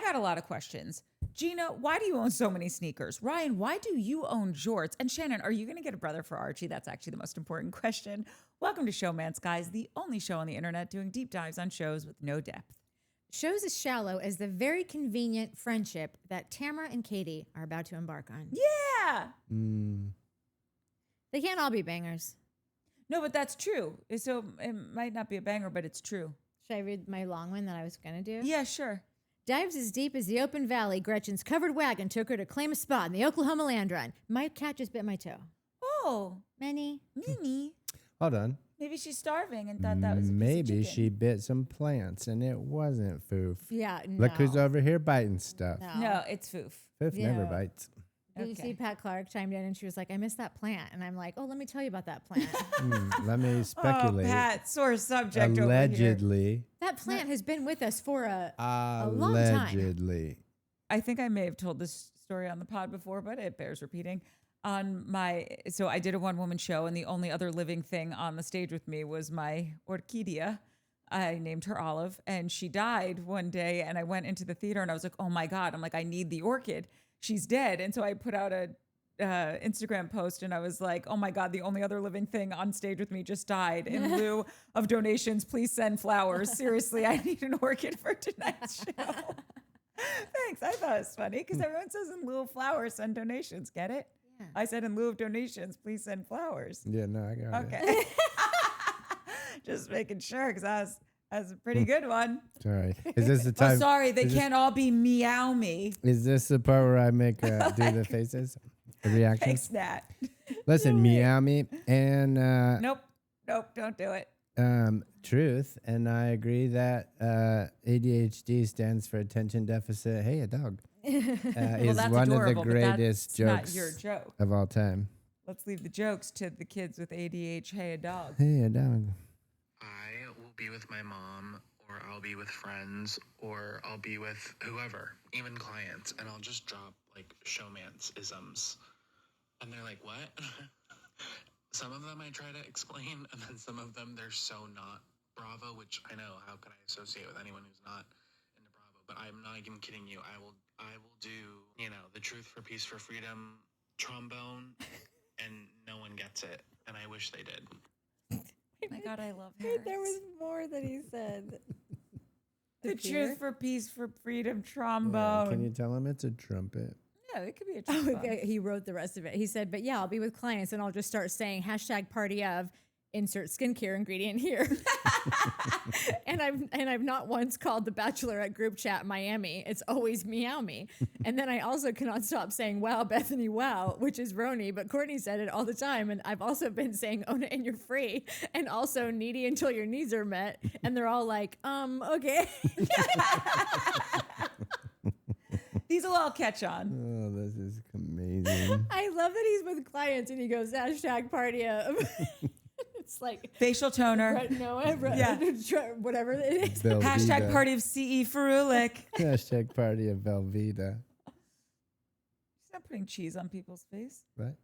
got a lot of questions. Gina, why do you own so many sneakers? Ryan, why do you own jorts? And Shannon, are you going to get a brother for Archie? That's actually the most important question. Welcome to Showmance, guys, the only show on the internet doing deep dives on shows with no depth. Shows as shallow as the very convenient friendship that Tamra and Katie are about to embark on. Yeah. They can't all be bangers. No, but that's true. So it might not be a banger, but it's true. Should I read my long one that I was going to do? Yeah, sure. Dives as deep as the open valley, Gretchen's covered wagon took her to claim a spot in the Oklahoma land run. My cat just bit my toe. Oh. Mini. Hold on. Maybe she's starving and thought that was a piece of Maybe chicken. she bit some plants and it wasn't Foof. Yeah, no. Look who's over here biting stuff. No, it's Foof. Foof never Yeah. bites. Did you see Pat Clark chimed in and she was like, I missed that plant. And I'm like, oh, let me tell you about that plant. Let me speculate. Oh, Pat, sore subject Allegedly. That plant has been with us for a long time. Allegedly. I think I may have told this story on the pod before, but it bears repeating. So I did a one-woman show, and the only other living thing on the stage with me was my orchidea. I named her Olive, and she died one day, and I went into the theater, and I was like, oh, my God. I'm like, I need the orchid. She's dead. And so I put out a Instagram post, and I was like, oh, my God, the only other living thing on stage with me just died. In lieu of donations, please send flowers. Seriously, I need an orchid for tonight's show. Thanks. I thought it was funny because everyone says in lieu of flowers, send donations. Get it? Yeah. I said in lieu of donations, please send flowers. Yeah, no, I got it. Okay. Just making sure because that was a pretty good one. Sorry. Is this the time? Oh, sorry. They can't all be meow me. Is this the part where I make do the faces? The reactions? Thanks, Nat. Listen, meow me and Nope. Don't do it. truth, and I agree that ADHD stands for attention deficit. Hey, a dog. Is that's one adorable, of the but greatest that's not jokes your joke. of all time. Let's leave the jokes to the kids with ADHD. Hey, a dog. Hey, a dog. I will be with my mom, or I'll be with friends, or I'll be with whoever, even clients, and I'll just drop like Showmance isms. And they're like, what? Some of them I try to explain, and then some of them they're so not Bravo, which I know, how could I associate with anyone who's not into Bravo? But I'm not even kidding you. I will do, the Truth for Peace for Freedom trombone, and no one gets it, and I wish they did. Oh my God, I love her. There was more that he said. The Truth for Peace for Freedom trombone. Can you tell him it's a trumpet? Yeah, it could be a trombone. Okay, he wrote the rest of it. He said, but yeah, I'll be with clients and I'll just start saying #party of insert skincare ingredient here. and I've not once called the Bachelorette group chat Miami. It's always meow me. And then I also cannot stop saying wow, Bethany, wow, which is Roni, but Courtney said it all the time. And I've also been saying own it and you're free. And also needy until your needs are met. And they're all like, okay. These will all catch on. Oh, this is amazing. I love that he's with clients and he goes #party of. It's like Facial toner. Whatever it is. Velveeta. #party of CE Ferulic. #party of Velveeta. He's not putting cheese on people's face. What?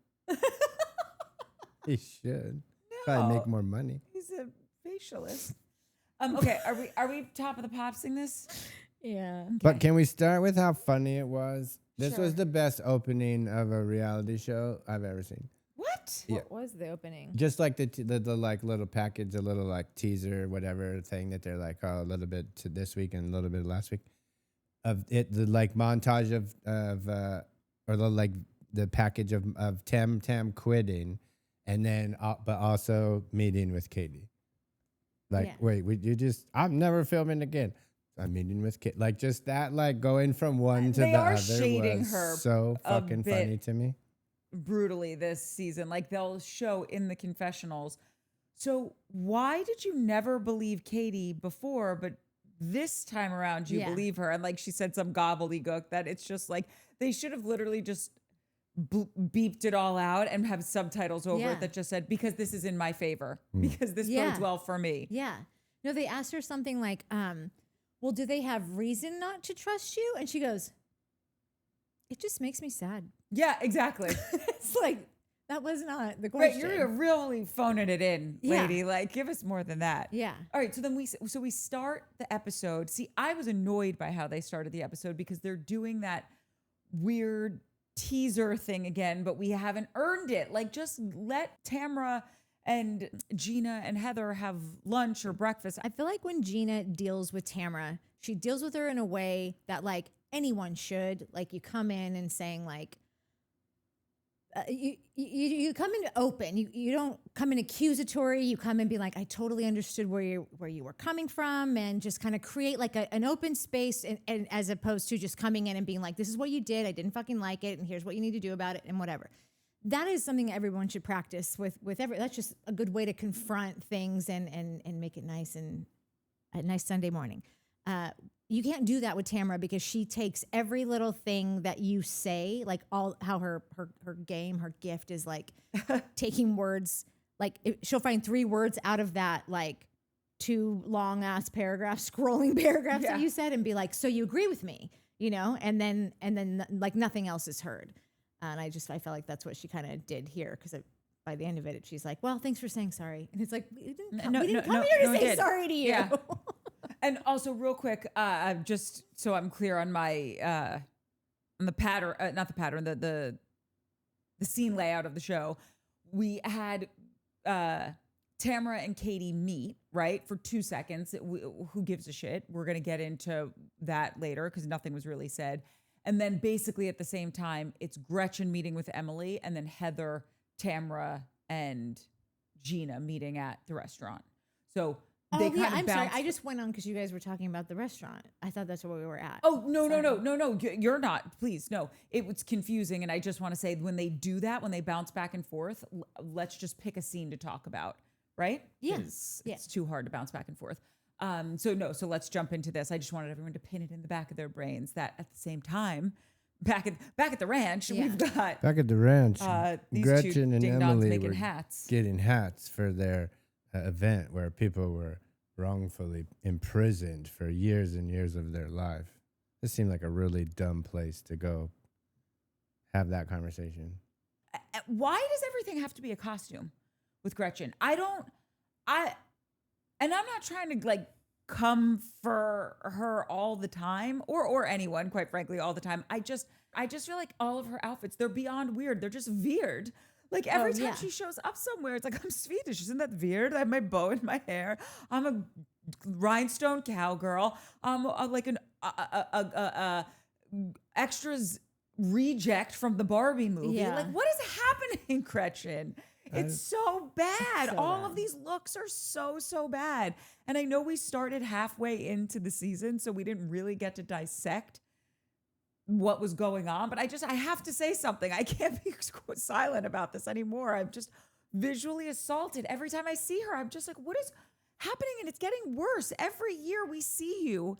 He should. Probably make more money. He's a facialist. Okay, are we top of the popsing this? Yeah. Okay. But can we start with how funny it was? This Sure. was the best opening of a reality show I've ever seen. What? Yeah. What was the opening? Just like the like little package, a little like teaser, whatever thing that they're like, oh, a little bit to this week and a little bit last week of it, the like montage of or the like the package of Tam quitting, and then but also meeting with Katie. Like, Yeah. wait, I'm never filming again. I'm meeting with Katie. Like just that, like going from one to They the are other shading was her so a fucking bit. funny to me. Brutally this season. Like they'll show in the confessionals. So why did you never believe Katie before, but this time around you believe her? And like she said some gobbledygook that it's just like they should have literally just beeped it all out and have subtitles over it that just said, because this is in my favor, because this bodes well for me. Yeah. No, they asked her something like, well, do they have reason not to trust you? And she goes, it just makes me sad. Yeah, exactly. It's like, That was not the Right, question. you're really phoning it in, Yeah. lady. Like, give us more than that. Yeah. All right, so then we start the episode. See, I was annoyed by how they started the episode because they're doing that weird teaser thing again, but we haven't earned it. Like, just let Tamra and Gina and Heather have lunch or breakfast. I feel like when Gina deals with Tamra, she deals with her in a way that like anyone should. Like you come in and saying like, you come in open. You don't come in accusatory. You come and be like, I totally understood where you were coming from, and just kind of create like an open space, and as opposed to just coming in and being like, this is what you did. I didn't fucking like it, and here's what you need to do about it, and whatever. That is something everyone should practice with every. That's just a good way to confront things and make it nice and a nice Sunday morning. You can't do that with Tamra because she takes every little thing that you say, like all how her game, her gift is like taking words. Like she'll find 3 words out of that like 2 long ass paragraphs, scrolling paragraphs that you said, and be like, so you agree with me, you know? And then like nothing else is heard. And I felt like that's what she kind of did here because by the end of it, she's like, well, thanks for saying sorry. And it's like, we didn't come here to say sorry to you. Yeah. And also, real quick, just so I'm clear on my on the pattern, not the pattern, the scene layout of the show. We had Tamra and Katie meet, right, for 2 seconds. Who gives a shit? We're gonna get into that later because nothing was really said. And then basically at the same time, it's Gretchen meeting with Emily, and then Heather, Tamra, and Gina meeting at the restaurant. So. I'm sorry. I just went on because you guys were talking about the restaurant. I thought that's where we were at. Oh, no. You're not. Please, no. It was confusing. And I just want to say when they do that, when they bounce back and forth, let's just pick a scene to talk about, right? Yes. Yeah. It's too hard to bounce back and forth. So let's jump into this. I just wanted everyone to pin it in the back of their brains that at the same time, back at the ranch, we've got back at the ranch. These Gretchen two and ding-dongs Emily making were hats. getting hats for their event where people were wrongfully imprisoned for years and years of their life. This seemed like a really dumb place to go have that conversation. Why does everything have to be a costume with Gretchen? And I'm not trying to like come for her all the time or anyone, quite frankly, all the time. I just feel like all of her outfits, they're beyond weird. They're just weird. Like every time she shows up somewhere, it's like, I'm Swedish. Isn't that weird? I have my bow in my hair. I'm a rhinestone cowgirl. I'm like an extras reject from the Barbie movie. Yeah. Like, what is happening, Gretchen? It's so bad. So All bad. of these looks are so bad. And I know we started halfway into the season, so we didn't really get to dissect what was going on, but I have to say something. I can't be silent about this anymore. I'm just visually assaulted. Every time I see her, I'm just like, what is happening? And it's getting worse. Every year we see you,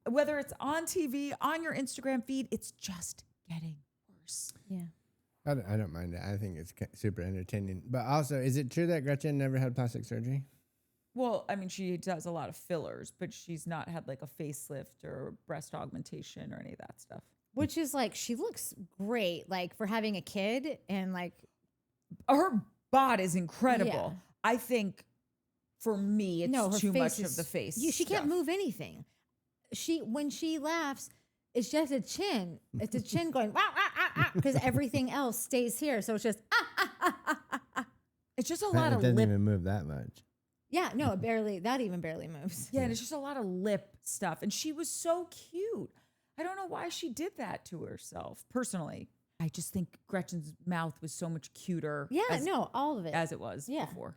whether it's on TV, on your Instagram feed, it's just getting worse. Yeah. I don't mind it. I think it's super entertaining. But also, is it true that Gretchen never had plastic surgery? Well, I mean, she does a lot of fillers, but she's not had like a facelift or breast augmentation or any of that stuff. Which is like, she looks great, like for having a kid, and like her bod is incredible. Yeah. I think for me, it's her too face much is- of the face. she can't stuff. move anything. When she laughs, it's just a chin. It's a chin going because everything else stays here. So it's just It's just a It lot of doesn't lip. even move that much. yeah, no, that even barely moves. Yeah, and it's just a lot of lip stuff. And she was so cute. I don't know why she did that to herself. Personally, I just think Gretchen's mouth was so much cuter. Yeah, all of it. as it was before.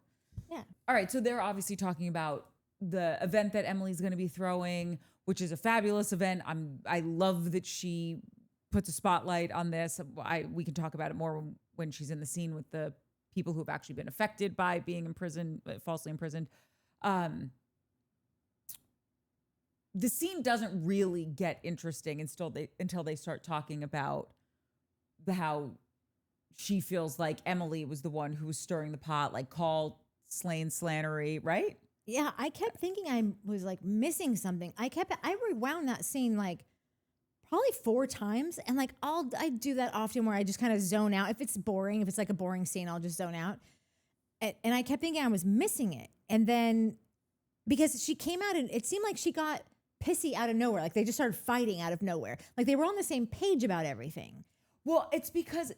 Yeah. All right, so they're obviously talking about the event that Emily's going to be throwing, which is a fabulous event. I love that she puts a spotlight on this. We can talk about it more when she's in the scene with the people who have actually been affected by being imprisoned, falsely imprisoned. The scene doesn't really get interesting until they start talking about how she feels like Emily was the one who was stirring the pot, like called Slade slandery, right? Yeah, I kept thinking I was like missing something. I rewound that scene like probably 4 times. And like, I do that often where I just kind of zone out. If it's boring, if it's like a boring scene, I'll just zone out. And I kept thinking I was missing it. And then because she came out and it seemed like she got pissy out of nowhere. Like they just started fighting out of nowhere. Like they were on the same page about everything. Well, it's because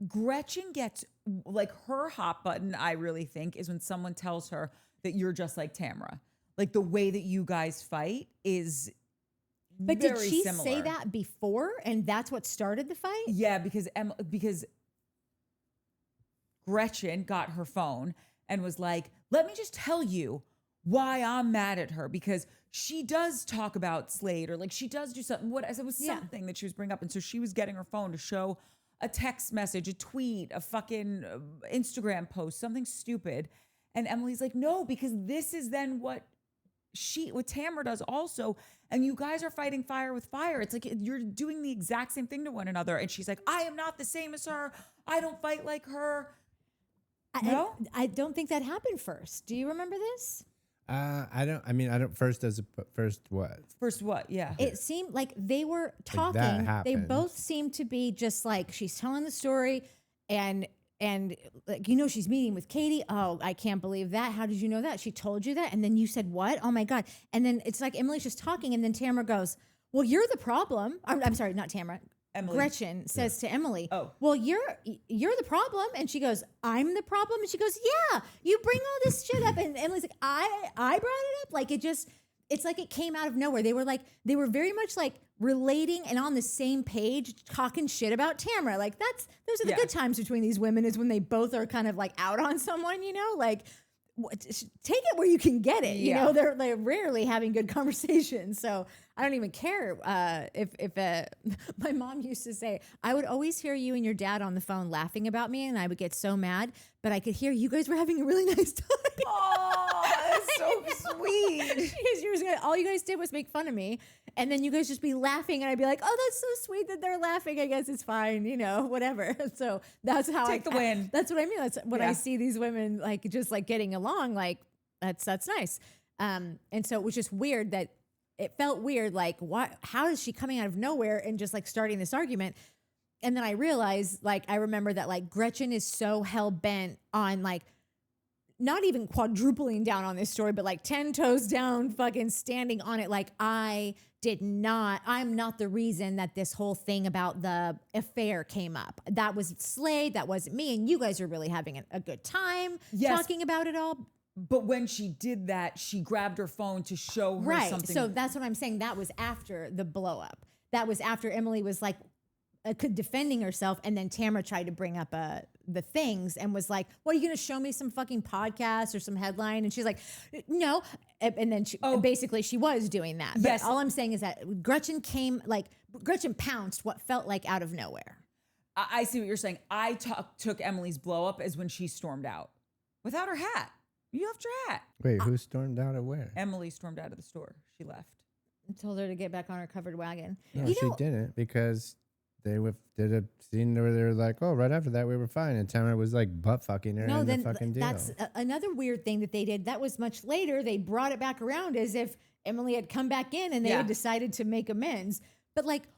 Gretchen gets like her hot button, I really think, is when someone tells her that you're just like Tamra. Like the way that you guys fight is But very did she similar. say that before and that's what started the fight? Yeah, because Gretchen got her phone and was like, let me just tell you why I'm mad at her, because she does talk about Slade, or like she does do something. It was something that she was bringing up. And so she was getting her phone to show a text message, a tweet, a fucking Instagram post, something stupid. And Emily's like, no, because this is then what Tamra does also. And you guys are fighting fire with fire. It's like you're doing the exact same thing to one another. And she's like, I am not the same as her. I don't fight like her. No? I don't think that happened first. Do you remember this? I don't. First what? First what? Yeah. It seemed like they were talking. that They happened. both seemed to be just like, she's telling the story and like, she's meeting with Katie. Oh, I can't believe that. How did you know that? She told you that? And then you said what? Oh my God. And then it's like Emily's just talking and then Tamra goes, well, you're the problem. I'm sorry, not Tamra. Emily. Gretchen says to Emily, Oh. well, you're the problem. And she goes, I'm the problem. And she goes, yeah, you bring all this shit up. And Emily's like, I brought it up. Like it's like it came out of nowhere. They were very much like relating and on the same page, talking shit about Tamra. Like those are the good times between these women, is when they both are kind of like out on someone, like take it where you can get it. Yeah. They're rarely having good conversations. So I don't even care if my mom used to say, I would always hear you and your dad on the phone laughing about me, and I would get so mad, but I could hear you guys were having a really nice time. Oh, that's so sweet. Because all you guys did was make fun of me, and then you guys just be laughing, and I'd be like, oh, that's so sweet that they're laughing. I guess it's fine, whatever. So that's how Take the win. That's what I mean. That's when I see these women like just like getting along, like that's nice. And so it was just weird that it felt weird. Like, how is she coming out of nowhere and just like starting this argument? And then I realized, like, I remember that like Gretchen is so hell bent on like not even quadrupling down on this story, but like 10 toes down, fucking standing on it. Like, I'm not the reason that this whole thing about the affair came up. That was Slade. That wasn't me. And you guys are really having a good time talking about it all. But when she did that, she grabbed her phone to show her something. So that's what I'm saying. That was after the blow up. That was after Emily was like defending herself. And then Tamra tried to bring up the things and was like, well, are you going to show me some fucking podcast or some headline? And she's like, no. And then basically she was doing that. But all I'm saying is that Gretchen pounced what felt like out of nowhere. I see what you're saying. I took Emily's blow up as when she stormed out without her hat. You left your hat. Wait, who stormed out of where? Emily stormed out of the store. She left. I told her to get back on her covered wagon. No, she didn't, because they did a scene where they were like, oh, right after that we were fine, and Tamra was like butt fucking her in the fucking deal. That's another weird thing that they did. That was much later. They brought it back around as if Emily had come back in and they had decided to make amends. But like,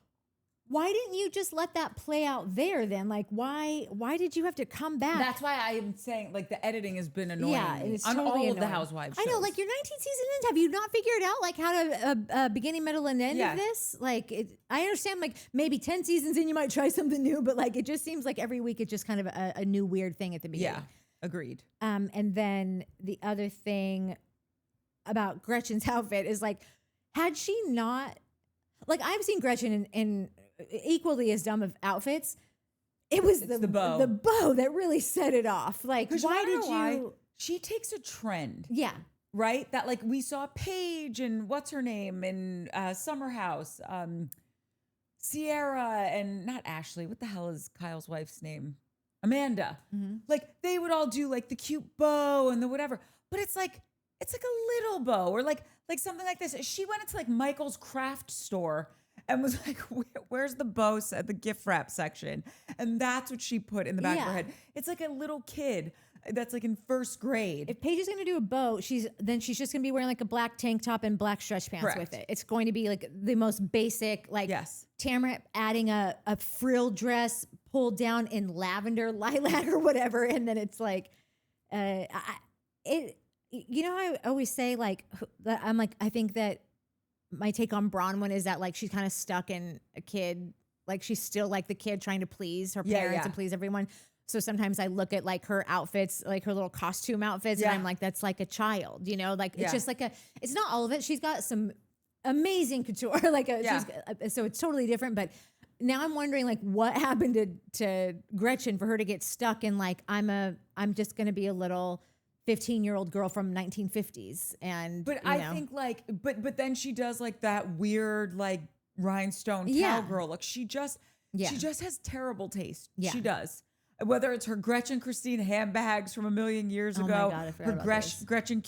why didn't you just let that play out there then? Like, why did you have to come back? That's why I'm saying, like, the editing has been annoying. Yeah, and it's on totally all annoying. of the Housewives shows. I know, like, you're 19 seasons in. Have you not figured out, like, how to beginning, middle, and end of this? Like, I understand, like, maybe 10 seasons in you might try something new, but, like, it just seems like every week it's just kind of a new weird thing at the beginning. Yeah, agreed. And then the other thing about Gretchen's outfit is, like, had she not... Like, I've seen Gretchen in equally as dumb of outfits. It was the bow that really set it off. Like, why she takes a trend. Yeah. Right? That, like, we saw Paige and what's her name in Summer House, Sierra, and not Ashley. What the hell is Kyle's wife's name? Amanda. Mm-hmm. Like, they would all do like the cute bow and the whatever. But it's like a little bow, or like something like this. She went into like Michael's craft store and was like, where's the bow at the gift wrap section? And that's what she put in the back of her head. It's like a little kid. That's like in first grade. If Paige is going to do a bow, she's just going to be wearing like a black tank top and black stretch pants Correct. with it. It's going to be like the most basic, like Yes. Tamra adding a frill dress pulled down in lavender, lilac, or whatever, and then it's like, You know, I always say like, I'm like, I think that my take on Bronwyn is that like she's kind of stuck in a kid, like she's still like the kid trying to please her parents and please everyone. So sometimes I look at like her outfits, like her little costume outfits, and I'm like, that's like a child, you know, like it's just like it's not all of it. She's got some amazing couture, like so it's totally different. But now I'm wondering like what happened to Gretchen for her to get stuck in like, I'm just going to be a little 15-year-old girl from 1950s. And but I think like, but then she does like that weird, like rhinestone cowgirl look. She just has terrible taste. Yeah. She does. Whether it's her Gretchen Christine handbags from a million years ago, my God, I forgot her about those. Gretchen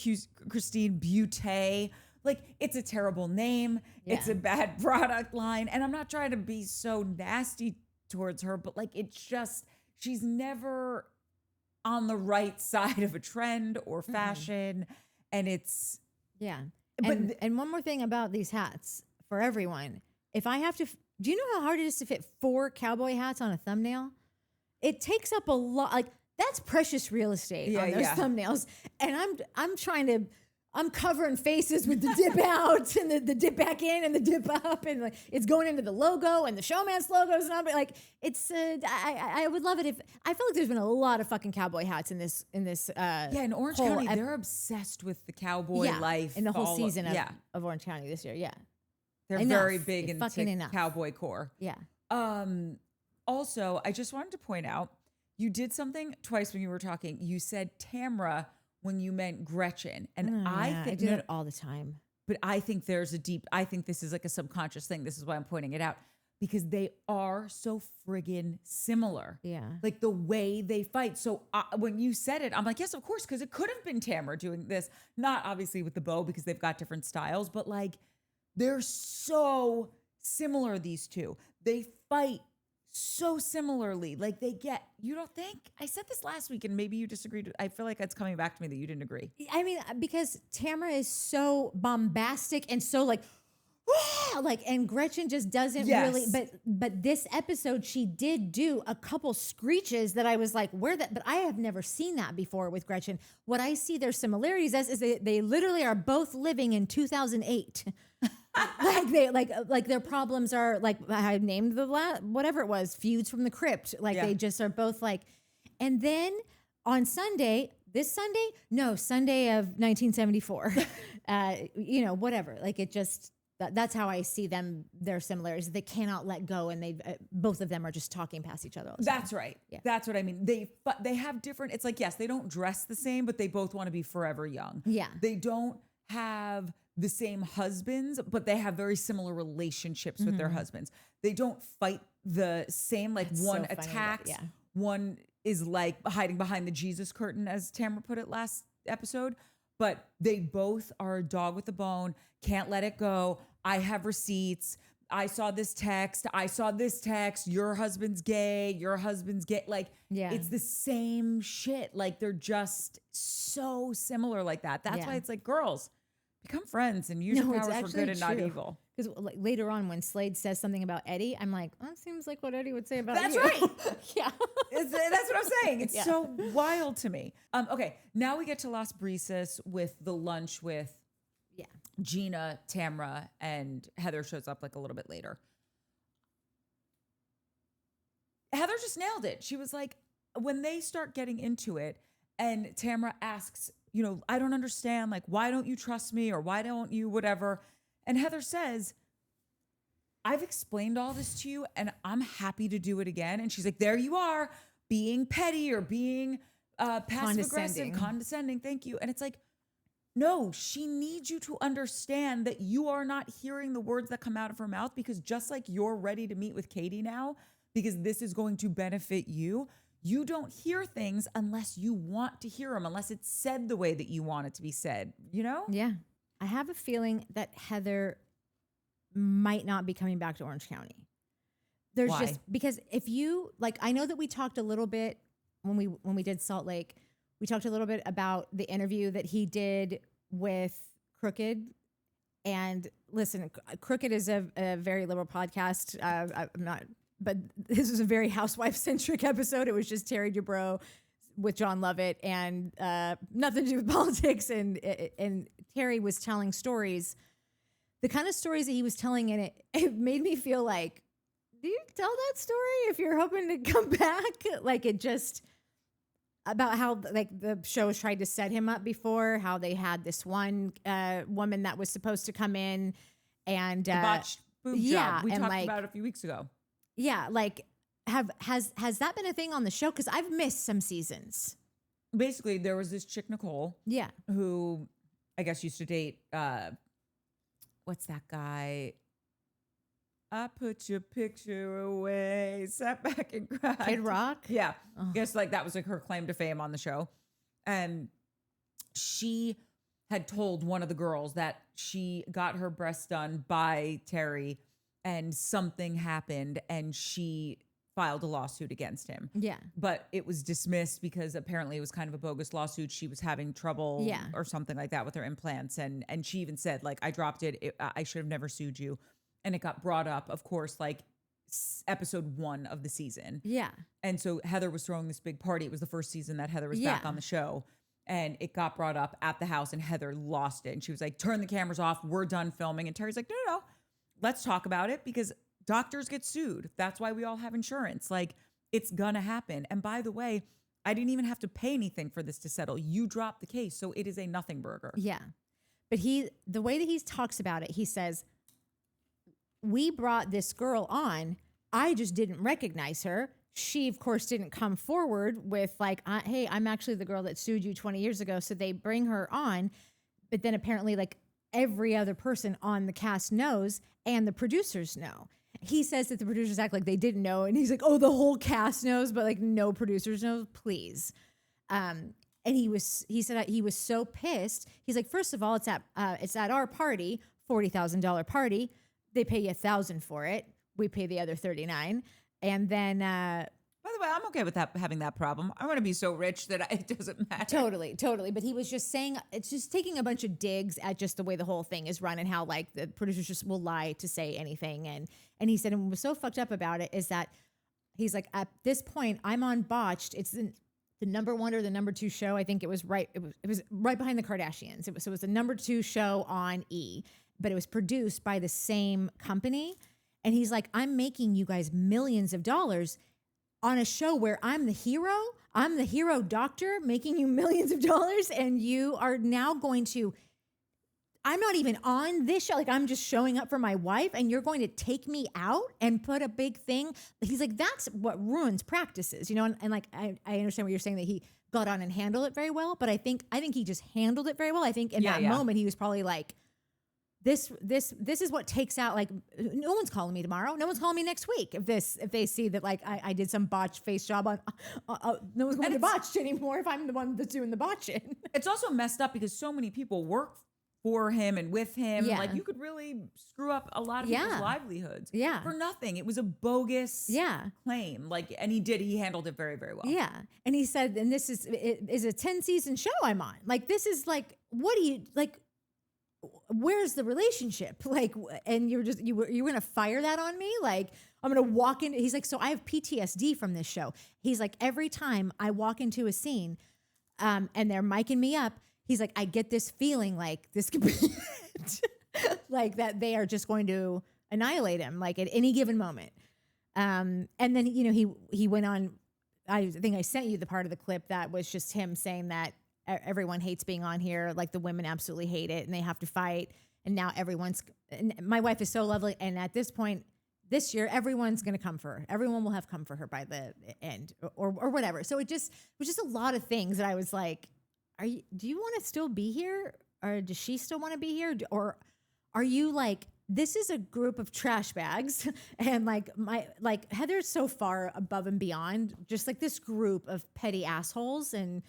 Christine Butte, like it's a terrible name. Yeah. It's a bad product line. And I'm not trying to be so nasty towards her, but like, it's just, she's never on the right side of a trend or fashion. And it's, and one more thing about these hats for everyone. If I have to, do you know how hard it is to fit 4 cowboy hats on a thumbnail? It takes up a lot. Like that's precious real estate on those thumbnails. And I'm covering faces with the dip out and the dip back in and the dip up, and like it's going into the logo and the Showmance logos and all. But like it's, I would love it if I feel like there's been a lot of fucking cowboy hats in this. In Orange County, they're obsessed with the cowboy life in the whole season of Orange County this year. Yeah, they're very big into cowboy core. Yeah. Also, I just wanted to point out, you did something twice when you were talking. You said Tamra when you meant Gretchen. And I do it all the time. But I think there's I think this is like a subconscious thing. This is why I'm pointing it out. Because they are so friggin' similar. Yeah. Like the way they fight. So when you said it, I'm like, yes, of course, because it could have been Tamra doing this. Not obviously with the bow because they've got different styles, but like they're so similar, these two. They fight so similarly. Like you don't think? I said this last week and maybe you disagreed. I feel like it's coming back to me that you didn't agree. I mean, because Tamra is so bombastic and so like, and Gretchen just doesn't really, but this episode, she did do a couple screeches that I was like, but I have never seen that before with Gretchen. What I see their similarities as is they literally are both living in 2008. like their problems are like, I named whatever it was, feuds from the crypt. Like they just are both like, and then on Sunday of 1974, whatever, like it just, that's how I see them. Their similarities. They cannot let go, and both of them are just talking past each other all the time. That's right. Yeah. That's what I mean. They have different. It's like, yes, they don't dress the same, but they both want to be forever young. Yeah. They don't have the same husbands, but they have very similar relationships with their husbands. They don't fight the same. Like one attacks, one is like hiding behind the Jesus curtain, as Tamra put it last episode. But they both are a dog with a bone, can't let it go. I have receipts. I saw this text. Your husband's gay. Like, it's the same shit. Like, they're just so similar like that. That's why it's like, girls, become friends and use your powers for good and not evil. Because like, later on when Slade says something about Eddie, I'm like, that seems like what Eddie would say about That's you. right. Yeah. That's what I'm saying. It's so wild to me. Okay, now we get to Las Brisas with the lunch with Gina, Tamra, and Heather shows up like a little bit later. Heather just nailed it. She was like, when they start getting into it and Tamra asks, I don't understand, like, why don't you trust me or why don't you whatever? And Heather says, I've explained all this to you and I'm happy to do it again. And she's like, there you are, being petty or being passive-aggressive, condescending, thank you. And it's like, no, she needs you to understand that you are not hearing the words that come out of her mouth, because just like you're ready to meet with Katie now, because this is going to benefit you, you don't hear things unless you want to hear them, unless it's said the way that you want it to be said, Yeah. I have a feeling that Heather might not be coming back to Orange County. There's Why? just, because if you, like, I know that we talked a little bit when we did Salt Lake, We talked a little bit about the interview that he did with Crooked. And listen, Crooked is a very liberal podcast. I'm not, but this was a very housewife-centric episode. It was just Terry Dubrow with John Lovett and nothing to do with politics. And Terry was telling stories, the kind of stories that he was telling, and it made me feel like, do you tell that story if you're hoping to come back? Like, it just, about how like the show has tried to set him up before, how they had this one woman that was supposed to come in and the botched boob job. We talked like, about it a few weeks ago. Yeah, like has that been a thing on the show? Because I've missed some seasons. Basically, there was this chick Nicole, Yeah, who I guess used to date what's that guy? I put your picture away, sat back and cried. Kid Rock. Yeah. I guess like that was like her claim to fame on the show. And she had told one of the girls that she got her breasts done by Terry and something happened and she filed a lawsuit against him. Yeah, But it was dismissed because apparently it was kind of a bogus lawsuit. She was having trouble or something like that with her implants. And she even said, like, I dropped it. I should have never sued you. And it got brought up, of course, like episode 1 of the season. yeah, And so Heather was throwing this big party. It was the first season that Heather was back on the show. And it got brought up at the house and Heather lost it. And she was like, turn the cameras off. We're done filming. And Terry's like, no, let's talk about it because doctors get sued. That's why we all have insurance. Like, it's gonna happen. And by the way, I didn't even have to pay anything for this to settle. You dropped the case. So it is a nothing burger. yeah. But the way that he talks about it, he says, we brought this girl on. I just didn't recognize her. She, of course, didn't come forward with like, hey, I'm actually the girl that sued you 20 years ago. So they bring her on. But then apparently like every other person on the cast knows and the producers know. He says that the producers act like they didn't know. And he's like, oh, the whole cast knows, but like no producers know, please. And he said he was so pissed. He's like, first of all, it's at our party, $40,000 party. They pay you $1,000 for it. We pay the other $39,000. And then, By the way, I'm okay with that having that problem. I want to be so rich that it doesn't matter. Totally. But he was just saying, it's just taking a bunch of digs at just the way the whole thing is run and how like the producers just will lie to say anything. And he said, and what was so fucked up about it is that he's like, at this point, I'm on Botched. It's the number 1 or the number 2 show. I think it was right behind the Kardashians. It was the number 2 show on E, but it was produced by the same company. And he's like, I'm making you guys millions of dollars on a show where I'm the hero doctor making you millions of dollars. And you are now going to, I'm not even on this show. Like, I'm just showing up for my wife and you're going to take me out and put a big thing. He's like, that's what ruins practices, you know? And like, I understand what you're saying, that he got on and handled it very well, but I think he just handled it very well. I think in that moment he was probably like, this is what takes out, like, no one's calling me tomorrow. No one's calling me next week. If they see that like I did some botched face job on, no one's going to botched anymore if I'm the one that's doing the botching. It's also messed up because so many people work for him and with him. Yeah. Like, you could really screw up a lot of people's livelihoods for nothing. It was a bogus claim. Like, and he handled it very, very well. Yeah. And he said, and this is a 10-season show I'm on. Like, this is like, what do you like? Where's the relationship? Like, and you're going to fire that on me? Like, I'm going to walk in. He's like, so I have PTSD from this show. He's like, every time I walk into a scene, and they're micing me up, he's like, I get this feeling like this could be it. Like that they are just going to annihilate him, like at any given moment. And then, you know, he went on, I think I sent you the part of the clip that was just him saying that everyone hates being on here. Like, the women absolutely hate it and they have to fight. And now and my wife is so lovely. And at this point this year, everyone's going to come for her. Everyone will have come for her by the end or whatever. So it was just a lot of things that I was like, do you want to still be here? Or does she still want to be here? Or are you like, this is a group of trash bags and like Heather's so far above and beyond just like this group of petty assholes and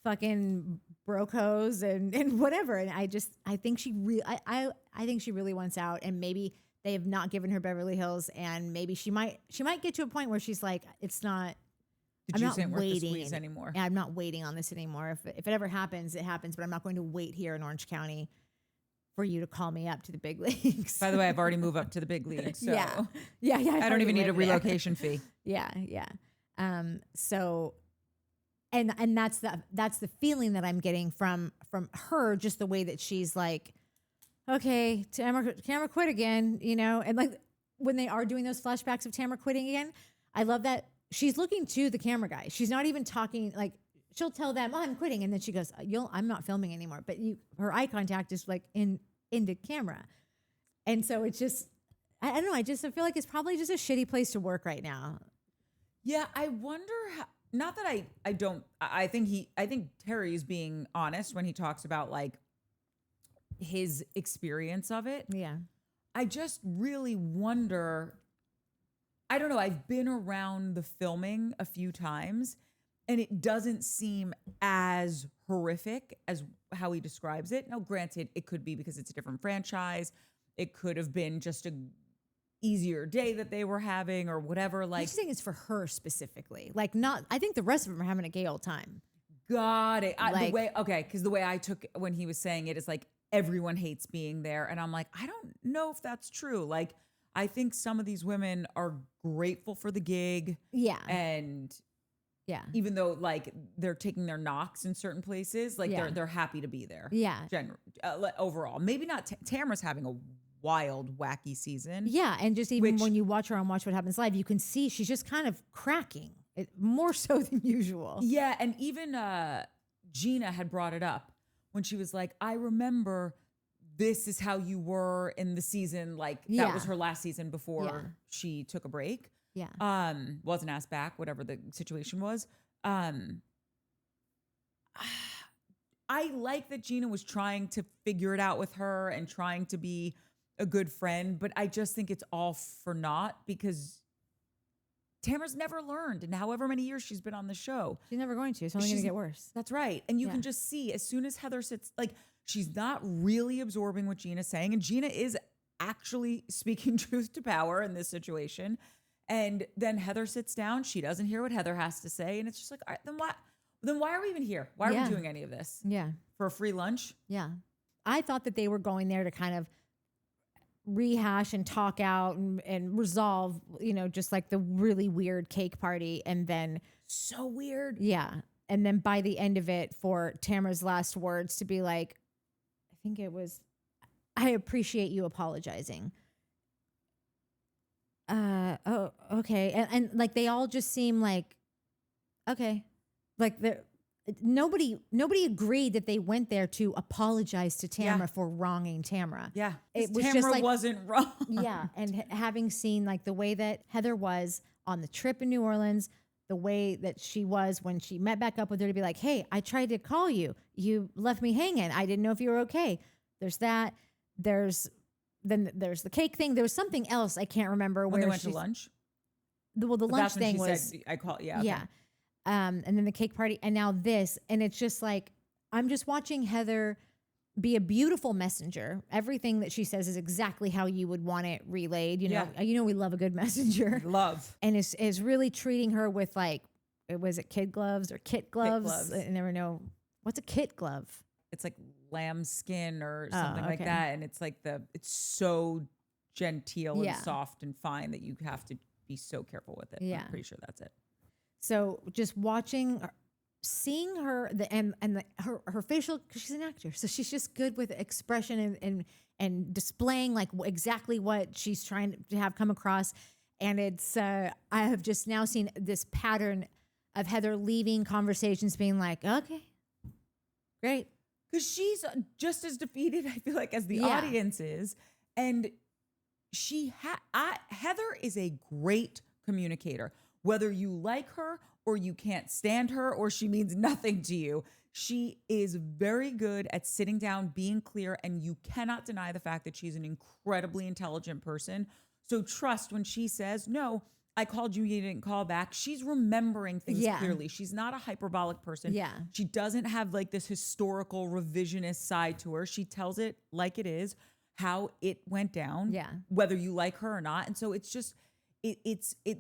fucking brocos and whatever. And I think she really wants out, and maybe they have not given her Beverly Hills, and maybe she might get to a point where she's like, it's not Did I'm you not say it weren't the waiting squeeze anymore? Yeah, I'm not waiting on this anymore. If it ever happens, it happens. But I'm not going to wait here in Orange County for you to call me up to the big leagues. By the way, I've already moved up to the big league, so yeah. I don't even need a relocation fee. Yeah. So, and that's the feeling that I'm getting from her, just the way that she's like, okay, Tamra quit again, and like when they are doing those flashbacks of Tamra quitting again, I love that she's looking to the camera guy. She's not even talking, like she'll tell them, oh, I'm quitting. And then she goes, I'm not filming anymore. But her eye contact is like into camera. And so it's just, I don't know. I feel like it's probably just a shitty place to work right now. Yeah, I wonder how, not that I think Terry's being honest when he talks about like his experience of it. Yeah. I just really wonder, I don't know, I've been around the filming a few times and it doesn't seem as horrific as how he describes it. Now, granted, it could be because it's a different franchise. It could have been just a easier day that they were having or whatever. Like, I just think it's for her specifically. Like, not, I think the rest of them are having a gay old time. Got it. Because the way I took when he was saying it is like everyone hates being there. And I'm like, I don't know if that's true. Like, I think some of these women are grateful for the gig. Yeah. And yeah, even though like they're taking their knocks in certain places, like they're happy to be there. Yeah. Overall, maybe not. Tamra's having a wild, wacky season. Yeah. And just even when you watch her on Watch What Happens Live, you can see she's just kind of cracking it more so than usual. Yeah. And even Gina had brought it up when she was like, I remember this is how you were in the season. Like that was her last season before she took a break. Yeah. Wasn't asked back, whatever the situation was. I like that Gina was trying to figure it out with her and trying to be a good friend, but I just think it's all for naught because Tamra's never learned in however many years she's been on the show. She's never going to. It's only going to get worse. That's right. And you can just see as soon as Heather sits, like she's not really absorbing what Gina's saying. And Gina is actually speaking truth to power in this situation. And then Heather sits down. She doesn't hear what Heather has to say. And it's just like, all right, then why are we even here? Why are we doing any of this? Yeah. For a free lunch? Yeah. I thought that they were going there to kind of rehash and talk out and resolve, just like the really weird cake party. And then so weird. Yeah. And then by the end of it, for Tamra's last words to be like, I think it was, I appreciate you apologizing. Oh, okay. And like, they all just seem like, okay. Like nobody agreed that they went there to apologize to Tamra for wronging Tamra. Yeah. It was Tamra just like, wasn't wrong. Yeah. And having seen like the way that Heather was on the trip in New Orleans, the way that she was when she met back up with her to be like, hey, I tried to call you. You left me hanging. I didn't know if you were okay. There's that. There's the cake thing. There was something else. I can't remember when they went to lunch. The lunch thing was, said, I call, yeah. Okay. Yeah. And then the cake party and now this, and it's just like, I'm just watching Heather be a beautiful messenger. Everything that she says is exactly how you would want it relayed. We love a good messenger. Love. And is really treating her with like, was it kid gloves or kit gloves? Kit gloves. I never know. What's a kit glove? It's like lamb skin or something like that. And it's like it's so genteel and soft and fine that you have to be so careful with it. Yeah. I'm pretty sure that's it. So just seeing her, her facial, because she's an actor, so she's just good with expression and displaying like exactly what she's trying to have come across. And it's I have just now seen this pattern of Heather leaving conversations being like, okay, great. Because she's just as defeated, I feel like, as the audience is. And Heather is a great communicator. Whether you like her or you can't stand her or she means nothing to you, she is very good at sitting down, being clear, and you cannot deny the fact that she's an incredibly intelligent person. So trust when she says, no, I called you, you didn't call back. She's remembering things clearly. She's not a hyperbolic person. Yeah. She doesn't have like this historical revisionist side to her. She tells it like it is, how it went down, whether you like her or not. And so it's just,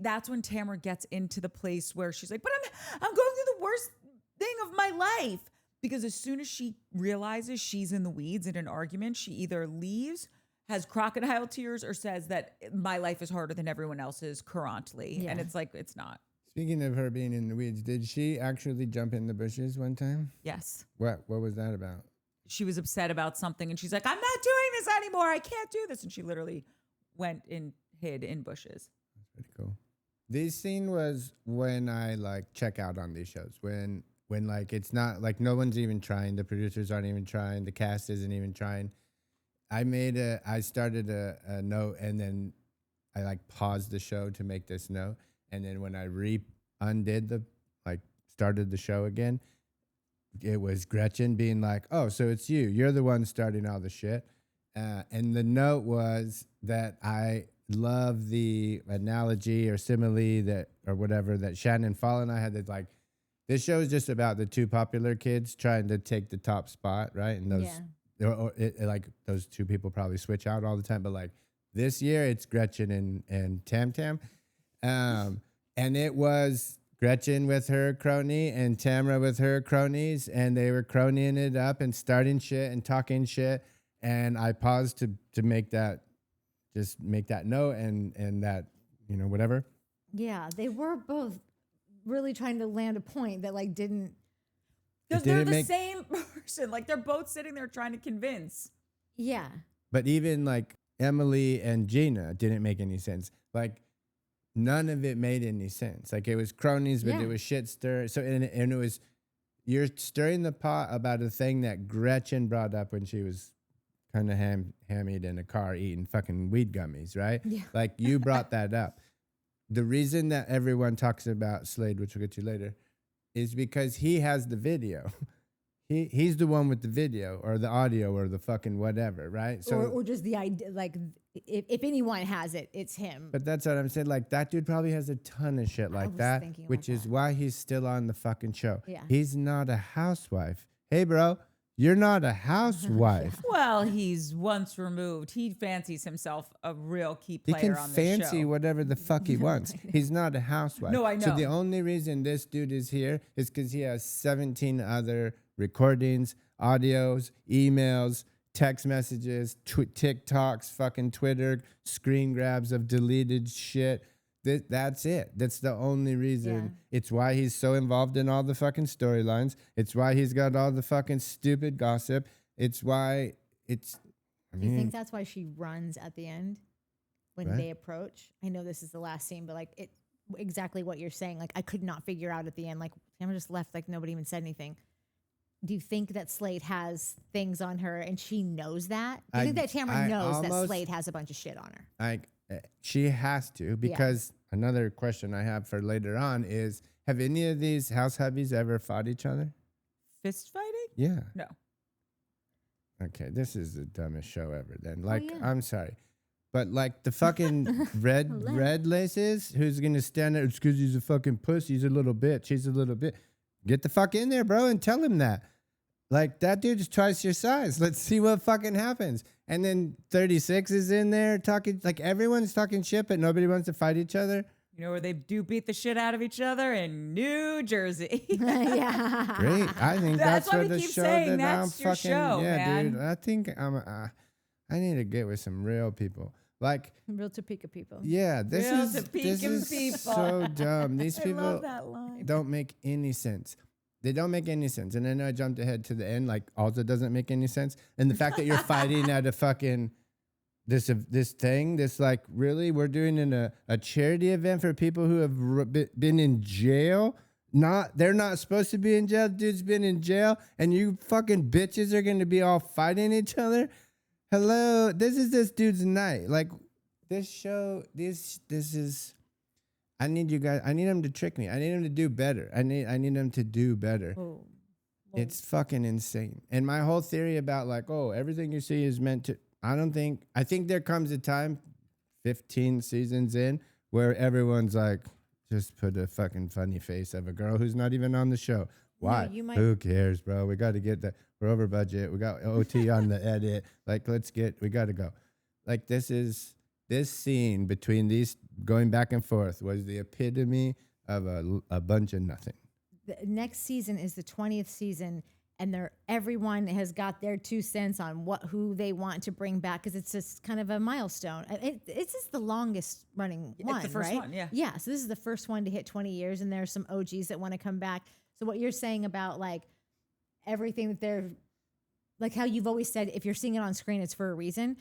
that's when Tamra gets into the place where she's like, but I'm going through the worst thing of my life. Because as soon as she realizes she's in the weeds in an argument, she either leaves, has crocodile tears, or says that my life is harder than everyone else's currently. Yeah. And it's like, it's not. Speaking of her being in the weeds, did she actually jump in the bushes one time? Yes. What was that about? She was upset about something and she's like, I'm not doing this anymore. I can't do this. And she literally went and hid in bushes. That's pretty cool. This scene was when I like check out on these shows. When like it's not like no one's even trying, the producers aren't even trying, the cast isn't even trying. I started a note and then I like paused the show to make this note. And then when I started the show again, it was Gretchen being like, oh, so it's you. You're the one starting all the shit. And the note was that I love the analogy or simile that or whatever that Shannon Fall and I had that like, this show is just about the two popular kids trying to take the top spot, right? And those, like those two people probably switch out all the time. But like this year, it's Gretchen and Tam Tam, and it was Gretchen with her crony and Tamra with her cronies, and they were cronying it up and starting shit and talking shit. And I paused to make that, just make that note and that, you know, whatever. Yeah, they were both really trying to land a point that like didn't. Because they're the same person. Like they're both sitting there trying to convince. Yeah. But even like Emily and Gina didn't make any sense. Like none of it made any sense. Like it was cronies, but it was shit stir. So and it was, you're stirring the pot about a thing that Gretchen brought up when she was kind of hammied in a car eating fucking weed gummies, right? Yeah. Like you brought that up. The reason that everyone talks about Slade, which we'll get to later, is because he has the video. He's the one with the video or the audio or the fucking whatever, right? So or just the idea, like if anyone has it, it's him. But that's what I'm saying. Like that dude probably has a ton of shit like that, which is why he's still on the fucking show. Yeah. He's not a housewife. Hey, bro, you're not a housewife. Well, he's once removed. He fancies himself a real key He player can on the show. fancy whatever the fuck he wants. He's not a housewife. No, I know. So the only reason this dude is here is because he has 17 other recordings, audios, emails, text messages, TikToks, fucking Twitter, screen grabs of deleted shit. That's it. That's the only reason. Yeah. It's why he's so involved in all the fucking storylines. It's why he's got all the fucking stupid gossip. It's why it's... Do you think that's why she runs at the end when they approach? I know this is the last scene, but like it, exactly what you're saying. Like I could not figure out at the end. Like Tamra just left. Like nobody even said anything. Do you think that Slade has things on her and she knows that? Do you think that Tamra knows that Slade has a bunch of shit on her? She has to, because another question I have for later on is, have any of these house hubbies ever fought each other? Fist fighting? Yeah. No. Okay, this is the dumbest show ever then. Like, I'm sorry. But like the fucking red laces, who's going to stand there? It's because he's a fucking pussy. He's a little bitch. He's a little bit. Get the fuck in there, bro, and tell him that. Like, that dude is twice your size. Let's see what fucking happens. And then 36 is in there talking, like everyone's talking shit, but nobody wants to fight each other. You know where they do beat the shit out of each other? In New Jersey. Yeah. Great. I think that's what for we the keep show saying. that I'm That's your fucking, show, man. dude. I think I need to get with some real people. Like Real Topeka people. Yeah, this Real is Topekan people. so dumb. These I people love that line. don't make any sense. They don't make any sense. And then I jumped ahead to the end, like also doesn't make any sense. And the fact that you're fighting at a fucking this thing, this like really we're doing a charity event for people who have been in jail. They're not supposed to be in jail. Dude's been in jail, and you fucking bitches are gonna be all fighting each other. Hello, this is this dude's night. Like this show, this is. I need you guys. I need him to trick me. I need him to do better. I need him to do better. Oh. It's fucking insane. And my whole theory about like, oh, everything you see is meant to. I think there comes a time, 15 seasons in, where everyone's like, just put a fucking funny face of a girl who's not even on the show. Why? No, Who cares, bro? We got to get that. We're over budget. We got OT on the edit. Like, we got to go. Like, this is this scene between these going back and forth was the epitome of a bunch of nothing. The next season is the 20th season, and everyone has got their 2 cents on who they want to bring back, because it's just kind of a milestone. It's just the longest running one, It's the first right? one, yeah. Yeah, so this is the first one to hit 20 years, and there's some OGs that want to come back. So what you're saying about like everything that they're, like how you've always said, if you're seeing it on screen, it's for a reason.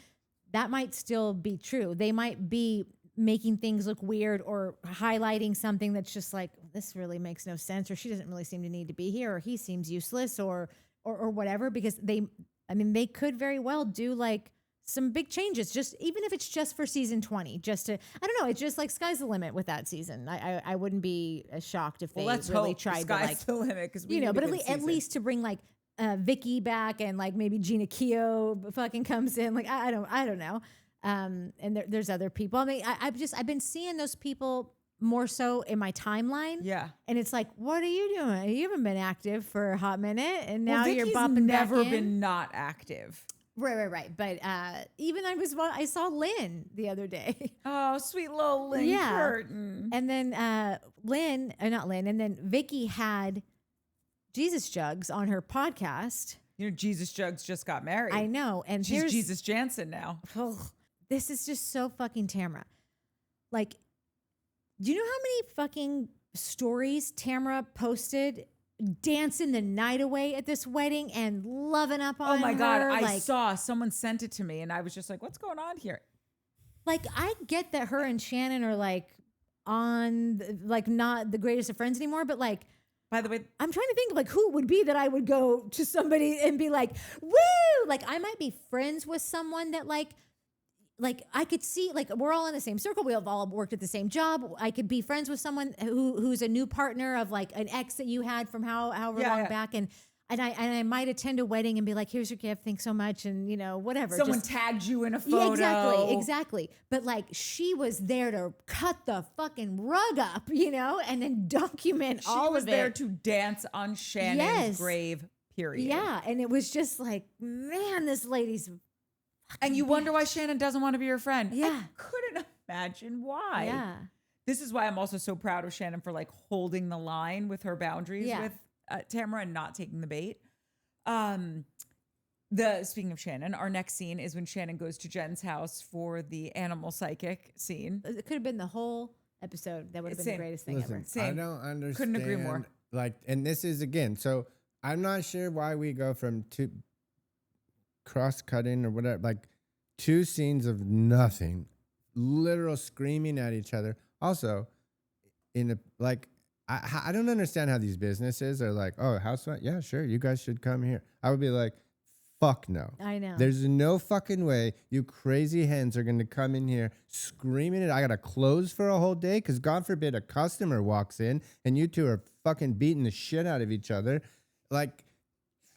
That might still be true. They might be making things look weird or highlighting something that's just like, this really makes no sense, or she doesn't really seem to need to be here, or he seems useless, or whatever, because they could very well do like some big changes, just even if it's just for season 20, just to, I don't know, it's just like sky's the limit with that season. I wouldn't be shocked if they really tried to, like, the limit, because but at least to bring like Vicky back, and like maybe Gina Keogh fucking comes in, like I don't know. And there's other people. I mean, I've been seeing those people more so in my timeline. Yeah. And it's like, what are you doing? You haven't been active for a hot minute, and now you're Vicky's bopping never back in. been not active. Right. But even I saw Lynn the other day. Oh, sweet little Lynn Curtin. And then not Lynn, and then Vicky had Jesus Jugs on her podcast. You know, Jesus Jugs just got married. I know. And she's Jesus Jansen now. This is just so fucking Tamra. Like, do you know how many fucking stories Tamra posted dancing the night away at this wedding and loving up on her? Oh my God. I like, saw someone sent it to me, and I was just like, what's going on here? Like, I get that her and Shannon are like like not the greatest of friends anymore, but like, by the way, I'm trying to think of like who it would be that I would go to somebody and be like, woo! Like, I might be friends with someone that like I could see, like, we're all in the same circle. We have all worked at the same job. I could be friends with someone who's a new partner of like an ex that you had from however long back. And I might attend a wedding and be like, here's your gift. Thanks so much. And whatever. Someone tagged you in a photo. Yeah, exactly. But like, she was there to cut the fucking rug up, and then document all of it. She was there to dance on Shannon's grave, period. Yeah. And it was just like, man, this lady's and you wonder why Shannon doesn't want to be your friend. Yeah. I couldn't imagine why. Yeah. This is why I'm also so proud of Shannon for like holding the line with her boundaries with Tamra and not taking the bait. Speaking of Shannon, our next scene is when Shannon goes to Jen's house for the animal psychic scene. It could have been the whole episode. That would have been the greatest thing ever. Same. I don't understand. Couldn't agree more. Like, and this is again, so I'm not sure why we go from cross-cutting or whatever, like 2 scenes of nothing, literal screaming at each other. Also, I don't understand how these businesses are like, oh, Housewives, yeah, sure, you guys should come here. I would be like, fuck no. I know. There's no fucking way you crazy hens are going to come in here screaming it. I got to close for a whole day because God forbid a customer walks in and you two are fucking beating the shit out of each other. Like,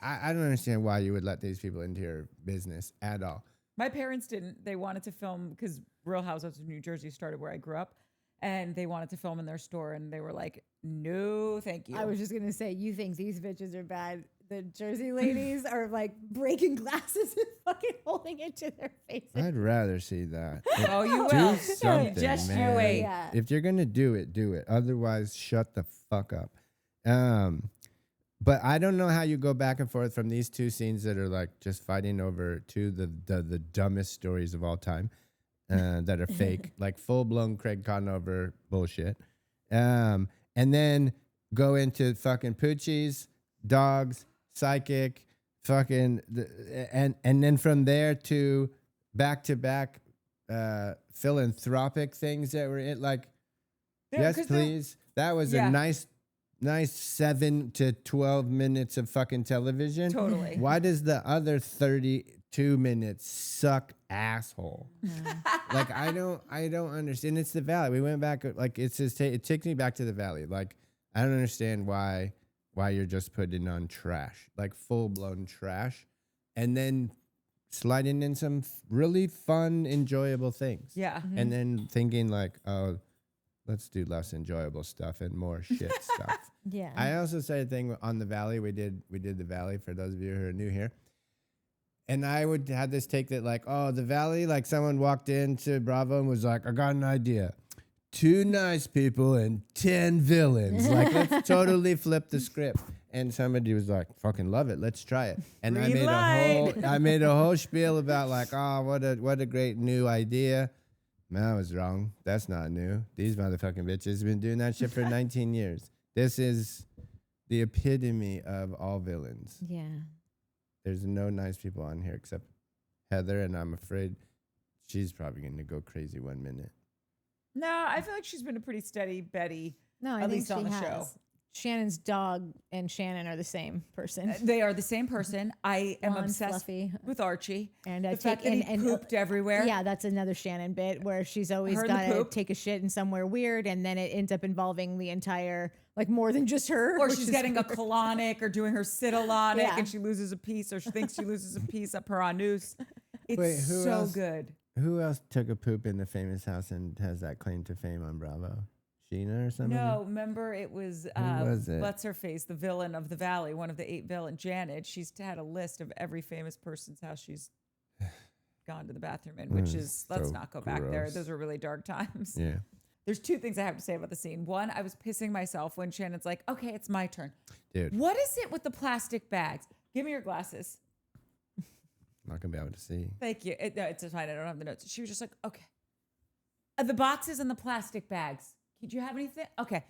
I don't understand why you would let these people into your business at all. My parents didn't. They wanted to film because Real Housewives of New Jersey started where I grew up, and they wanted to film in their store, and they were like, no, thank you. I was just going to say, you think these bitches are bad. The Jersey ladies are like breaking glasses and fucking holding it to their faces. I'd rather see that. Oh, you Do will. something, Just man. you wait. Yeah. If you're going to do it. Otherwise, shut the fuck up. But I don't know how you go back and forth from these 2 scenes that are like just fighting over the dumbest stories of all time that are fake, like full-blown Craig Conover bullshit. And then go into fucking Poochies, dogs, psychic, fucking, and then from there to back-to-back philanthropic things that were in, like, yes, please. That was a nice 7 to 12 minutes of fucking television. Totally. Why does the other 32 minutes suck asshole? Like, I don't understand. It's the Valley. We went back, like, it takes me back to the Valley. Like, I don't understand why you're just putting on trash, like full-blown trash, and then sliding in some really fun, enjoyable things. Yeah. Mm-hmm. And then thinking like, oh, let's do less enjoyable stuff and more shit stuff. Yeah. I also said a thing on the Valley. We did the Valley for those of you who are new here. And I would have this take that like, oh, the Valley, like someone walked into Bravo and was like, I got an idea. 2 nice people and 10 villains. Like, let's totally flip the script. And somebody was like, fucking love it. Let's try it. And I made a whole spiel about like, oh, what a great new idea. Man, I was wrong. That's not new. These motherfucking bitches have been doing that shit for 19 years. This is the epitome of all villains. Yeah. There's no nice people on here except Heather, and I'm afraid she's probably going to go crazy one minute. No, I feel like she's been a pretty steady Betty. No, I at think least on she the has. show. Shannon's dog and Shannon are the same person. They are the same person. I am Blonde, obsessed fluffy. with Archie. And the fact that he pooped everywhere. Yeah, that's another Shannon bit where she's always Her and the got to poop. take a shit in somewhere weird, and then it ends up involving the entire, like more than just her. Or which she's is getting a weird. colonic or doing her sidolonic Yeah. and she loses a piece or she thinks she loses a piece up her anus. It's Wait, who so else? good. Who else took a poop in the famous house and has that claim to fame on Bravo? Sheena or something? No, remember it was, was it? what's her face, the villain of the Valley, one of the 8 villains, Janet. She's had a list of every famous person's house she's gone to the bathroom in, which is, let's so not go back there. gross. Those are really dark times. Yeah. There's 2 things I have to say about the scene. One, I was pissing myself when Shannon's like, okay, it's my turn. Dude, What is it with the plastic bags? Give me your glasses. not going to be able to see. Thank you. No, it's fine. I don't have the notes. She was just like, okay. The boxes and the plastic bags. Did you have anything? Okay.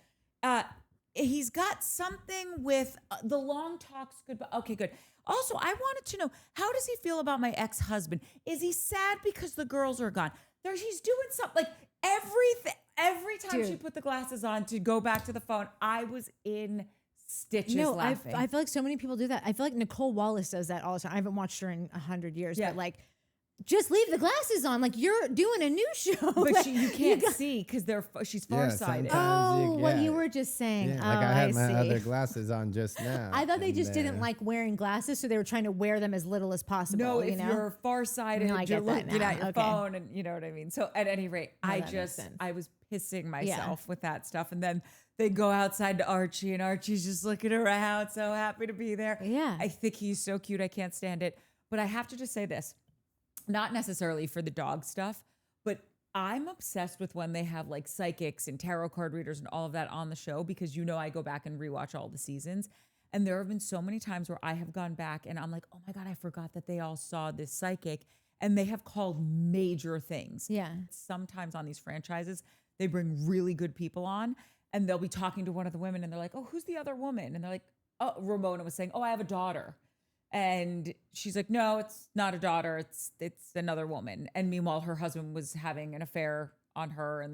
He's got something with the long talks. Goodbye. Okay, good. Also, I wanted to know, how does he feel about my ex-husband? Is he sad because the girls are gone? He's doing something like every time she Dude. put the glasses on to go back to the phone, I was in stitches laughing. I feel like so many people do that. I feel like Nicole Wallace does that all the time. I haven't watched her in 100 years, Yeah. but like, just leave the glasses on. Like you're doing a new show. but Like, you can't see because she's farsighted. sometimes. what yeah. you were just saying. Yeah, Oh, like I had my see. other glasses on just now. I thought they and, just didn't like wearing glasses, so they were trying to wear them as little as possible. No, you if know? you're farsighted, No, I you're get that looking now. at your Okay. phone, and you know what I mean. So at any rate, No, that makes sense. I was pissing myself with that stuff, and then they go outside to Archie, and Archie's just looking around, so happy to be there. Yeah. I think he's so cute. I can't stand it. But I have to just say this, not necessarily for the dog stuff, but I'm obsessed with when they have like psychics and tarot card readers and all of that on the show, because I go back and rewatch all the seasons. And there have been so many times where I have gone back and I'm like, oh my God, I forgot that they all saw this psychic, and they have called major things. Yeah. Sometimes on these franchises, they bring really good people on and they'll be talking to one of the women and they're like, oh, who's the other woman? And they're like, oh, Ramona was saying, oh, I have a daughter. And she's like, no, it's not a daughter. It's another woman. And meanwhile, her husband was having an affair on her, and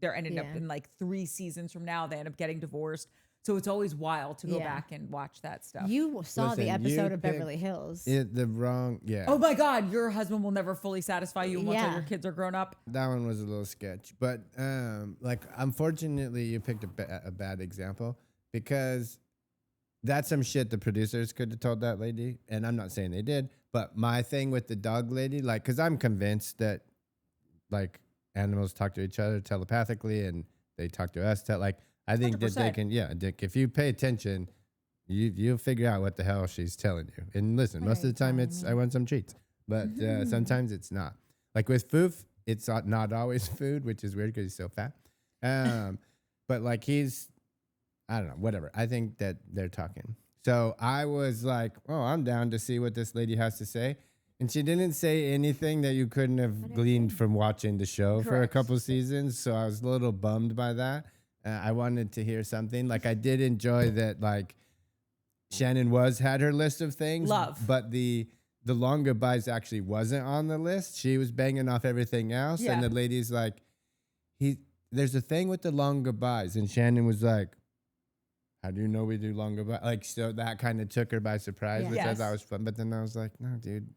they're ended up Yeah. in like 3 seasons from now, they end up getting divorced. So it's always wild to go Yeah. back and watch that stuff. You saw the Listen, you episode of picked Beverly Hills. the wrong, yeah. Oh my God, your husband will never fully satisfy you once all Yeah. your kids are grown up. That one was a little sketch, but like unfortunately, you picked a bad example, because that's some shit the producers could have told that lady, and I'm not saying they did. But my thing with the dog lady, like, because I'm convinced that like animals talk to each other telepathically, and they talk to us. I think that they 100%. can. Yeah, Dick, if you pay attention, you'll figure out what the hell she's telling you. And listen, most of the time it's I want some treats, but sometimes it's not. Like with Foof, it's not always food, which is weird because he's so fat. But like I don't know, whatever. I think that they're talking. So I was like, oh, I'm down to see what this lady has to say. And she didn't say anything that you couldn't have gleaned from watching the show for a Correct. couple seasons. So I was a little bummed by that. I wanted to hear something. Like I did enjoy that, like Shannon had her list of things. Love. But the long goodbyes actually wasn't on the list. She was banging off everything else. Yeah. And the lady's like, there's a thing with the long goodbyes. And Shannon was like, how do you know we do long goodbye? Like, so that kind of took her by surprise, Yeah. which I Yes. thought was fun. But then I was like, no, dude.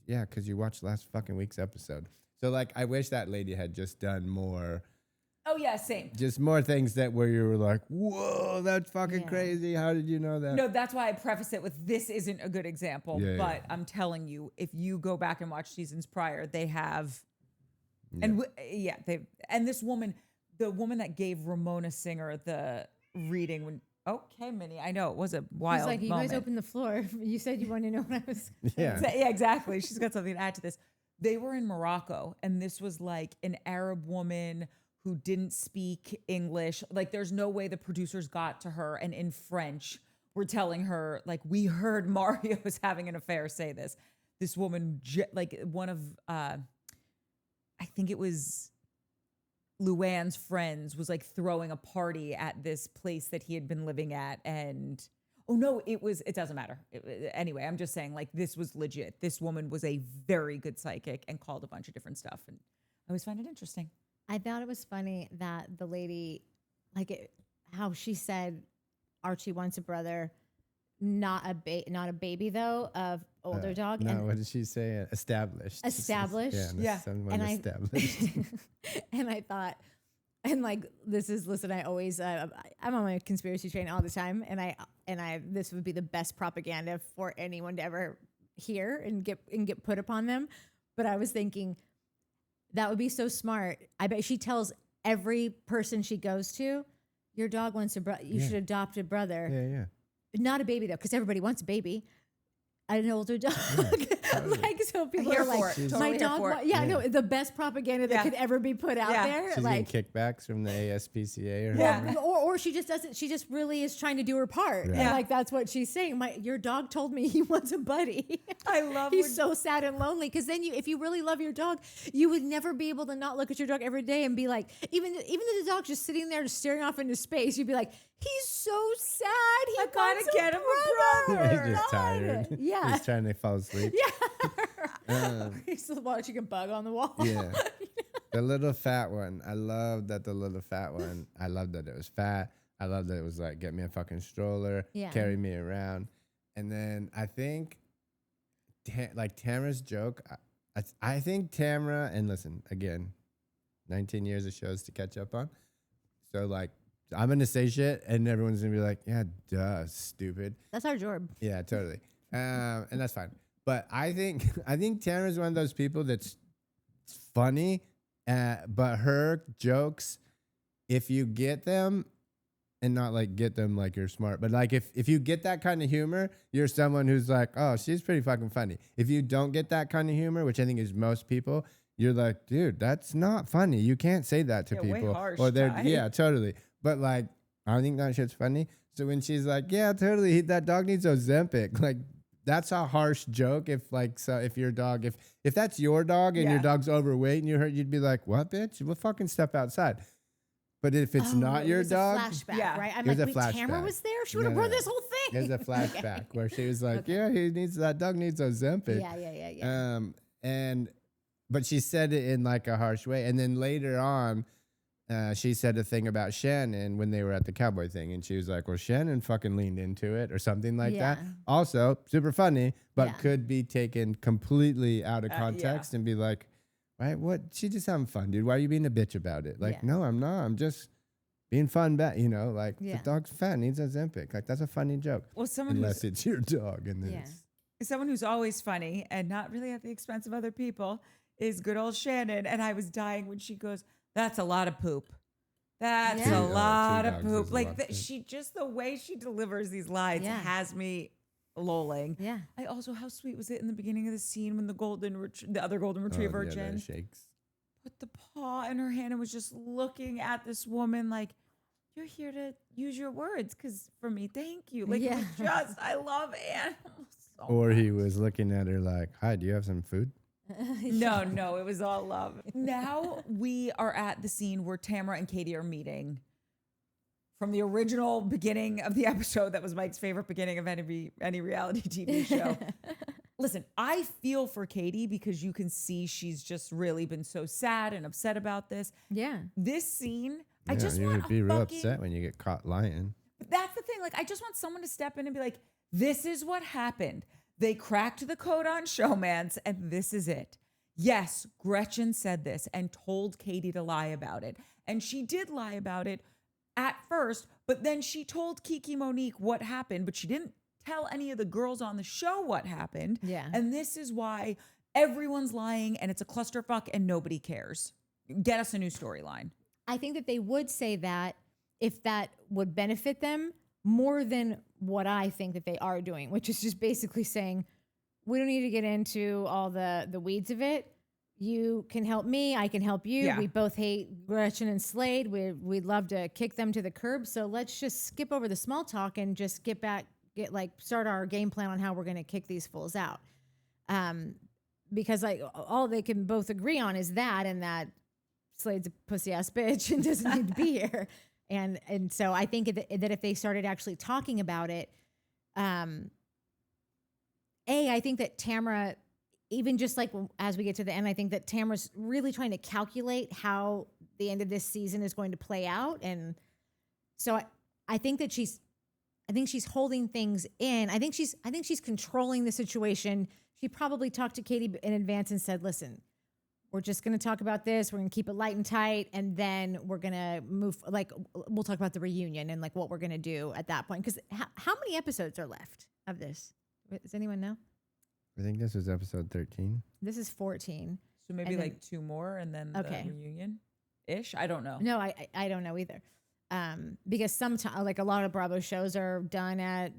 Yeah, because you watched last fucking week's episode. So, like, I wish that lady had just done more, Oh yeah, same. just more things where you were like, whoa, that's fucking Yeah. crazy. How did you know that? No, that's why I preface it with this isn't a good example, Yeah, but yeah. I'm telling you, if you go back and watch seasons prior, they have, Yeah. and this woman, the woman that gave Ramona Singer the reading when Okay, Minnie. I know it was a She's wild like, you moment. guys open the floor. You said you wanted to know what I was. Yeah. Yeah, exactly. She's got something to add to this. They were in Morocco, and this was like an Arab woman who didn't speak English. Like, there's no way the producers got to her, and in French, were telling her, like, we heard Mario was having an affair. Say this. This woman, like, one of, I think it was Luann's friends, was like throwing a party at this place that he had been living at, and oh no, it doesn't matter. Anyway, I'm just saying, like, this was legit. This woman was a very good psychic and called a bunch of different stuff, and I always find it interesting. I thought it was funny that the lady, how she said Archie wants a brother, not a baby though, of older dog. No, and what did she say? Established. Established? Yeah. Someone And established. and I thought, and like, I always, I'm on my conspiracy train all the time. And I, this would be the best propaganda for anyone to ever hear and get put upon them. But I was thinking that would be so smart. I bet she tells every person she goes to, your dog wants a brother. You should adopt a brother. Yeah. Not a baby though, because everybody wants a baby. An older dog. Like, so people Here are like, for it. Totally my here dog. for it. No, the best propaganda that could ever be put out there. She's Like, getting kickbacks from the ASPCA or Yeah. whatever. or she just doesn't. She just really is trying to do her part. Right. And like, that's what she's saying. Your dog told me he wants a buddy. I love He's when- so sad and lonely. Because then if you really love your dog, you would never be able to not look at your dog every day and be like, even if the dog's just sitting there just staring off into space, you'd be like, he's so sad. He I gotta wants get him a brother. He's just tired. Yeah. He's trying to fall asleep. Yeah. He's still watching a bug on the wall. Yeah. The little fat one. I love that the little fat one. I love that it was fat. I love that it was like, get me a fucking stroller, Yeah. carry me around. And then I think, like Tamra's joke, I think Tamra, and listen, again, 19 years of shows to catch up on. So like, I'm going to say shit and everyone's going to be like, yeah, duh, stupid. That's our job. Yeah, totally. And that's fine. But I think Tamra's one of those people that's funny, but her jokes, if you get them, and not like get them like you're smart, but like if you get that kind of humor, you're someone who's like, oh, she's pretty fucking funny. If you don't get that kind of humor, which I think is most people, you're like, dude, that's not funny. You can't say that to Yeah, way people. harsh, Or they're Ty. yeah, totally. But like, I don't think that shit's funny. So when she's like, yeah, totally, that dog needs Ozempic, like, that's a harsh joke. If your dog, if that's your dog and your dog's overweight and you hurt, you'd be like, what, bitch? We'll fucking step outside. But if it's not your dog, flashback, Yeah. right? I'm Here's like, a wait, Tamra flashback. was there? She would have No, run no. this whole thing. there's a flashback where she was like, yeah, that dog needs Ozempic. Yeah. But she said it in like a harsh way. And then later on, she said a thing about Shannon when they were at the cowboy thing. And she was like, well, Shannon fucking leaned into it or something like that. Yeah. Also, super funny, but Yeah. could be taken completely out of context and be like, right, what? She just having fun, dude. Why are you being a bitch about it? Like, Yeah. no, I'm not. I'm just being fun. Like, Yeah. the dog's fat, needs Ozempic. Like, that's a funny joke. Well, someone Unless it's your dog. And then Yeah. it's, someone who's always funny and not really at the expense of other people is good old Shannon. And I was dying when she goes, that's a lot of poop. That's Yeah. a lot 2 of dogs poop. is a Like lot of poop. she just the way she delivers these lines Yeah. has me lolling. Yeah. I also, how sweet was it in the beginning of the scene when the other golden retriever, yeah, Jen, that shakes. put the paw in her hand and was just looking at this woman like, you're here to use your words because for me, thank you. Like, it was just, I love animals so Or he was looking at her like, hi, do you have some food? No, it was all love. Now we are at the scene where Tamra and Katie are meeting. From the original beginning of the episode, that was Mike's favorite beginning of any reality TV show. Listen, I feel for Katie because you can see she's just really been so sad and upset about this. Yeah. This scene, I Yeah, just you want would be a real fucking, upset when you get caught lying. But that's the thing. Like, I just want someone to step in and be like, this is what happened. They cracked the code on Showmance, and this is it. Yes, Gretchen said this and told Katie to lie about it. And she did lie about it at first, but then she told Kiki Monique what happened, but she didn't tell any of the girls on the show what happened. Yeah. And this is why everyone's lying, and it's a clusterfuck, and nobody cares. Get us a new storyline. I think that they would say that if that would benefit them, more than what I think that they are doing, which is just basically saying, we don't need to get into all the weeds of it. You can help me. I can help you. Yeah. We both hate Gretchen and Slade. We'd love to kick them to the curb. So let's just skip over the small talk and just start our game plan on how we're going to kick these fools out. Because like all they can both agree on is that, and that Slade's a pussy ass bitch and doesn't need to be here. And so I think that if they started actually talking about it, I think that Tamra, even just like as we get to the end, I think that Tamra's really trying to calculate how the end of this season is going to play out. And so I think that she's holding things in. I think she's controlling the situation. She probably talked to Katie in advance and said, listen, we're just going to talk about this. We're going to keep it light and tight. And then we're going to we'll talk about the reunion and like what we're going to do at that point. Because how many episodes are left of this? Does anyone know? I think this was episode 13. This is 14. So maybe like 2 more and then the reunion-ish? I don't know. No, I don't know either. Because sometimes, like a lot of Bravo shows are done at,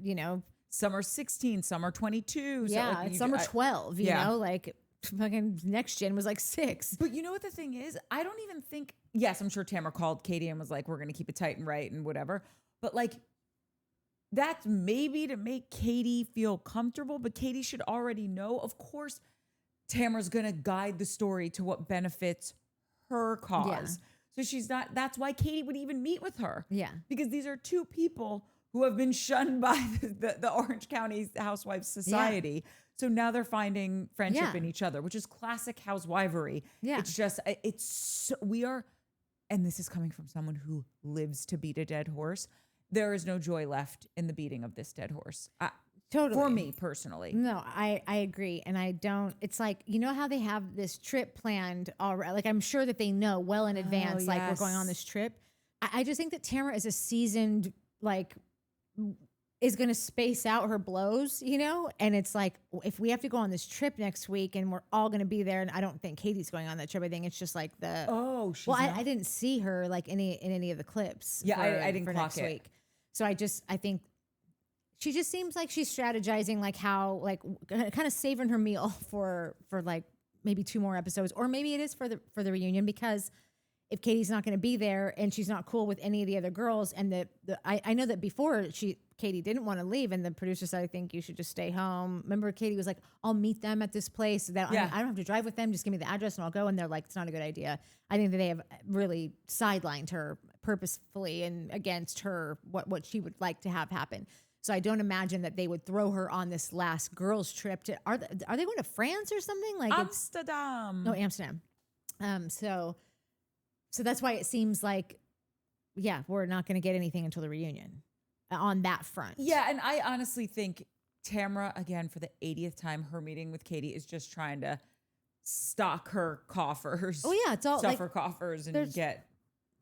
Some are 16, some are 22. Yeah, so like some are 12, you know, like fucking Next Gen was like 6. But you know what the thing is? I don't even think, yes, I'm sure Tamra called Katie and was like, we're going to keep it tight and right and whatever. But like, that's maybe to make Katie feel comfortable, but Katie should already know. Of course, Tamra's going to guide the story to what benefits her cause. So she's not, that's why Katie would even meet with her. Yeah. Because these are 2 people who have been shunned by the Orange County Housewives Society. So now they're finding friendship in each other, which is classic housewifery. Yeah. It's just, and this is coming from someone who lives to beat a dead horse. There is no joy left in the beating of this dead horse. Totally. For me personally. No, I agree. And I don't, it's like, you know how they have this trip planned already? Like, I'm sure that they know well in advance, like we're going on this trip. I just think that Tamra is a seasoned, like, is going to space out her blows, And it's like, if we have to go on this trip next week and we're all going to be there, and I don't think Katie's going on that trip. I think it's just like I didn't see her like in any of the clips. Yeah, I didn't for clock next it. week. So I think she just seems like she's strategizing, like how, like kind of saving her meal for like maybe 2 more episodes, or maybe it is for the reunion, because if Katie's not going to be there and she's not cool with any of the other girls, and I know that before Katie didn't want to leave, and the producer said, I think you should just stay home. Remember, Katie was like, I'll meet them at this place. I don't have to drive with them. Just give me the address and I'll go. And they're like, it's not a good idea. I think that they have really sidelined her purposefully and against her, what she would like to have happen. So I don't imagine that they would throw her on this last girls trip. Are they going to France or something? Like Amsterdam. Amsterdam. So that's why it seems like, we're not going to get anything until the reunion on that front. Yeah, and I honestly think Tamra, again, for the 80th time, her meeting with Katie is just trying to stock her coffers. Oh yeah, it's all stuff like, her coffers and get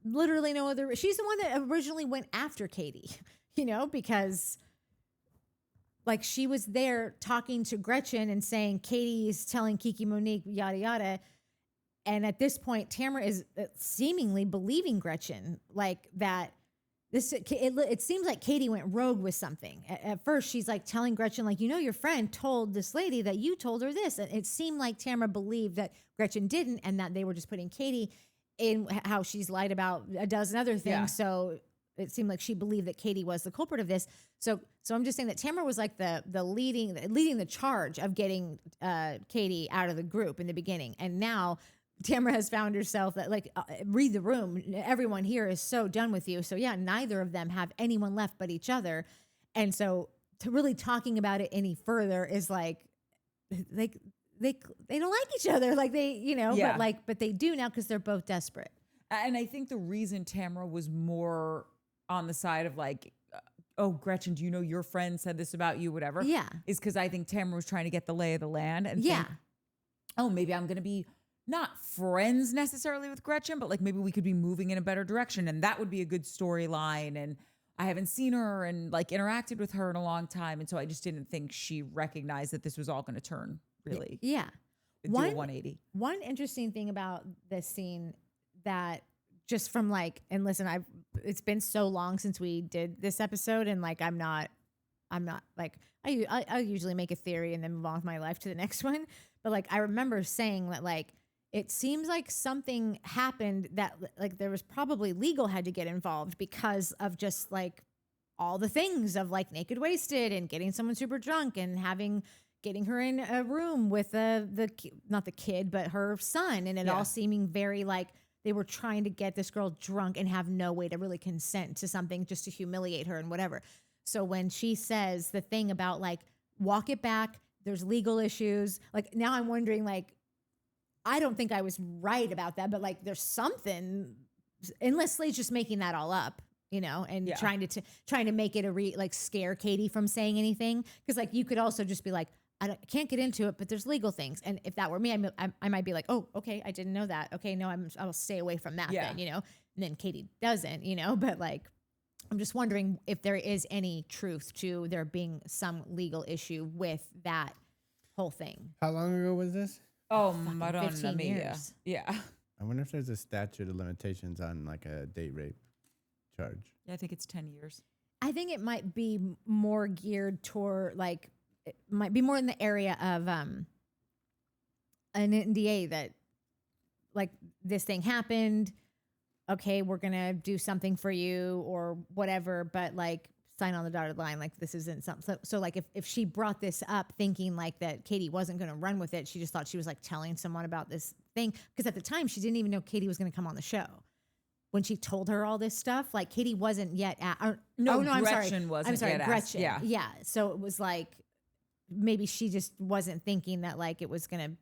literally no other. She's the one that originally went after Katie, because like she was there talking to Gretchen and saying Katie's telling Kiki Monique yada yada. And at this point, Tamra is seemingly believing Gretchen, like that. It seems like Katie went rogue with something. At first, she's like telling Gretchen, like, your friend told this lady that you told her this. And it seemed like Tamra believed that Gretchen didn't, and that they were just putting Katie in how she's lied about a dozen other things. Yeah. So it seemed like she believed that Katie was the culprit of this. So I'm just saying that Tamra was like the leading the charge of getting Katie out of the group in the beginning, and now Tamra has found herself that read the room. Everyone here is so done with you. So neither of them have anyone left but each other. And so to really talking about it any further is like, they don't like each other. Like but they do now because they're both desperate. And I think the reason Tamra was more on the side of like, oh, Gretchen, do you know your friend said this about you, whatever? Yeah. Is because I think Tamra was trying to get the lay of the land and think, oh, maybe I'm going to be not friends necessarily with Gretchen, but like maybe we could be moving in a better direction, and that would be a good storyline. And I haven't seen her and like interacted with her in a long time, and so I just didn't think she recognized that this was all going to turn really. Yeah, do a 180. One interesting thing about this scene that just from like, and listen, it's been so long since we did this episode, and like I'm not like I usually make a theory and then move on with my life to the next one. But like I remember saying that like it seems like something happened that like there was probably legal had to get involved because of just like all the things of like naked wasted and getting someone super drunk and getting her in a room with not the kid but her son, and it all seeming very like they were trying to get this girl drunk and have no way to really consent to something, just to humiliate her and whatever. So when she says the thing about like walk it back, there's legal issues, like now I'm wondering like I don't think I was right about that, but like there's something, unless Slade's just making that all up, you know, and trying to make it like scare Katie from saying anything. Because like you could also just be like, can't get into it, but there's legal things. And if that were me, I might be like, oh, okay, I didn't know that. Okay, no, I'll stay away from that then, you know. And then Katie doesn't, you know. But like, I'm just wondering if there is any truth to there being some legal issue with that whole thing. How long ago was this? Oh, Madonna 15 mia. years. Yeah. I wonder if there's a statute of limitations on like a date rape charge. Yeah, I think it's 10 years. I think it might be more geared toward like, it might be more in the area of an NDA that like this thing happened. Okay, we're going to do something for you or whatever, but like sign on the dotted line. Like this isn't something. So like if she brought this up thinking like that Katie wasn't going to run with it, she just thought she was like telling someone about this thing. Because at the time she didn't even know Katie was going to come on the show. When she told her all this stuff, like Katie wasn't yet at, I'm sorry. wasn't I'm sorry, yet Gretchen. asked. Yeah. So it was like, maybe she just wasn't thinking that like it was going to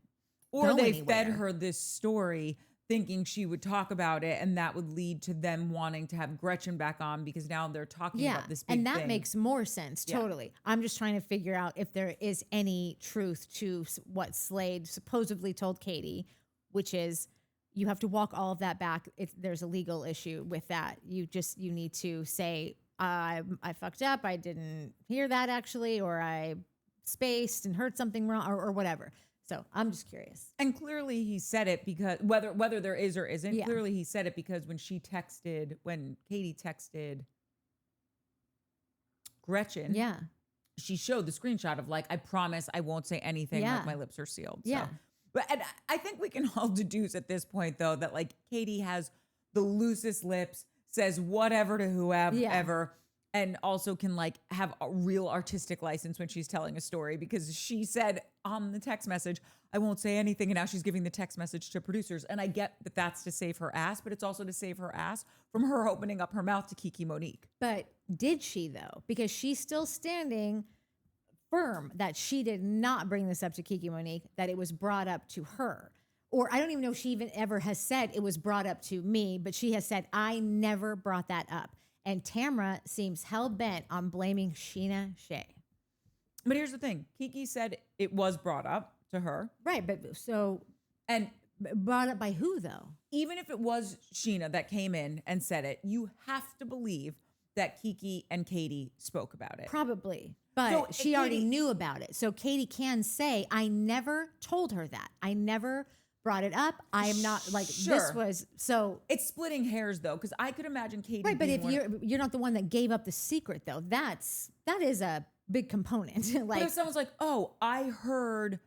Or go they anywhere. fed her this story thinking she would talk about it, and that would lead to them wanting to have Gretchen back on because now they're talking about this big and that thing. makes more sense. Totally. I'm just trying to figure out if there is any truth to what Slade supposedly told Katie, which is you have to walk all of that back. If there's a legal issue with that, you need to say, I fucked up. I didn't hear that actually, or I spaced and heard something wrong or whatever. So I'm just curious. And clearly he said it because whether there is or isn't, clearly he said it because when Katie texted Gretchen, she showed the screenshot of like, I promise I won't say anything, like my lips are sealed. Yeah. So. But and I think we can all deduce at this point though that like Katie has the loosest lips, says whatever to whoever, and also can like have a real artistic license when she's telling a story, because she said on the text message, I won't say anything. And now she's giving the text message to producers. And I get that that's to save her ass, but it's also to save her ass from her opening up her mouth to Kiki Monique. But did she though? Because she's still standing firm that she did not bring this up to Kiki Monique, that it was brought up to her. Or I don't even know if she even ever has said it was brought up to me, but she has said, I never brought that up. And Tamra seems hell-bent on blaming Sheena Shea. But here's the thing. Kiki said it was brought up to her. Right, but so... And brought up by who, though? Even if it was Sheena that came in and said it, you have to believe that Kiki and Katie spoke about it. Probably. But So, she already knew about it. So Katie can say, I never told her that. I never brought it up. I am not like this was so. It's splitting hairs though, because I could imagine Katie. Right, but being if you're not the one that gave up the secret though, that is a big component. Like but if someone's like, oh, I heard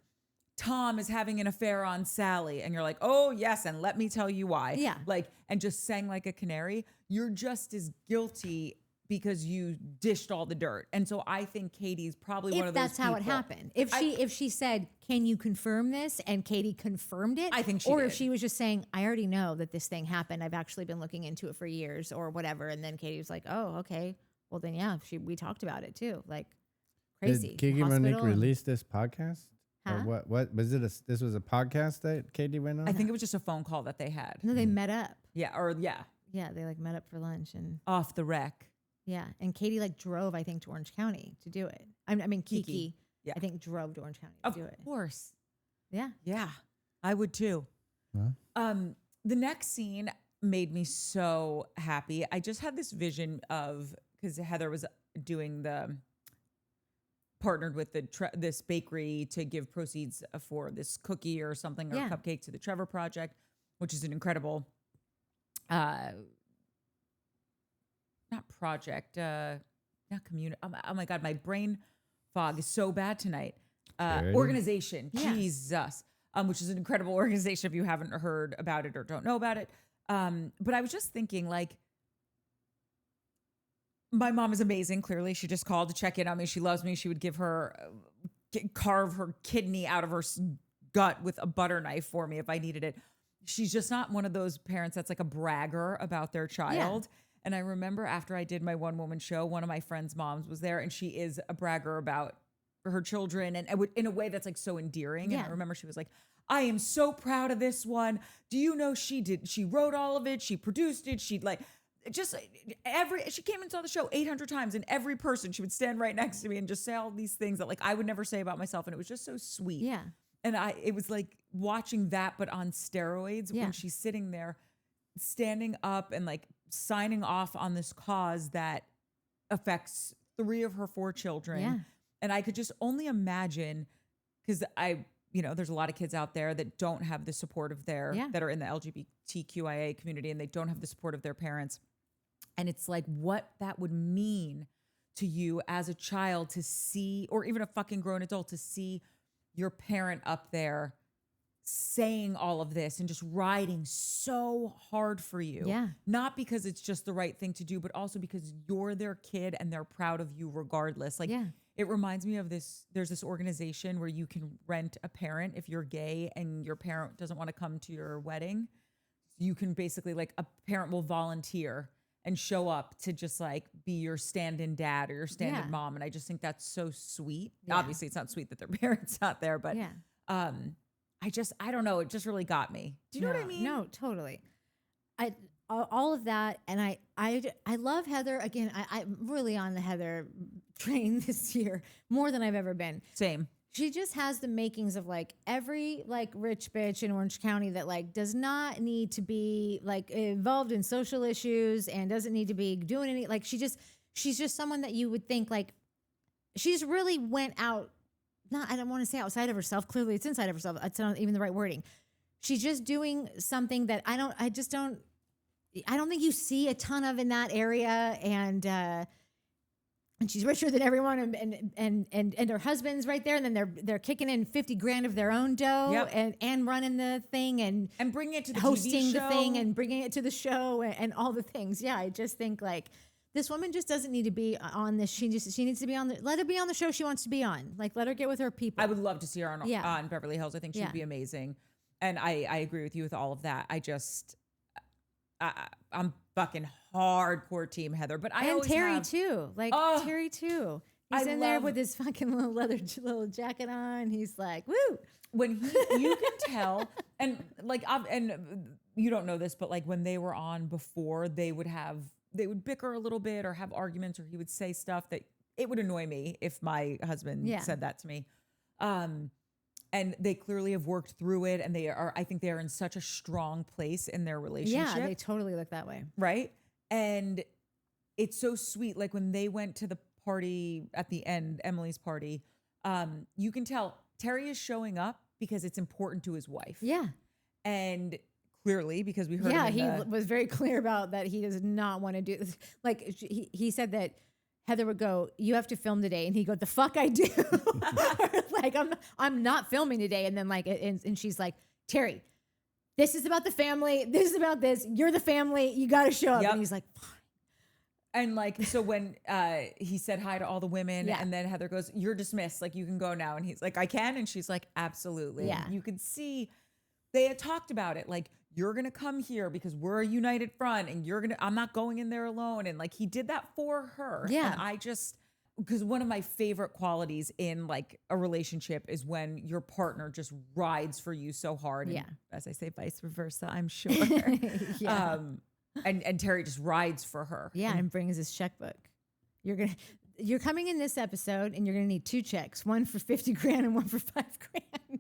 Tom is having an affair on Sally, and you're like, oh yes, and let me tell you why. Yeah. Like, and just sang like a canary, you're just as guilty because you dished all the dirt. And so I think Katie's probably one of those If that's how it people. happened. If she said, can you confirm this? And Katie confirmed it. I think she Or did. if she was just saying, I already know that this thing happened. I've actually been looking into it for years or whatever. And then Katie was like, oh, okay. Well then, yeah, we talked about it too. Like crazy. Did Kiki Hospital Monique and- release this podcast? Huh? Or what was it? This was a podcast that Katie went on? I think it was just a phone call that they had. No, they met up. Yeah, Yeah, they like met up for lunch and off the wreck. yeah. And Katie like drove, I think, to Orange County to do it. I mean, Kiki, Yeah. I think drove to Orange County to Of do it. course. Yeah. Yeah, I would too. Huh? The next scene made me so happy. I just had this vision of, because Heather was doing partnered with this bakery to give proceeds for this cookie or something or Yeah. cupcake to the Trevor Project, which is an incredible project. Not community. Oh my God, my brain fog is so bad tonight. Security? Organization. Yeah. Jesus. Which is an incredible organization if you haven't heard about it or don't know about it. But I was just thinking, like, my mom is amazing. Clearly, she just called to check in on me. She loves me. She would give her, carve her kidney out of her gut with a butter knife for me if I needed it. She's just not one of those parents that's like a bragger about their child. And I remember after I did my one woman show, one of my friend's moms was there, and she is a bragger about her children, and in a way that's like so endearing. Yeah. And I remember she was like, I am so proud of this one. Do you know she wrote all of it. She produced it. She came and saw the show 800 times, and every person, she would stand right next to me and just say all these things that like I would never say about myself. And it was just so sweet. Yeah. And it was like watching that, but on steroids Yeah. when she's sitting there standing up and like signing off on this cause that affects 3 of her 4 children. Yeah. And I could just only imagine, because there's a lot of kids out there that don't have the support of that are in the LGBTQIA community, and they don't have the support of their parents. And it's like what that would mean to you as a child to see, or even a fucking grown adult to see your parent up there saying all of this and just riding so hard for you. Yeah. Not because it's just the right thing to do, but also because you're their kid and they're proud of you regardless. Like, Yeah. it reminds me of this. There's this organization where you can rent a parent if you're gay and your parent doesn't want to come to your wedding. You can basically, like, a parent will volunteer and show up to just like be your stand-in dad or your stand-in Yeah. mom. And I just think that's so sweet. Yeah. Obviously it's not sweet that their parents not there, but Yeah. I don't know. It just really got me. Do you know what I mean? No, totally. All of that, and I love Heather. Again, I'm really on the Heather train this year more than I've ever been. Same. She just has the makings of like every like rich bitch in Orange County that like does not need to be like involved in social issues and doesn't need to be doing any, like she's just someone that you would think like she's really went out. I don't want to say outside of herself. Clearly it's inside of herself. That's not even the right wording. She's just doing something that I don't think you see a ton of in that area. And she's richer than everyone, and her husband's right there, and then they're kicking in $50,000 of their own dough, Yep. and running the thing and bringing it to the hosting TV show. the thing and bringing it to the show and all the things. Yeah, I just think like this woman just doesn't need to be on this. She needs to be on let her be on the show she wants to be on. Like let her get with her people. I would love to see her on Beverly Hills. I think she'd be amazing. And I agree with you with all of that. I'm fucking hardcore team Heather, but I always Terry have, too. Like Terry too. He's in there with his fucking little leather little jacket on. He's like, woo. When you can tell, and like, and you don't know this, but like when they were on before, they would bicker a little bit or have arguments, or he would say stuff that it would annoy me if my husband said that to me. And they clearly have worked through it, and I think they are in such a strong place in their relationship. Yeah, they totally look that way. Right? And it's so sweet. Like when they went to the party at the end, Emily's party, you can tell Terry is showing up because it's important to his wife. Yeah. And clearly, because we heard he was very clear about that he does not want to do this. Like he said that Heather would go, you have to film today. And he'd go, the fuck I do. Like, I'm not filming today. And then like, and she's like, Terry, this is about the family. This is about this. You're the family. You got to show up. Yep. And he's like, fine. And like, so when he said hi to all the women, and then Heather goes, you're dismissed. Like, you can go now. And he's like, I can. And she's like, absolutely. Yeah. And you could see they had talked about it. Like, you're going to come here because we're a united front, and I'm not going in there alone. And like, he did that for her. Yeah. And because one of my favorite qualities in like a relationship is when your partner just rides for you so hard. And as I say, vice versa, I'm sure. Yeah. And Terry just rides for her. Yeah. And brings his checkbook. You're coming in this episode and you're going to need 2 checks, one for $50,000 and one for $5,000.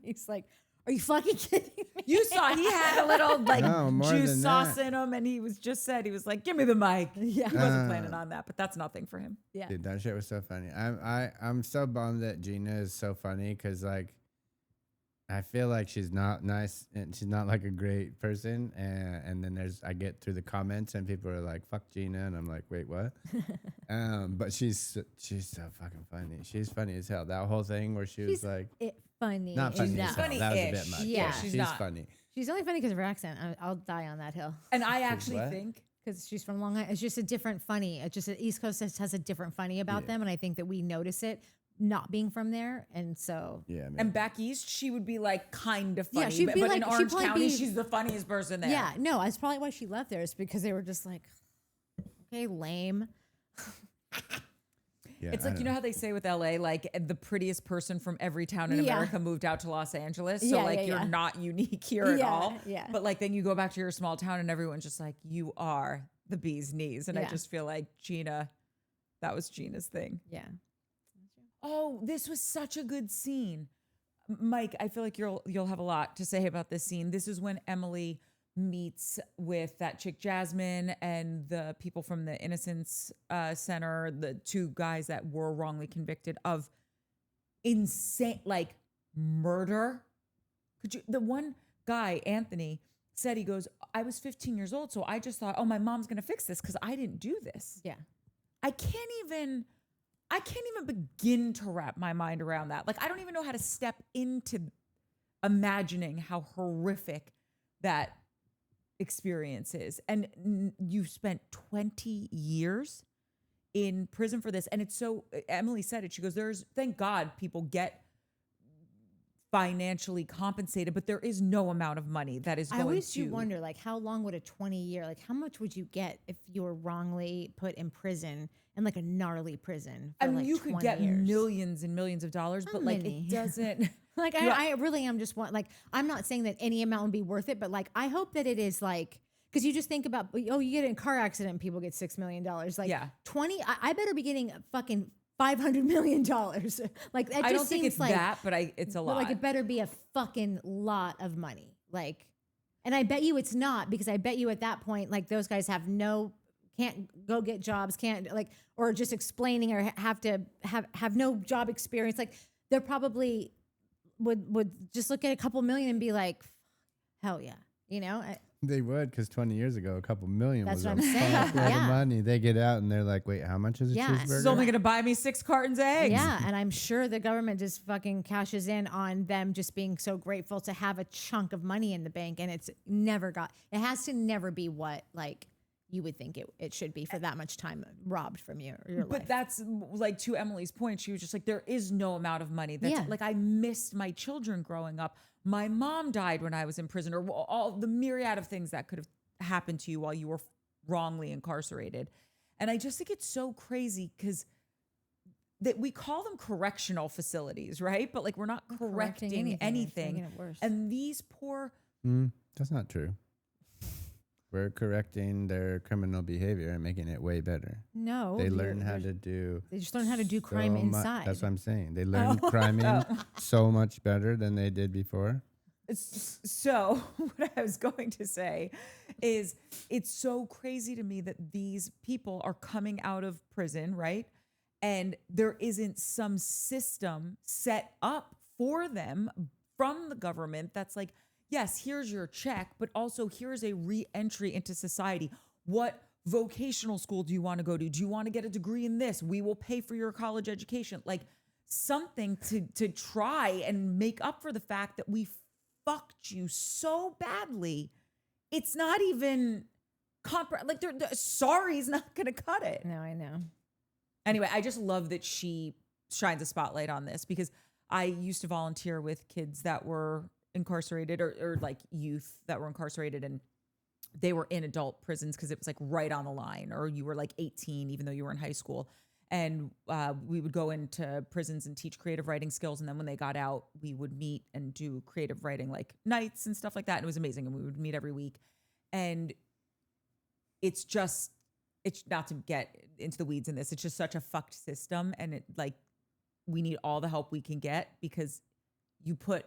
He's like, are you fucking kidding me? You saw he had a little like more juice than sauce that. in him, and he was like, give me the mic. Yeah. He wasn't planning on that, but that's nothing for him. Yeah. Dude, that shit was so funny. I'm so bummed that Gina is so funny because like I feel like she's not nice and she's not like a great person. And then I get through the comments and people are like, fuck Gina. And I'm like, wait, what? But she's so fucking funny. She's funny as hell. That whole thing where she was like, funny. not funny as hell. funny-ish. That was a bit much. Yeah. She's not. funny. She's only funny because of her accent. I'll die on that hill. And I actually what? think Because she's from Long Island. It's just a different funny. It's just East Coast has a different funny about them. And I think that we notice it not being from there. And so. Yeah. Maybe. and back east, she would be like kind of funny. Yeah, she'd be but like- in she'd Orange probably County, be- she's the funniest person there. Yeah, no, that's probably why she left there, is because they were just like, okay, lame. Yeah, It's I like, you don't know how they say with LA, like the prettiest person from every town in Yeah. America moved out to Los Angeles. So Yeah, like yeah, you're yeah. not unique here at Yeah, all. yeah. But like then you go back to your small town and everyone's just like, you are the bee's knees. And I Yeah. just feel like Gina, that was Gina's thing. Yeah. Oh, this was such a good scene. Mike, I feel like you'll have a lot to say about this scene. This is when Emily meets with that chick Jasmine and the people from the Innocence Center, the two guys that were wrongly convicted of insane, like murder. The one guy, Anthony, said, he goes, I was 15 years old, so I just thought, oh, my mom's gonna fix this because I didn't do this. Yeah. I can't even begin to wrap my mind around that. Like, I don't even know how to step into imagining how horrific that experience is. And you spent 20 years in prison for this. And it's so, Emily said it, she goes, thank God people get financially compensated, but there is no amount of money that is going I always to do wonder, like, how long would a 20-year, like, how much would you get if you were wrongly put in prison, in like a gnarly prison for I mean, like you could 20 get years? millions and millions of dollars, but like many? it doesn't. Like, I really am just like, I'm not saying that any amount would be worth it, but like, I hope that it is like, because you just think about, oh, you get in a car accident, people get $6 million. Like, Yeah. 20, I better be getting fucking $500 million. Like, that just I don't think seems it's like, that, but it's a but lot. like, it better be a fucking lot of money. Like, and I bet you it's not, because I bet you at that point, like, those guys can't go get jobs, can't like, or just explaining, or have to have no job experience. Like, they're probably would just look at a couple million and be like, hell yeah, you know? They would, because 20 years ago, a couple million That's was a what I'm saying. fuckload Yeah. of money. They get out and they're like, wait, how much is a Yeah, cheeseburger? This is only going to buy me 6 cartons of eggs. Yeah, and I'm sure the government just fucking cashes in on them just being so grateful to have a chunk of money in the bank, and it has to never be what like you would think it should be for that much time robbed from you or your But life. that's like, to Emily's point, she was just like, there is no amount of money. That's Yeah. like, I missed my children growing up. My mom died when I was in prison, or all the myriad of things that could have happened to you while you were wrongly incarcerated. And I just think it's so crazy because that we call them correctional facilities, right? But like, we're not correcting anything. making it worse. And these poor, That's not true. We're correcting their criminal behavior and making it way better. No, They learn how to do. They just learn how to do crime so mu- inside. That's what I'm saying. They learn criming so much better than they did before. so what I was going to say is, it's so crazy to me that these people are coming out of prison, right? And there isn't some system set up for them from the government that's like, yes, here's your check, but also here's a re-entry into society. What vocational school do you want to go to? Do you want to get a degree in this? We will pay for your college education. Like, something to try and make up for the fact that we fucked you so badly. It's not even like, sorry is not going to cut it. No, I know. Anyway, I just love that she shines a spotlight on this, because I used to volunteer with kids that were incarcerated, or like youth that were incarcerated, and they were in adult prisons because it was like right on the line, or you were like 18 even though you were in high school. And we would go into prisons and teach creative writing skills, and then when they got out, we would meet and do creative writing like nights and stuff like that. And it was amazing, and we would meet every week. And it's not to get into the weeds in this, it's just such a fucked system, and it, like, we need all the help we can get, because you put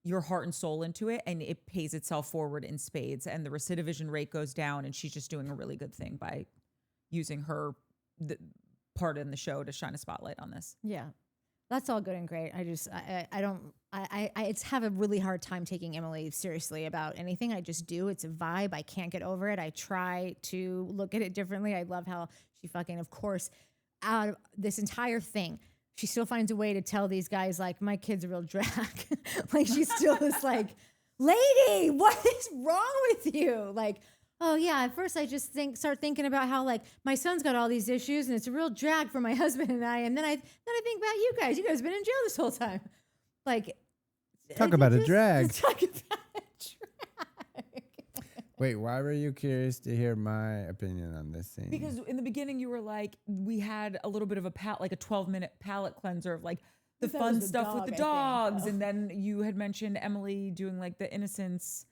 your heart and soul into it and it pays itself forward in spades, and the recidivism rate goes down, and she's just doing a really good thing by using her part in the show to shine a spotlight on this. Yeah. That's all good and great. I don't, it's have a really hard time taking Emily seriously about anything. I just do. It's a vibe. I can't get over it. I try to look at it differently. I love how she fucking, of course, out of this entire thing, she still finds a way to tell these guys, like, my kid's a real drag. Like, she still is like, lady, what is wrong with you? Like, oh yeah, at first I just start thinking about how, like, my son's got all these issues and it's a real drag for my husband and I. And then I think about you guys. You guys have been in jail this whole time. Like, Talk about a drag. Talk about a drag. Wait, why were you curious to hear my opinion on this scene? Because in the beginning you were like, we had a little bit of a 12-minute palate cleanser of like the That fun was the stuff with dog, the I think, dogs. though. And then you had mentioned Emily doing like the innocence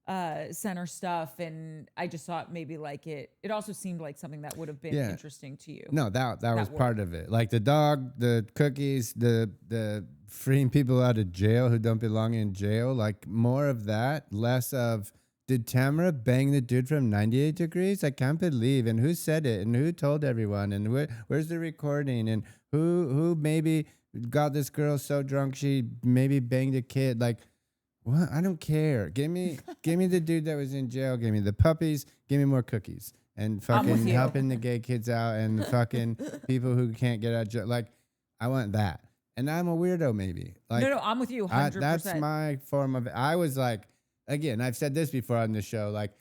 center stuff. And I just thought maybe like it also seemed like something that would have been interesting to you. No, that was part of it. Like the dog, the cookies, the freeing people out of jail who don't belong in jail. Like more of that, less of, did Tamra bang the dude from 98 Degrees? I can't believe. And who said it? And who told everyone? And where's the recording? And who maybe got this girl so drunk she maybe banged a kid? Like, what? I don't care. Give me the dude that was in jail. Give me the puppies. Give me more cookies. And fucking helping the gay kids out and the fucking people who can't get out of jail. Like, I want that. And I'm a weirdo maybe. Like, No, I'm with you 100%. That's my form of it. I was like, again, I've said this before on the show, like,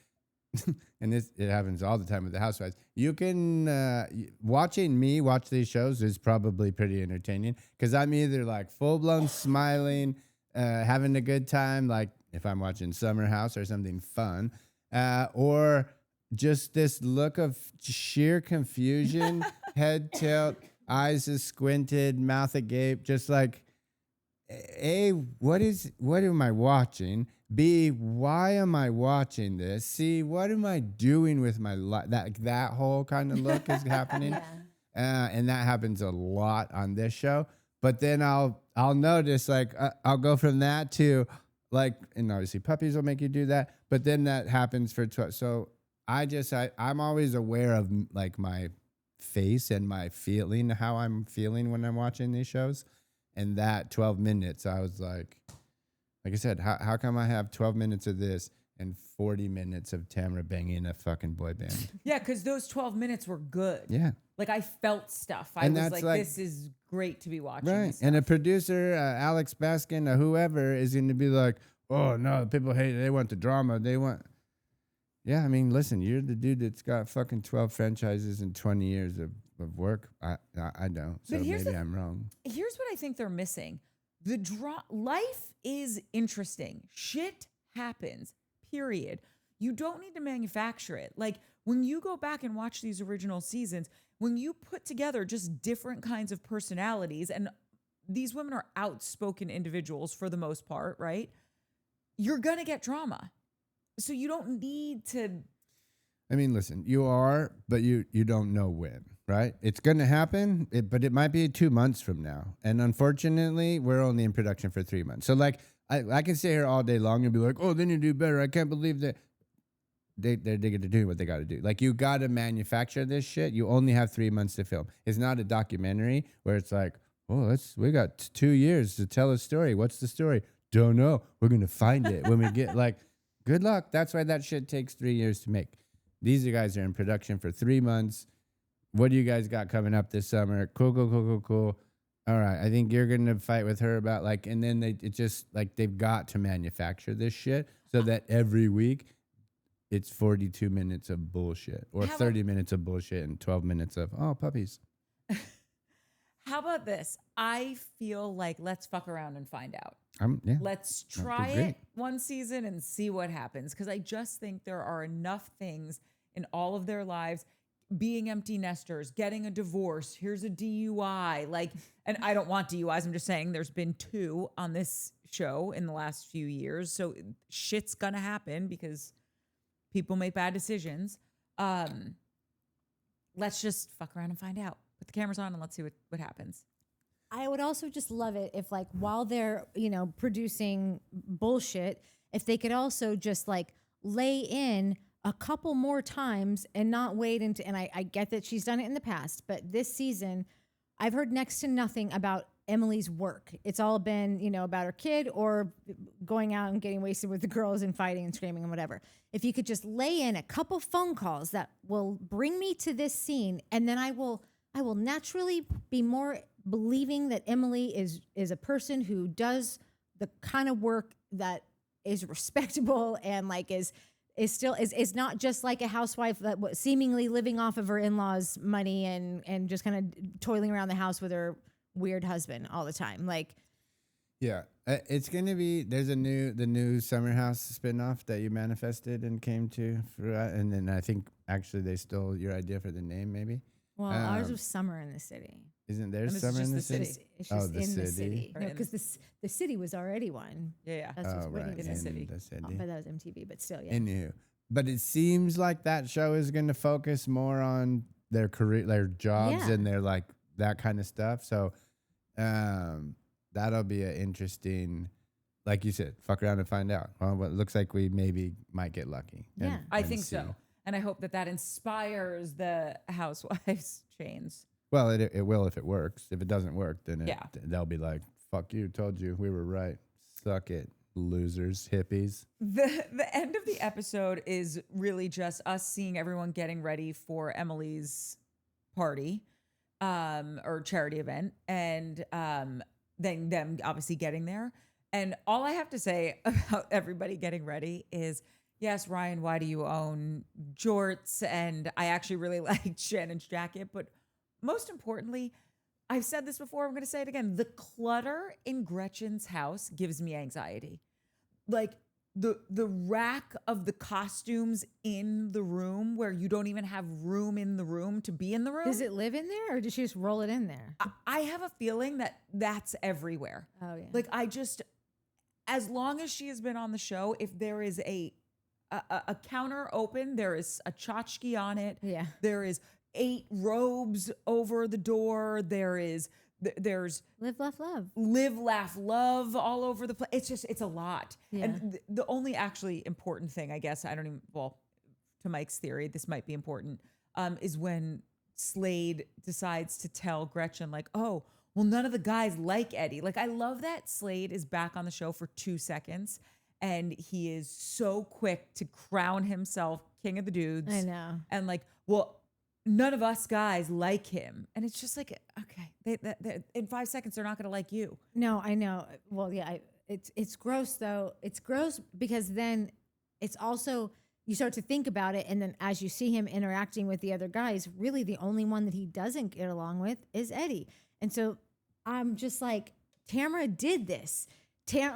and it happens all the time with the Housewives. You can, watching me watch these shows is probably pretty entertaining because I'm either like full blown smiling, having a good time, like if I'm watching Summer House or something fun, or just this look of sheer confusion, head tilt, eyes is squinted, mouth agape, just like, A, what am I watching? B, why am I watching this? C, what am I doing with my life? That whole kind of look is happening. And that happens a lot on this show. But then I'll notice, like, I'll go from that to, like, and obviously puppies will make you do that. But then that happens for 12. So I'm always aware of, like, my face and my feeling, how I'm feeling when I'm watching these shows. And that 12 minutes, I was like I said, how come I have 12 minutes of this and 40 minutes of Tamra banging a fucking boy band? Yeah, because those 12 minutes were good. Yeah. Like I felt stuff. I was like, this is great to be watching. Right. And a producer, Alex Baskin, or whoever, is going to be like, oh, no, people hate it. They want the drama. They want. Yeah, I mean, listen, you're the dude that's got fucking 12 franchises and 20 years of work. I don't. So maybe I'm wrong. Here's what I think they're missing. Life is interesting. Shit happens, period. You don't need to manufacture it. Like when you go back and watch these original seasons, when you put together just different kinds of personalities, and these women are outspoken individuals for the most part, right? You're going to get drama. So you don't need to. I mean, listen, you are, but you don't know when, right? It's going to happen, but it might be 2 months from now. And unfortunately, we're only in production for 3 months. So like, I can sit here all day long and be like, oh, then you do better. I can't believe that. They're doing what they got to do. Like, you got to manufacture this shit. You only have 3 months to film. It's not a documentary where it's like, oh, we got 2 years to tell a story. What's the story? Don't know. We're going to find it when we get, like, good luck. That's why that shit takes 3 years to make. These guys are in production for 3 months. What do you guys got coming up this summer? Cool. All right. I think you're going to fight with her about, like, and then it's just like they've got to manufacture this shit so that every week it's 42 minutes of bullshit or 30 minutes of bullshit and 12 minutes of, oh, puppies. How about this? I feel like let's fuck around and find out. Yeah. Let's try it one season and see what happens. Because I just think there are enough things in all of their lives, being empty nesters, getting a divorce, here's a DUI. Like, and I don't want DUIs. I'm just saying there's been 2 on this show in the last few years. So shit's going to happen because people make bad decisions. Let's just fuck around and find out. Put the cameras on and let's see what happens. I would also just love it if, like, while they're, producing bullshit, if they could also just, like, lay in a couple more times and not wait and I get that she's done it in the past, but this season, I've heard next to nothing about Emily's work. It's all been, you know, about her kid or going out and getting wasted with the girls and fighting and screaming and whatever. If you could just lay in a couple phone calls that will bring me to this scene, and then I will naturally be more believing that Emily is a person who does the kind of work that is respectable and like is not just like a housewife that seemingly living off of her in-laws' money and just kind of toiling around the house with her weird husband all the time. Like, Yeah, it's gonna be. There's the new Summer House spinoff that you manifested and came to, and then I think actually they stole your idea for the name. Maybe. well, ours was Summer in the City. Isn't there And this is Summer in just the the City? city. It's Oh, just the in the city. city. Or No, in- because the city was already one. Yeah. That's what's Oh, Whitney right, did. the in city. the city. But that was MTV, but still, yeah. Anywho, but it seems like that show is going to focus more on their career, their jobs, Yeah. and their like that kind of stuff. So, that'll be an interesting, like you said, fuck around and find out. Well, it looks like we maybe might get lucky. Yeah. I and think see. so. And I hope that inspires the Housewives chains. Well, it will if it works. If it doesn't work, then Yeah. they'll be like, "Fuck you, told you, we were right. Suck it, losers, hippies." The end of the episode is really just us seeing everyone getting ready for Emily's party or charity event, and then them obviously getting there. And all I have to say about everybody getting ready is, yes, Ryan, why do you own jorts? And I actually really liked Shannon's jacket, but most importantly, I've said this before, I'm going to say it again. The clutter in Gretchen's house gives me anxiety. Like the rack of the costumes in the room where you don't even have room in the room to be in the room. Does it live in there or did she just roll it in there? I have a feeling that that's everywhere. Oh, yeah. Like as long as she has been on the show, if there is a counter open, there is a tchotchke on it. Yeah. There is 8 robes over the door. There's Live, laugh, love. live, laugh, love all over the place. It's a lot. Yeah. And the only actually important thing, I guess, to Mike's theory, this might be important, is when Slade decides to tell Gretchen, like, oh, well, none of the guys like Eddie. Like, I love that Slade is back on the show for 2 seconds and he is so quick to crown himself king of the dudes. I know. And like, well, none of us guys like him. And it's just like, okay, they in 5 seconds, they're not going to like you. No, I know. Well, yeah, it's gross though. It's gross because then it's also, you start to think about it. And then as you see him interacting with the other guys, really the only one that he doesn't get along with is Eddie. And so I'm just like, Tamra did this.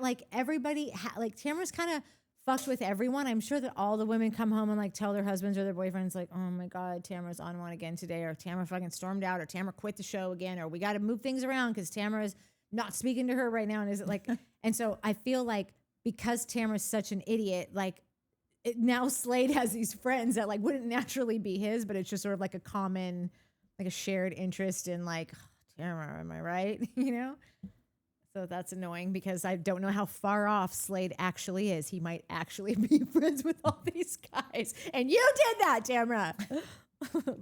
Like everybody, Tamra's kind of fucked with everyone. I'm sure that all the women come home and like tell their husbands or their boyfriends like, oh my God, Tamra's on one again today, or Tamra fucking stormed out, or Tamra quit the show again, or we got to move things around because Tamra is not speaking to her right now. And is it like, and so I feel like because Tamra's such an idiot, like now Slade has these friends that like wouldn't naturally be his, but it's just sort of like a common, like a shared interest in like, oh, Tamra, am I right? You know? So that's annoying because I don't know how far off Slade actually is. He might actually be friends with all these guys. And you did that, Tamra.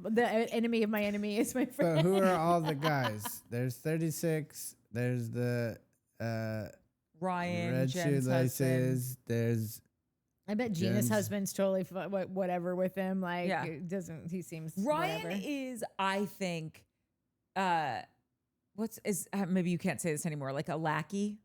The enemy of my enemy is my friend. But who are all the guys? There's 36. There's the Ryan, red Jen's husband. shoelaces. There's I bet Gina's Jen's- husband's totally whatever with him. Like, Yeah. he seems Ryan whatever. is, I think, maybe you can't say this anymore, like a lackey.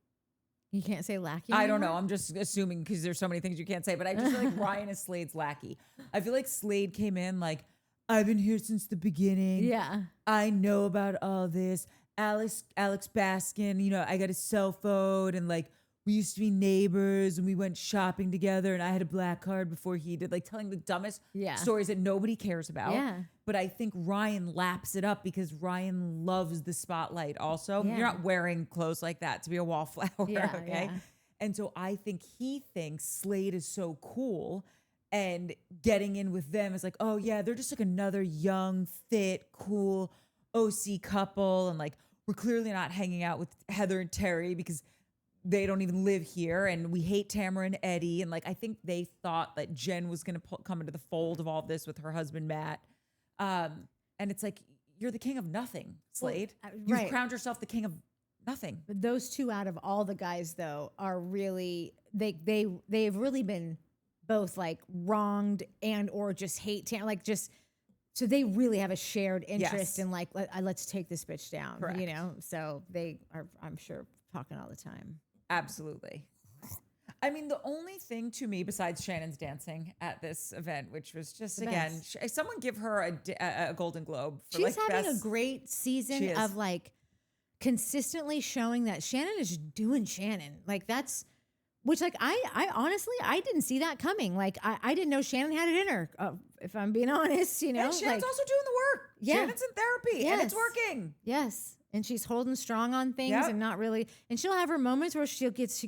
You can't say lackey I don't know. anymore? I'm just assuming because there's so many things you can't say, but I just feel like Ryan is Slade's lackey. I feel like Slade came in like, I've been here since the beginning. Yeah. I know about all this. Alex Baskin, I got his cell phone and like we used to be neighbors and we went shopping together and I had a black card before he did, like telling the dumbest Yeah. stories that nobody cares about. Yeah. But I think Ryan laps it up because Ryan loves the spotlight also. Yeah. You're not wearing clothes like that to be a wallflower, Yeah, okay? yeah. And so I think he thinks Slade is so cool and getting in with them is like, oh yeah, they're just like another young, fit, cool OC couple. And like, we're clearly not hanging out with Heather and Terry because they don't even live here. And we hate Tamra and Eddie. And like, I think they thought that Jen was going to come into the fold of all this with her husband, Matt. And it's like, you're the king of nothing, Slade. Well, You've right. crowned yourself the king of Nothing. But those two out of all the guys though are really they've really been both like wronged and or just hate like just so they really have a shared interest Yes. in like let's take this bitch down. Correct. You know, so they are I'm sure talking all the time. Absolutely. I mean, the only thing to me besides Shannon's dancing at this event, which was just, The again, best. someone give her a Golden Globe. For She's like having best. a great She season is. of like consistently showing that Shannon is doing Shannon. Like that's, which like I honestly, I didn't see that coming. Like I didn't know Shannon had it in her. If I'm being honest, you know, And Shannon's like, also doing the work. Yeah. Shannon's in therapy and it's Yes. working. yes. And she's holding strong on things Yep. and not really, and she'll have her moments where she gets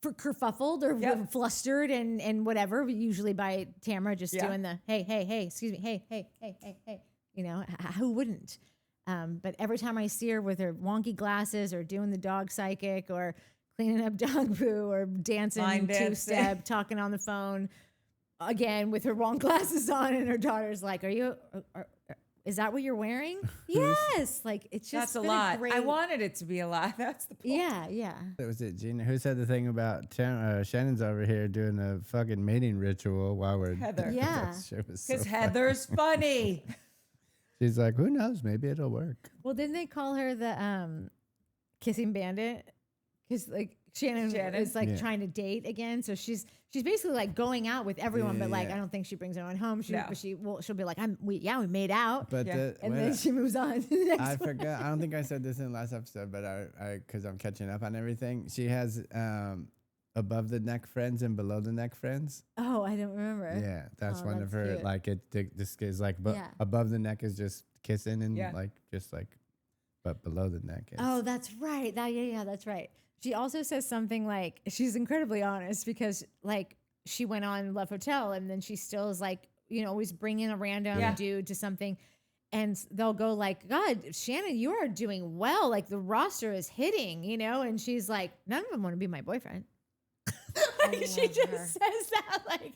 kerfuffled or Yep. flustered and whatever, usually by Tamra just Yeah. doing the, hey, excuse me, hey, you know, who wouldn't? But every time I see her with her wonky glasses or doing the dog psychic or cleaning up dog poo or dancing Line dancing. two-step, talking on the phone, again with her wrong glasses on, and her daughter's like, is that what you're wearing? Yes. Like it's just That's a been lot. great, I wanted it to be a lot. That's the point. yeah. That was it, Gina. Who said the thing about Shannon's over here doing a fucking mating ritual while we're Heather. Yeah. That shit was so Because funny. Heather's funny. She's like, who knows? Maybe it'll work. Well, didn't they call her the kissing bandit? Because like Shannon is like Yeah. trying to date again, so she's basically like going out with everyone, Yeah, but like yeah. I don't think she brings anyone home. No. She'll be like, we made out, But Yeah. and then she moves on. To the next I one. forgot. I don't think I said this in the last episode, but I because I'm catching up on everything. She has above the neck friends and below the neck friends. Oh, I don't remember. Yeah, that's Oh, one of that's her. cute. Like this is like, but Yeah. above the neck is just kissing and Yeah. like just like, but below the neck is. Oh, that's right. Yeah, that's right. She also says something like she's incredibly honest because like she went on Love Hotel and then she still is like, you know, always bringing a random Yeah. dude to something. And they'll go like, God, Shannon, you are doing well. Like the roster is hitting, you know? And she's like, none of them want to be my boyfriend. Like, she love just her. says that like,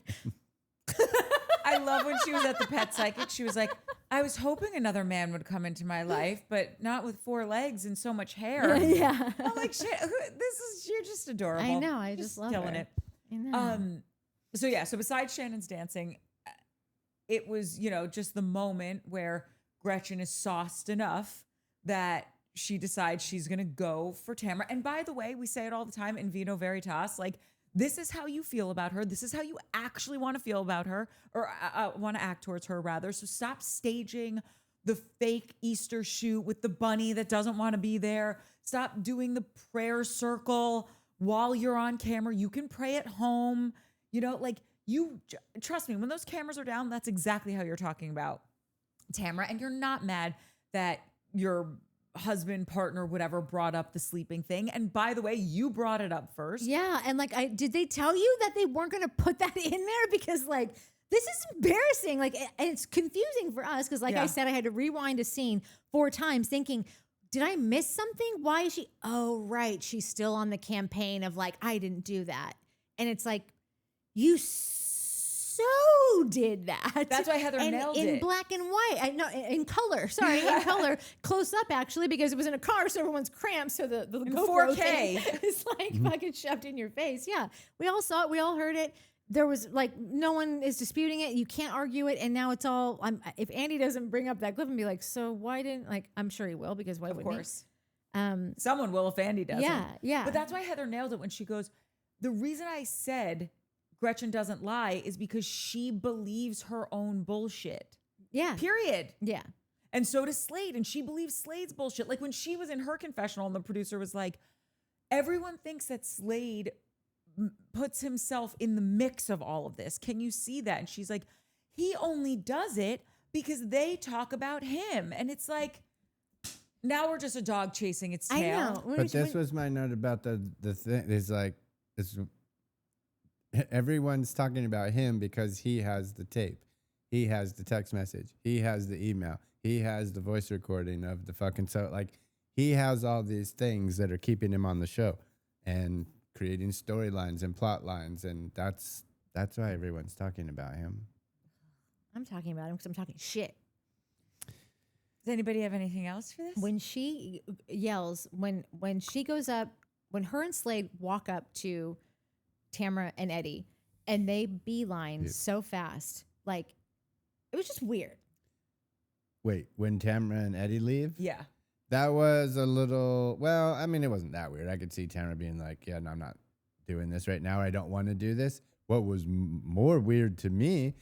I love when she was at the pet psychic. She was like, I was hoping another man would come into my life, but not with 4 legs and so much hair. yeah. I'm like, you're just adorable. I know. I just love killing her. it. I know. So besides Shannon's dancing, it was, you know, just the moment where Gretchen is sauced enough that she decides she's going to go for Tamra. And by the way, we say it all the time in Vino Veritas, like, this is how you feel about her. This is how you actually want to feel about her or want to act towards her, rather. So stop staging the fake Easter shoot with the bunny that doesn't want to be there. Stop doing the prayer circle while you're on camera. You can pray at home. You know, like trust me, when those cameras are down, that's exactly how you're talking about Tamra. And you're not mad that your husband, partner, whatever, brought up the sleeping thing. And by the way, you brought it up first. Yeah, and like, did they tell you that they weren't going to put that in there because like this is embarrassing. Like, and it's confusing for us because, like I Yeah. said, I had to rewind a scene 4 times, thinking, did I miss something? Why is she? Oh, right, she's still on the campaign of like I didn't do that, and it's like you so did that. That's why Heather and nailed in it. black and white. I know in color. Sorry, in color, close up actually because it was in a car, so everyone's cramped. So the GoPro 4K. thing is like fucking shoved in your face. Yeah, we all saw it. We all heard it. There was like no one is disputing it. You can't argue it. And now it's all. If Andy doesn't bring up that clip and be like, so why didn't like? I'm sure he will because why Of wouldn't he? course. Someone will if Andy doesn't. Yeah. But that's why Heather nailed it when she goes, the reason I said Gretchen doesn't lie is because she believes her own bullshit. Yeah. Period. Yeah. And so does Slade. And she believes Slade's bullshit. Like when she was in her confessional and the producer was like, everyone thinks that Slade puts himself in the mix of all of this. Can you see that? And she's like, he only does it because they talk about him. And it's like, now we're just a dog chasing its I tail. know. But this was my note about the thing. Is like it's everyone's talking about him because he has the tape, he has the text message, he has the email, he has the voice recording of the fucking like he has all these things that are keeping him on the show and creating storylines and plot lines, and that's why everyone's talking about him. I'm talking about him because I'm talking shit. Does anybody have anything else for this? When she yells, when she goes up, when her and Slade walk up to Tamra and Eddie, and they beeline so fast, like it was just weird. Wait, when Tamra and Eddie leave? Yeah. That was a little, well, I mean, it wasn't that weird. I could see Tamra being like, yeah, no, I'm not doing this right now. I don't want to do this. What was more weird to me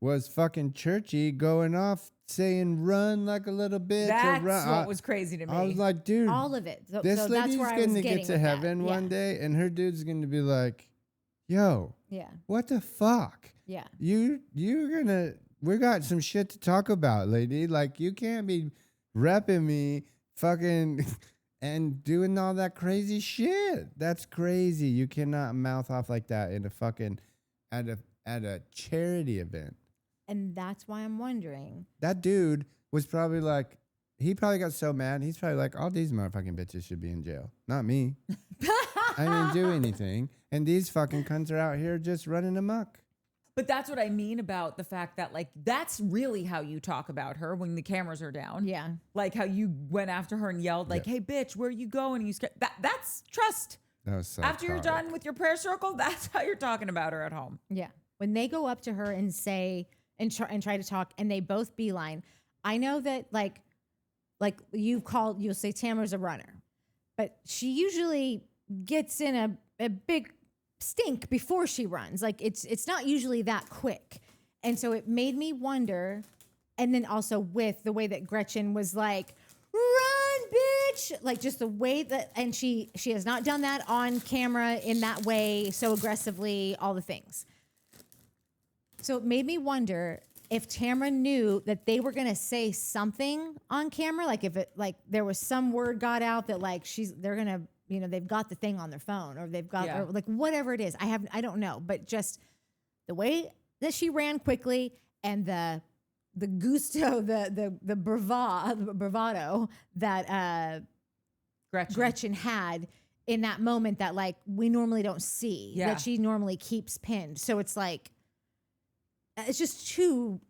was fucking Churchy going off saying run like a little bitch. That's run. what was crazy to me. I was like, dude, All of it. So this that's lady's where I was going to getting get to with that. heaven one day, and her dude's going to be like, yo, Yeah. what the fuck? Yeah. You're gonna, we got some shit to talk about, lady. Like, you can't be repping me fucking and doing all that crazy shit. That's crazy. You cannot mouth off like that in a fucking at a charity event. And that's why I'm wondering. That dude was probably like, he probably got so mad. He's probably like, all these motherfucking bitches should be in jail, not me. I didn't do anything, and these fucking cunts are out here just running amok. But that's what I mean about the fact that, like, that's really how you talk about her when the cameras are down. Yeah. Like how you went after her and yelled, like, hey, bitch, where you going? You scared? That's trust. That was so After you're psychotic. done with your prayer circle, that's how you're talking about her at home. Yeah. When they go up to her and say, and try to talk, and they both beeline, I know that, like you'll say Tamara's a runner, but she usually gets in a big stink before she runs. Like it's not usually that quick. And so it made me wonder, and then also with the way that Gretchen was like, run, bitch, like just the way that, and she has not done that on camera in that way, so aggressively, all the things. So it made me wonder if Tamra knew that they were going to say something on camera, like if it, like there was some word got out that like they're going to, you know, they've got the thing on their phone, or they've got, or like whatever it is. I don't know, but just the way that she ran quickly, and the gusto, the bravado that Gretchen had in that moment that like we normally don't see, that she normally keeps pinned. So it's like, it's just two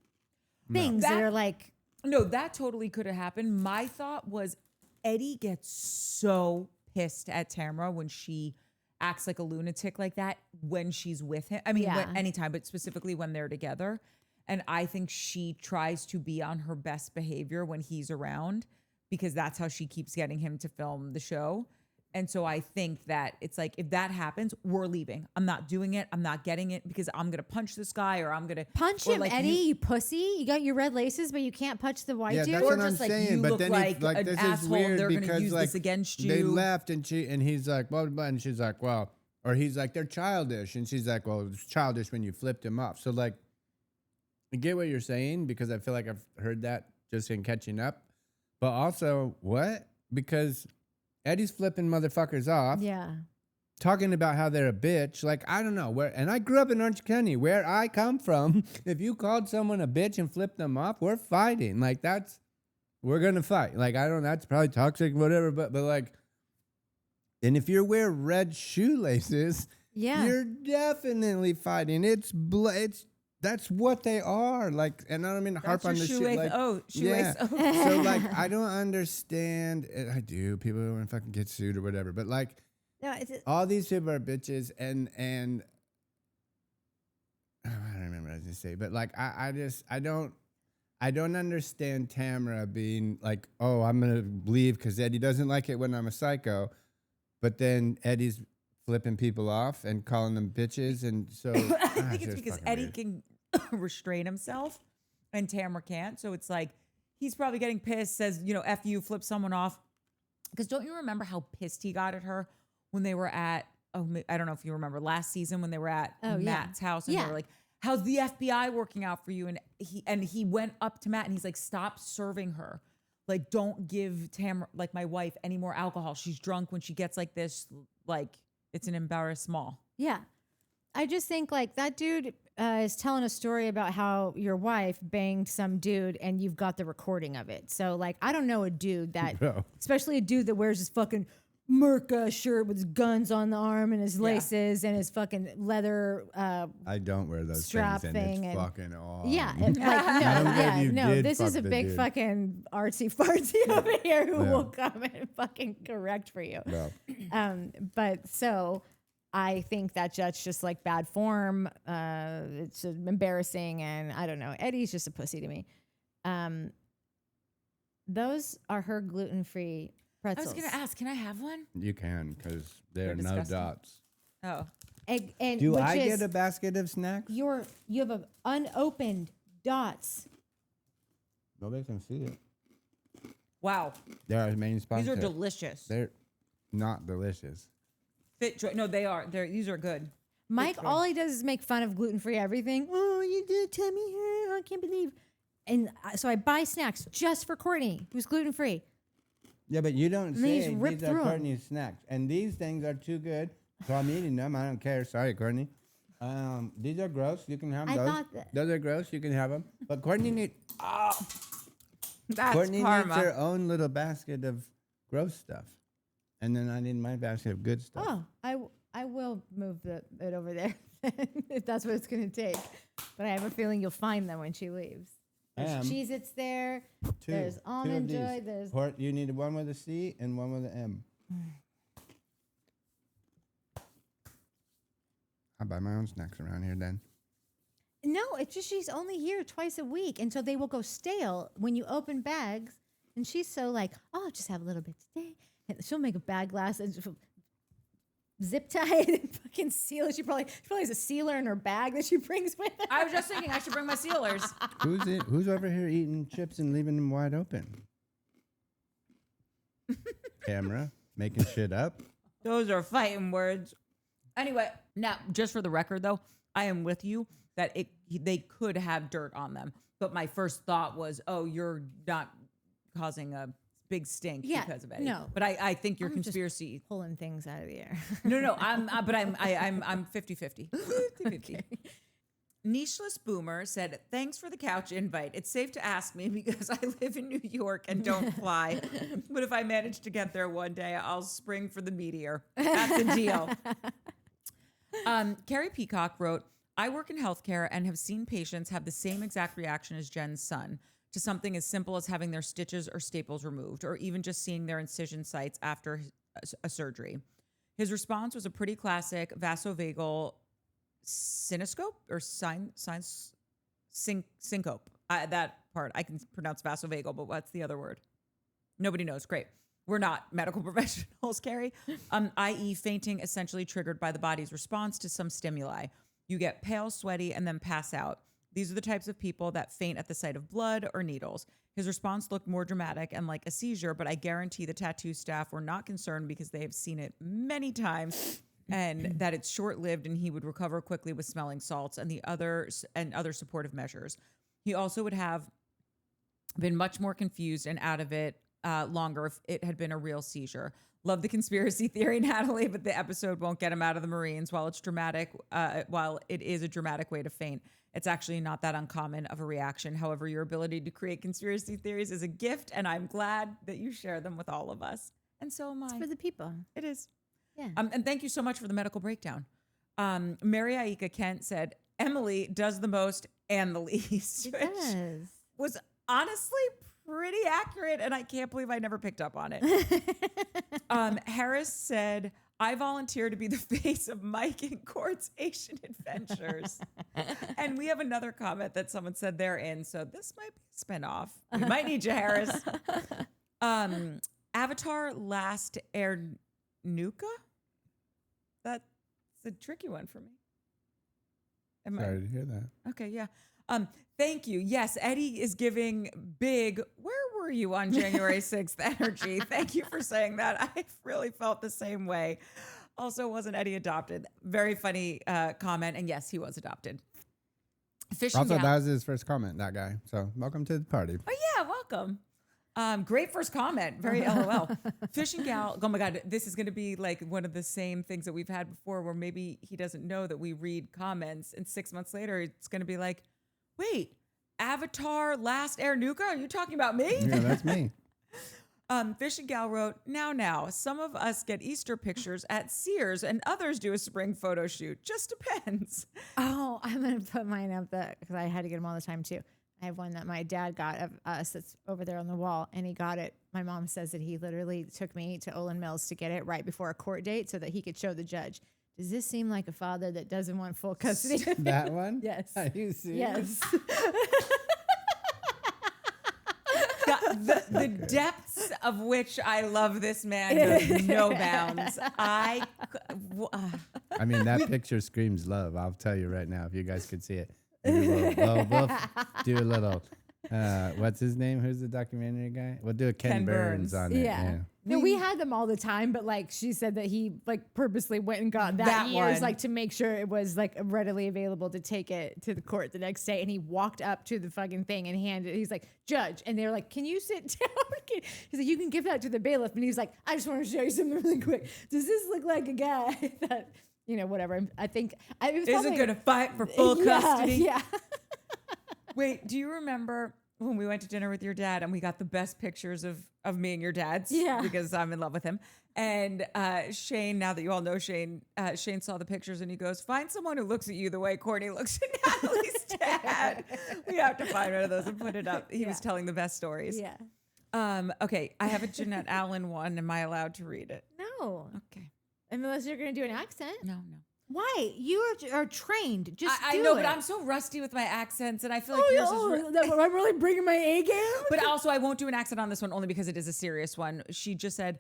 things that are like. No, that totally could have happened. My thought was Eddie gets so pissed at Tamra when she acts like a lunatic like that when she's with him. I mean, anytime, but specifically when they're together. And I think she tries to be on her best behavior when he's around, because that's how she keeps getting him to film the show. And so I think that it's like, if that happens, we're leaving. I'm not doing it. I'm not getting it, because I'm going to punch this guy, or I'm going to punch him, like, Eddie, you pussy. You got your red laces, but you can't punch the white dude. That's or what just I'm like, saying. you But look then like it's like, an this is asshole. weird, They're going to because use like this against you. they left, and he's like, well, and she's like, well, or he's like, they're childish, and she's like, well, it's childish when you flipped him off. So like, I get what you're saying, because I feel like I've heard that just in catching up. But also, what? Because Eddie's flipping motherfuckers off. Yeah. Talking about how they're a bitch. Like, I don't know where, and I grew up in Orange County, where I come from. If you called someone a bitch and flipped them off, we're fighting. Like, we're going to fight. Like, I don't, that's probably toxic, whatever, but like, and if you wear red shoelaces, you're definitely fighting. That's what they are. Like, and I don't mean to harp on this shit. Like, shoelace. So like, I don't understand. I do. People don't want to fucking get sued or whatever. But like, no, all these people are bitches, and I don't remember what I was gonna say. But like, I don't understand Tamra being like, oh, I'm gonna leave because Eddie doesn't like it when I'm a psycho, but then Eddie's flipping people off and calling them bitches, and so I think it's because Eddie can restrain himself and Tamra can't. So it's like, he's probably getting pissed, says, you know, F you, flip someone off. Because don't you remember how pissed he got at her when they were at, I don't know if you remember last season when they were at Matt's house, and they were like, how's the FBI working out for you? And he went up to Matt and he's like, stop serving her. Like, don't give Tamra, like my wife, any more alcohol. She's drunk when she gets like this. Like, it's an embarrassment. Yeah. I just think like that dude is telling a story about how your wife banged some dude and you've got the recording of it. So like, I don't know a dude that, especially a dude that wears his fucking Merca shirt with guns on the arm and his laces and his fucking leather I don't wear those strap things, thing and it's and- fucking on. yeah, I don't think you did this is fuck a the big dude. fucking artsy fartsy over here who Yeah. will come and fucking correct for you. Yeah. But so I think that that's just like bad form. It's embarrassing, and I don't know. Eddie's just a pussy to me. Those are her gluten-free I was pretzels. going to ask, can I have one? You can, because there They're are no disgusting. dots. Oh. And Do which I is get a basket of snacks? you have a unopened dots. Nobody can see it. Wow. They're our main sponsor. These are delicious. They're not delicious. No, they are. These are good. Mike, all he does is make fun of gluten-free everything. Oh, you did tummy hurt. I can't believe. And so I buy snacks just for Courtney, who's gluten-free. Yeah, but you don't then you say just rip these are through 'em. Courtney's snacks. And these things are too good, so I'm eating them. I don't care. Sorry, Courtney. These are gross. You can have I those. thought that- Those are gross. You can have them. But Courtney That's Courtney needs karma. her own little basket of gross stuff. And then I need my basket of good stuff. Oh, I will move it over there if that's what it's going to take. But I have a feeling you'll find them when she leaves. There's Cheez-Its there. There's Almond Joy. There's You need one with a C and one with an M. I buy my own snacks around here then. No, it's just she's only here twice a week, and so they will go stale when you open bags. And she's so like, oh, I'll just have a little bit today. And she'll make a bag last and zip tie it and fucking seal it. She probably has a sealer in her bag that she brings with her. I was just thinking I should bring my sealers. Who's over here eating chips and leaving them wide open? Tamra, making shit up. Those are fighting words. Anyway, now just for the record, though, I am with you that they could have dirt on them. But my first thought was, oh, you're not causing a big stink because of Eddie. no. But I think your I'm just conspiracy. pulling things out of the air. No. I'm 50-50. 50-50. Nicheless Boomer said, thanks for the couch invite. It's safe to ask me because I live in New York and don't fly. But if I manage to get there one day, I'll spring for the meteor. That's the deal. Carrie Peacock wrote, I work in healthcare and have seen patients have the same exact reaction as Jen's son to something as simple as having their stitches or staples removed, or even just seeing their incision sites after a surgery. His response was a pretty classic vasovagal cinoscope or syncope. That part, I can pronounce vasovagal, but what's the other word? Nobody knows. Great. We're not medical professionals, Carrie. I.e. fainting essentially triggered by the body's response to some stimuli. You get pale, sweaty, and then pass out. These are the types of people that faint at the sight of blood or needles. His response looked more dramatic and like a seizure, but I guarantee the tattoo staff were not concerned because they have seen it many times and that it's short-lived and he would recover quickly with smelling salts and other supportive measures. He also would have been much more confused and out of it longer if it had been a real seizure. Love the conspiracy theory, Natalie, but the episode won't get him out of the Marines. While it is a dramatic way to faint, it's actually not that uncommon of a reaction. However, your ability to create conspiracy theories is a gift, and I'm glad that you share them with all of us. And so am I. It's for the people. It is. Yeah. And thank you so much for the medical breakdown. Mary Aika Kent said, Emily does the most and the least. It which does. was honestly pretty accurate, and I can't believe I never picked up on it. Harris said, I volunteer to be the face of Mike in Court's Asian Adventures. And we have another comment that someone said they're in, so this might be a spinoff. We might need you, Harris. Avatar Last Air Nuka? That's a tricky one for me. Sorry to hear that. Okay, yeah. Thank you. Yes, Eddie is giving big, where were you on January 6th energy? Thank you for saying that. I really felt the same way. Also, wasn't Eddie adopted? Very funny comment. And yes, he was adopted. Also, that was his first comment, that guy. So welcome to the party. Oh, yeah, welcome. Great first comment. Very LOL. Fishing Gal. Oh my God. This is going to be like one of the same things that we've had before where maybe he doesn't know that we read comments and 6 months later, it's going to be like, wait, Avatar Last Air Nuka? Are you talking about me? Yeah, that's me. Fish and Gal wrote, now, some of us get Easter pictures at Sears and others do a spring photo shoot. Just depends. Oh, I'm going to put mine up because I had to get them all the time too. I have one that my dad got of us that's over there on the wall, and he got it. My mom says that he literally took me to Olin Mills to get it right before a court date so that he could show the judge. Does this seem like a father that doesn't want full custody? That one? Yes. Are you serious? Yes. The depths of which I love this man knows no bounds. I mean, that picture screams love. I'll tell you right now, if you guys could see it. Maybe we'll do a little, what's his name? Who's the documentary guy? We'll do a Ken Burns on it. Yeah. No, we had them all the time, but like she said that he like purposely went and got that year's one. like to make sure it was like readily available to take it to the court the next day. And he walked up to the fucking thing and handed it. He's like, judge. And they're like, can you sit down? He's like, you can give that to the bailiff. And he's like, I just want to show you something really quick. Does this look like a guy that, you know, whatever. I think isn't going to fight for full custody. Yeah. Wait, do you remember when we went to dinner with your dad and we got the best pictures of me and your dad's? Yeah. Because I'm in love with him. And Shane, now that you all know Shane, Shane saw the pictures and he goes, find someone who looks at you the way Courtney looks at Natalie's dad. We have to find one of those and put it up. He was telling the best stories. Yeah. Okay, I have a Jeanette Allen one. Am I allowed to read it? No. Okay. Unless you're going to do an accent. No. Why? You are trained. Just I know, but I'm so rusty with my accents, and I feel like yours is. I'm really bringing my A game. But also, I won't do an accent on this one only because it is a serious one. She just said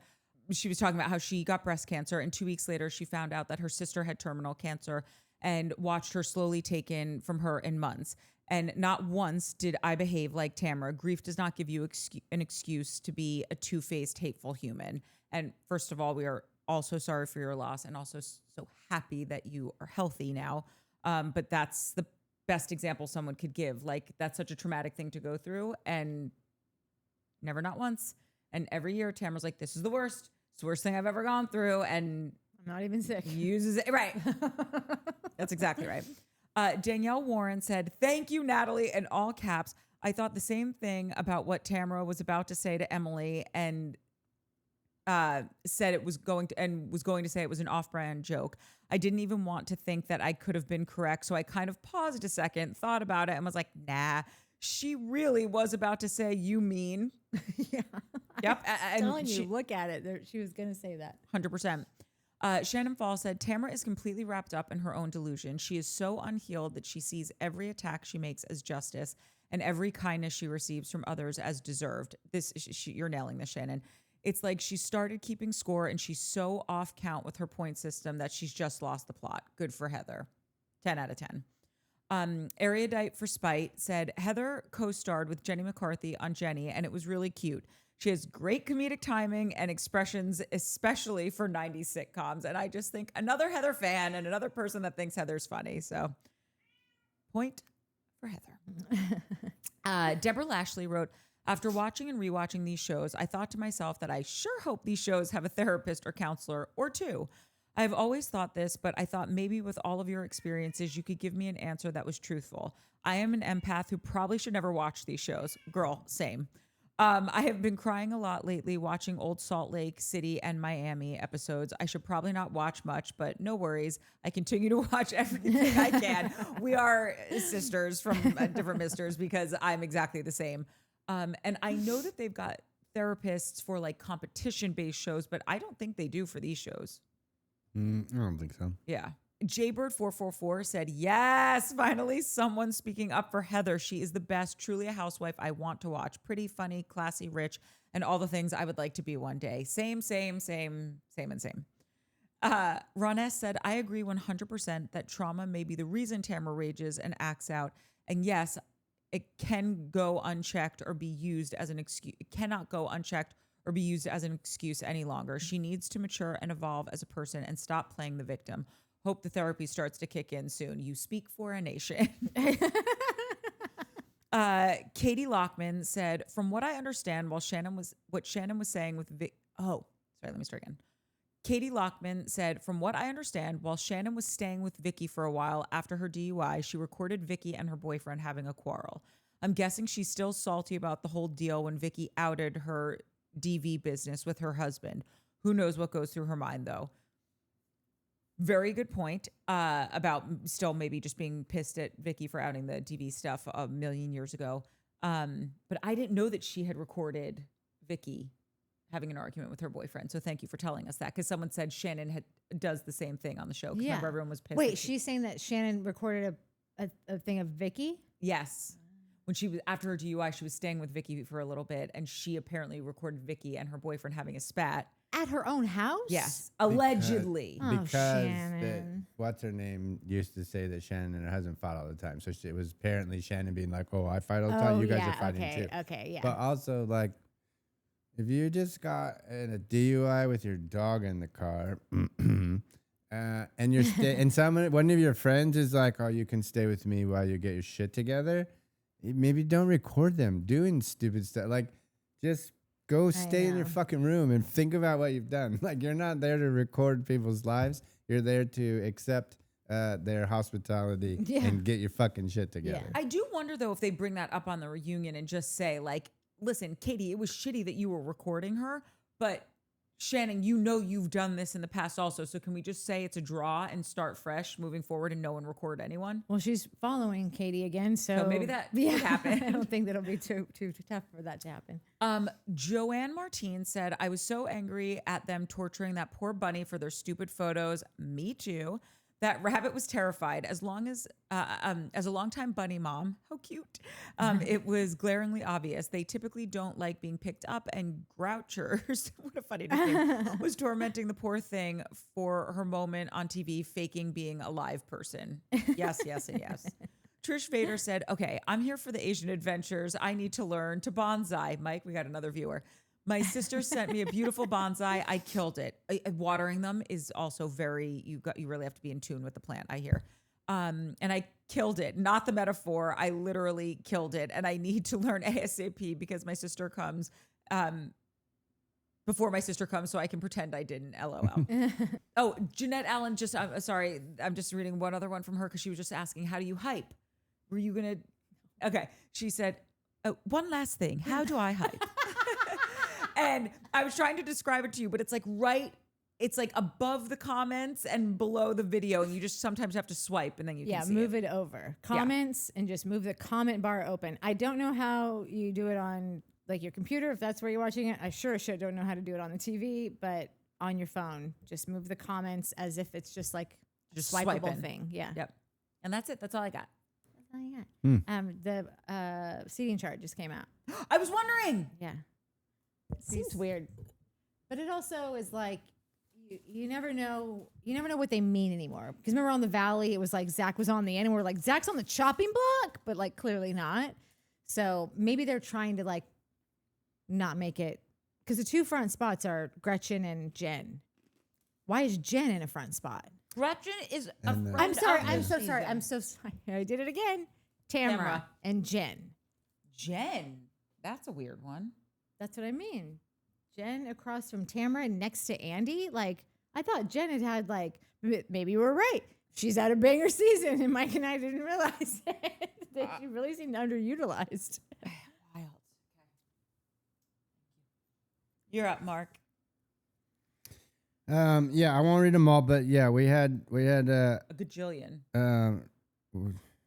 she was talking about how she got breast cancer, and 2 weeks later, she found out that her sister had terminal cancer, and watched her slowly taken from her in months. And not once did I behave like Tamra. Grief does not give you an excuse to be a two-faced, hateful human. And first of all, we are also sorry for your loss and also so happy that you are healthy now. But that's the best example someone could give. Like, that's such a traumatic thing to go through, and never, not once. And every year Tamara's like, this is the worst. It's the worst thing I've ever gone through. And I'm not even sick. Uses it. Right. That's exactly right. Danielle Warren said, thank you, Natalie, in all caps. I thought the same thing about what Tamara was about to say to Emily, and said it was going to say it was an off-brand joke. I didn't even want to think that I could have been correct. So I kind of paused a second, thought about it, and was like, nah, she really was about to say, you mean. Yeah. Yep. I'm telling you, look at it. She was going to say that. 100%. Shannon Fall said, Tamara is completely wrapped up in her own delusion. She is so unhealed that she sees every attack she makes as justice and every kindness she receives from others as deserved. You're nailing this, Shannon. It's like she started keeping score and she's so off count with her point system that she's just lost the plot. Good for Heather. 10 out of 10. Erudite for Spite said, Heather co-starred with Jenny McCarthy on Jenny, and it was really cute. She has great comedic timing and expressions, especially for 90s sitcoms. And I just think another Heather fan and another person that thinks Heather's funny. So, point for Heather. Deborah Lashley wrote, after watching and rewatching these shows, I thought to myself that I sure hope these shows have a therapist or counselor or two. I've always thought this, but I thought maybe with all of your experiences, you could give me an answer that was truthful. I am an empath who probably should never watch these shows. Girl, same. I have been crying a lot lately watching old Salt Lake City and Miami episodes. I should probably not watch much, but no worries. I continue to watch everything I can. We are sisters from different misters because I'm exactly the same. And I know that they've got therapists for like competition-based shows, but I don't think they do for these shows. I don't think so. Yeah. Jaybird444 said, yes, finally someone speaking up for Heather. She is the best, truly a housewife I want to watch. Pretty, funny, classy, rich, and all the things I would like to be one day. Same. Ron S. said, I agree 100% that trauma may be the reason Tamara rages and acts out. And yes, it can go unchecked or be used as an excuse. It cannot go unchecked or be used as an excuse any longer. She needs to mature and evolve as a person and stop playing the victim. Hope the therapy starts to kick in soon. You speak for a nation. Katie Lockman said, from what I understand, while Shannon was saying with Katie Lockman said, from what I understand, while Shannon was staying with Vicky for a while after her DUI, she recorded Vicky and her boyfriend having a quarrel. I'm guessing she's still salty about the whole deal when Vicky outed her DV business with her husband. Who knows what goes through her mind, though. Very good point about still maybe just being pissed at Vicky for outing the DV stuff a million years ago. But I didn't know that she had recorded Vicky having an argument with her boyfriend. So thank you for telling us that, because someone said Shannon does the same thing on the show. 'Cause remember, everyone was pissed. Wait, she's saying that Shannon recorded a thing of Vicky? Yes. When she was after her DUI, she was staying with Vicky for a little bit, and she apparently recorded Vicky and her boyfriend having a spat At her own house? Yes, allegedly. Oh, Because Shannon. what's her name used to say that Shannon and her husband fought all the time. So it was apparently Shannon being like, "Oh, I fight all the time. You guys are fighting too." Okay, yeah. But also, like, if you just got in a DUI with your dog in the car, and you're and one of your friends is like, "Oh, you can stay with me while you get your shit together," maybe don't record them doing stupid stuff. Like, just go stay in your fucking room and think about what you've done. Like, you're not there to record people's lives. You're there to accept their hospitality and get your fucking shit together. I do wonder, though, if they bring that up on the reunion and just say, like, listen, Katie, it was shitty that you were recording her, but Shannon, you know you've done this in the past also. So can we just say it's a draw and start fresh moving forward and no one record anyone? Well, she's following Katie again, so maybe that could happen. I don't think that'll be too tough for that to happen. Joanne Martine said, I was so angry at them torturing that poor bunny for their stupid photos. Me too. That rabbit was terrified. As a longtime bunny mom, how cute. It was glaringly obvious. They typically don't like being picked up, and Grouchers, what a funny nickname, was tormenting the poor thing for her moment on TV, faking being a live person. Yes, yes, and yes. Trish Vader said, okay, I'm here for the Asian adventures. I need to learn to bonsai. Mike, we got another viewer. My sister sent me a beautiful bonsai. I killed it. Watering them is also you really have to be in tune with the plant, I hear. And I killed it. Not the metaphor. I literally killed it. And I need to learn ASAP because my sister comes before my sister comes, so I can pretend I didn't. LOL. Oh, Jeanette Allen sorry. I'm just reading one other one from her because she was just asking, how do you hype? Were you going to? Okay. She said, one last thing. How do I hype? And I was trying to describe it to you, but it's like above the comments and below the video. And you just sometimes have to swipe and then you can see move it over. Comments and just move the comment bar open. I don't know how you do it on like your computer, if that's where you're watching it. I sure as shit don't know how to do it on the TV, but on your phone, just move the comments as if it's just like just swipeable thing. Yeah. Yep. And that's it. That's all I got. That's all you got. The seating chart just came out. I was wondering. Yeah. Seems weird, but it also is like you never know what they mean anymore. Because remember on the Valley, it was like Zach was on the end, and we're like Zach's on the chopping block, but like clearly not. So maybe they're trying to like not make it, because the two front spots are Gretchen and Jen. Why is Jen in a front spot? Gretchen is a friend. I'm sorry. I'm so sorry. I'm so sorry. I did it again. Tamra and Jen. Jen. That's a weird one. That's what I mean. Jen across from Tamra next to Andy. Like, I thought Jen had like, maybe we're right. She's had a banger season, and Mike and I didn't realize it. That she really seemed underutilized. Wild. Okay. You're up, Mark. Yeah, I won't read them all, but yeah, we had a gajillion.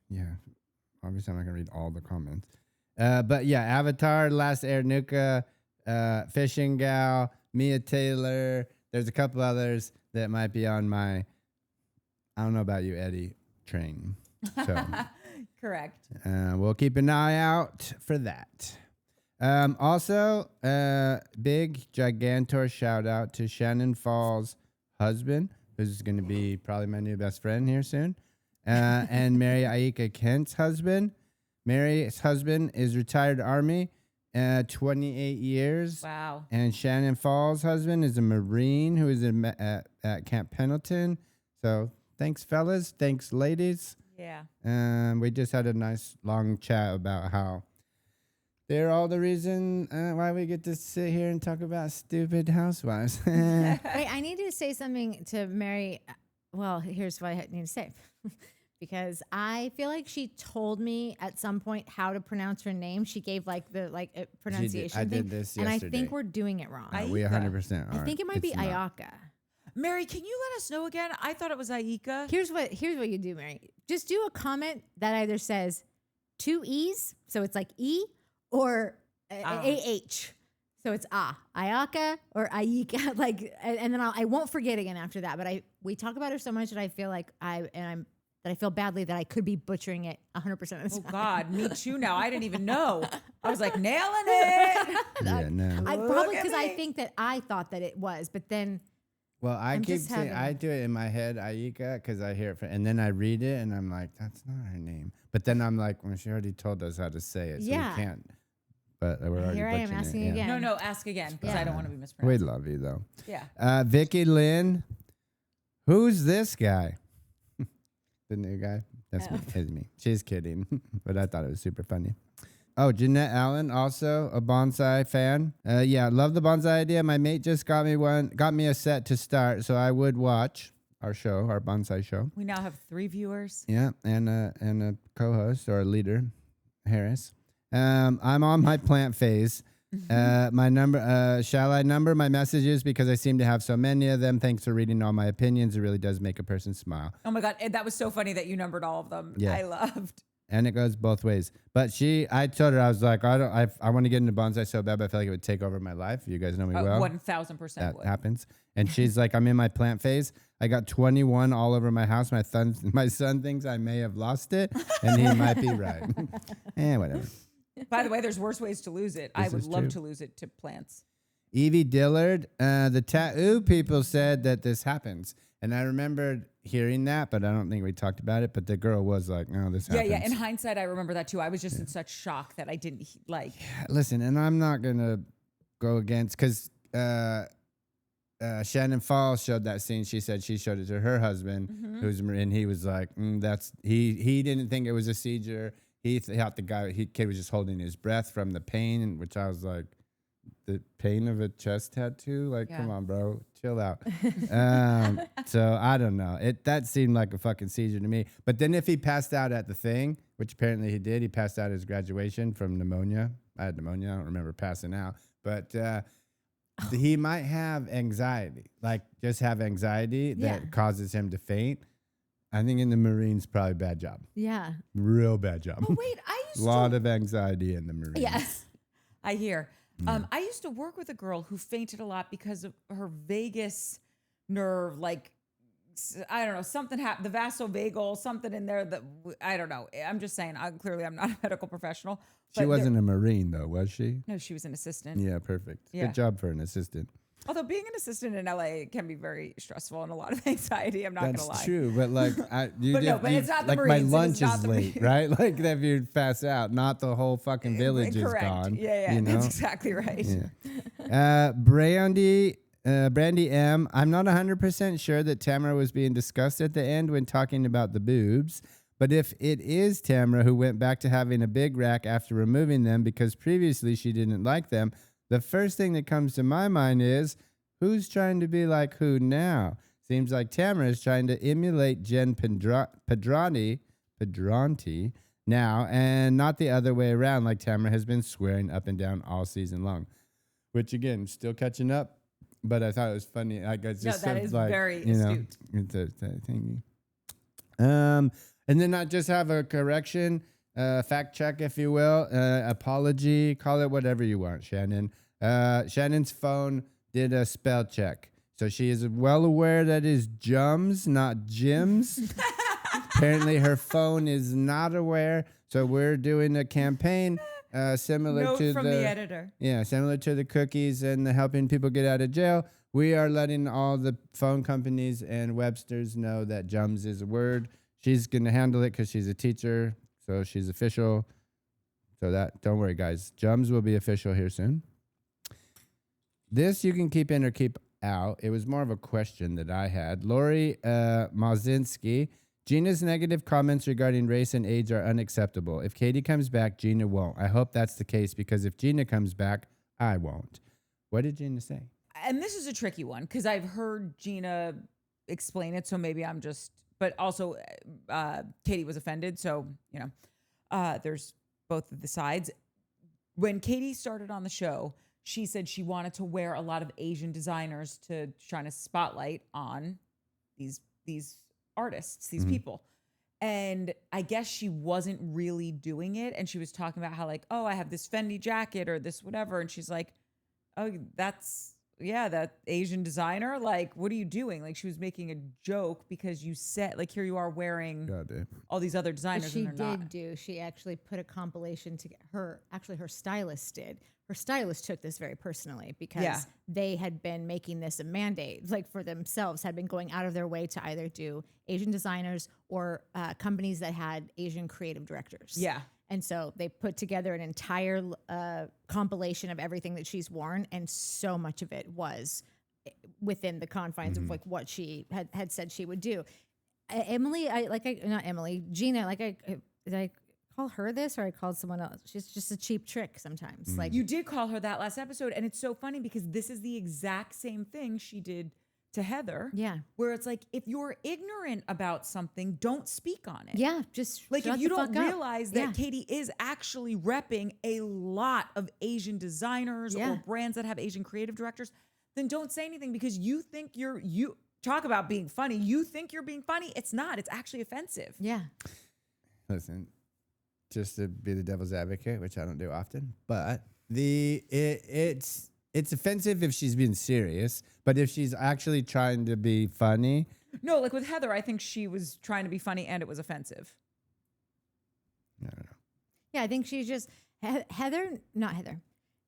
Yeah, obviously I'm not gonna read all the comments. But yeah, Avatar, Last Air Nuka, Fishing Gal, Mia Taylor. There's a couple others that might be on my, I don't know about you, Eddie, train. So Correct. We'll keep an eye out for that. Also, big gigantor shout out to Shannon Fall's husband, who's going to be probably my new best friend here soon, and Mary Aika Kent's husband. Mary's husband is retired Army, 28 years. Wow. And Shannon Fall's husband is a Marine who is at Camp Pendleton. So thanks, fellas. Thanks, ladies. Yeah. We just had a nice long chat about how they're all the reason why we get to sit here and talk about stupid housewives. Wait, I need to say something to Mary. Well, here's what I need to say. because I feel like she told me at some point how to pronounce her name. She gave like the pronunciation I thing. did this and I yesterday. think we're doing it wrong. We Aika. 100% are. I think it might be It's not. Ayaka. Mary, can you let us know again? I thought it was Aika. Here's what you do, Mary. Just do a comment that either says 2 E's, so it's like E, or AH. So it's Ayaka or Aika, and then I won't forget again after that. But we talk about her so much that I feel like I feel badly that I could be butchering it 100% of the time. Oh God, me too. Now I didn't even know. I was like nailing it. Yeah, no. I Look probably at because I me. think that I thought that it was, but then Well, I I'm keep just saying, having- I do it in my head, Aika, because I hear it, and then I read it, and I'm like, that's not her name. But then I'm like, well, she already told us how to say it, so Yeah. we can't. But we're already Here I am butchering asking it. again. No, ask again because Yeah. I don't want to be We mispronounced. love you, though. Yeah. Vicky Lynn, who's this guy? The new guy? That's me. It's me. She's kidding, but I thought it was super funny. Oh, Jeanette Allen, also a bonsai fan. Yeah, love the bonsai idea. My mate just got me a set to start, so I would watch our bonsai show. We now have 3 viewers. Yeah, and a co-host or a leader, Harris. I'm on my plant phase. My number, shall I number my messages because I seem to have so many of them? Thanks for reading all my opinions. It really does make a person smile. Oh my God, that was so funny that you numbered all of them. Yeah. I loved. And it goes both ways. But I told her, I was like, I want to get into bonsai so bad, but I feel like it would take over my life. You guys know me well. 1,000% That would. happens. And she's like, I'm in my plant phase. I got 21 all over my house. My son thinks I may have lost it, and he might be right. Whatever. By the way, there's worse ways to lose it. I This would is love true. to lose it to plants. Evie Dillard, the tattoo people said that this happens. And I remembered hearing that, but I don't think we talked about it. But the girl was like, no, this happens. Yeah. In hindsight, I remember that too. I was just in such shock that I didn't Listen, and I'm not going to go against, because Shannon Falls showed that scene. She said she showed it to her husband, and he was like, he didn't think it was a seizure. He thought the kid was just holding his breath from the pain, which I was like, the pain of a chest tattoo? Like, Yeah. come on, bro, chill out. So I don't know. That seemed like a fucking seizure to me. But then if he passed out at the thing, which apparently he did, he passed out at his graduation from pneumonia. I had pneumonia. I don't remember passing out. But he might have anxiety, like just have anxiety that causes him to faint. I think in the Marines, probably bad job. yeah. Real bad job. Oh, wait, I A used lot to. of anxiety in the Marines. Yes. I hear. I used to work with a girl who fainted a lot because of her vagus nerve, I don't know, something happened, the vasovagal, something in there that, I don't know. I'm just saying, clearly I'm not a medical professional. She but wasn't a Marine, though, was she? No, she was an assistant. Yeah, perfect. Yeah. Good job for an assistant. Although being an assistant in LA can be very stressful and a lot of anxiety. I'm not going to lie. That's true, but like, But it's not the like Marines, my it is lunch not is the late, Marines. right? Like if you pass out, not the whole fucking village is Correct. gone. Yeah, you know? that's exactly right. Yeah. Brandy M. I'm not 100% sure that Tamra was being discussed at the end when talking about the boobs. But if it is Tamra who went back to having a big rack after removing them because previously she didn't like them, the first thing that comes to my mind is, who's trying to be like who now? Seems like Tamra is trying to emulate Jen Pedranti now, and not the other way around, like Tamra has been swearing up and down all season long. Which again, still catching up, but I thought it was funny. Like it's just that sort of is like, very you know, astute. it's a thingy. And then I just have a correction, fact check, if you will, apology, call it whatever you want, Shannon. Shannon's phone did a spell check. So she is well aware that is Jums, not Jims. Apparently her phone is not aware. So we're doing a campaign similar Note to from the editor. Yeah, similar to the cookies and the helping people get out of jail. We are letting all the phone companies and Websters know that Jums is a word. She's going to handle it because she's a teacher, so she's official. So don't worry, guys. Jums will be official here soon. This you can keep in or keep out. It was more of a question that I had. Lori Mazinski, Gina's negative comments regarding race and age are unacceptable. If Katie comes back, Gina won't. I hope that's the case because if Gina comes back, I won't. What did Gina say? And this is a tricky one because I've heard Gina explain it, so maybe I'm just but also Katie was offended. So, you know, there's both of the sides. When Katie started on the show, she said she wanted to wear a lot of Asian designers to shine a spotlight on these artists, these people. And I guess she wasn't really doing it. And she was talking about how like, oh, I have this Fendi jacket or this whatever. And she's like, oh, that Asian designer. Like, what are you doing? Like, she was making a joke because you said, like, here you are wearing all these other designers. She and they're did not. do. She actually put a compilation to her. Actually, her stylist did. Her stylist took this very personally because they had been making this a mandate, like for themselves, had been going out of their way to either do Asian designers or companies that had Asian creative directors. Yeah. And so they put together an entire compilation of everything that she's worn, and so much of it was within the confines of like what she had said she would do. Gina, did I call her this or I called someone else? She's just a cheap trick sometimes. Like You did call her that last episode. And it's so funny because this is the exact same thing she did to Heather. Yeah. Where it's like, if you're ignorant about something, don't speak on it. yeah, just Like shut if you the don't fuck up. realize that Katie is actually repping a lot of Asian designers or brands that have Asian creative directors, then don't say anything because you think you talk about being funny. You think you're being funny. It's not. It's actually offensive. Yeah. Listen, just to be the devil's advocate, which I don't do often, but it's offensive if she's being serious, but if she's actually trying to be funny. No, like with Heather, I think she was trying to be funny and it was offensive. I don't know. Yeah, I think she's just not Heather.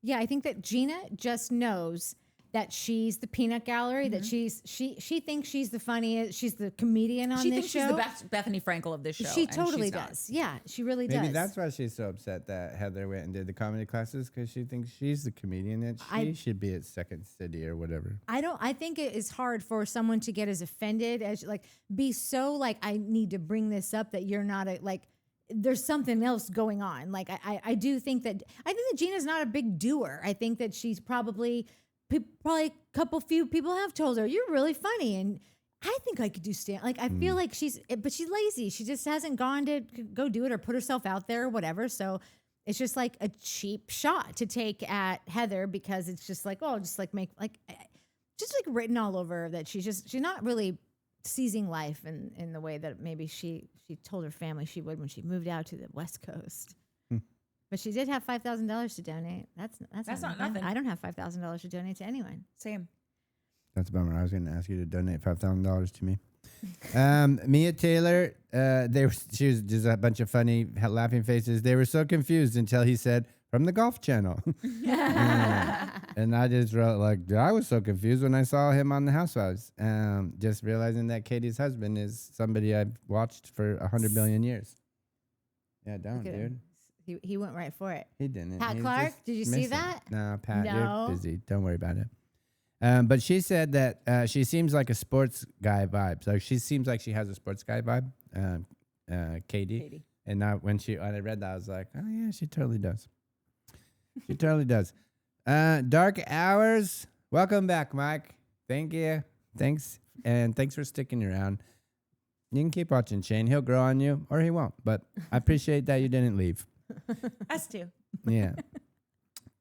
Yeah, I think that Gina just knows that she's the peanut gallery, that she thinks she's the funniest, she's the comedian on She this thinks show. she's the best Bethany Frankel of this show. She and totally she's not. does. Yeah, she really does. Maybe that's why she's so upset that Heather went and did the comedy classes, because she thinks she's the comedian and she should be at Second City or whatever. I think it is hard for someone to get as offended as like be so like I need to bring this up that you're not there's something else going on. Like I do think that Gina's not a big doer. I think that she's probably a few people have told her you're really funny, and I think I could do stand. Like I feel like but she's lazy. She just hasn't gone to go do it or put herself out there or whatever. So it's just like a cheap shot to take at Heather because it's just like written all over her that she's not really seizing life in the way that maybe she told her family she would when she moved out to the West Coast. But she did have $5,000 to donate. That's not nothing. I don't have $5,000 to donate to anyone. Same. That's a bummer. I was going to ask you to donate $5,000 to me. Mia Taylor, she was just a bunch of funny laughing faces. They were so confused until he said, from the Golf Channel. And I just wrote, like, I was so confused when I saw him on the Housewives. Just realizing that Katie's husband is somebody I've watched for 100 billion years. Yeah, don't, dude. He went right for it. He didn't. Pat He's Clark, just did you see missing. that? No, Pat, No. you're busy. Don't worry about it. But she said that she seems like a sports guy vibe. So she seems like she has a sports guy vibe, Katie. And now when I read that, I was like, oh, yeah, she totally does. She totally does. Dark Hours. Welcome back, Mike. Thank you. Thanks. And thanks for sticking around. You can keep watching Shane. He'll grow on you or he won't. But I appreciate that you didn't leave. Us too. Yeah.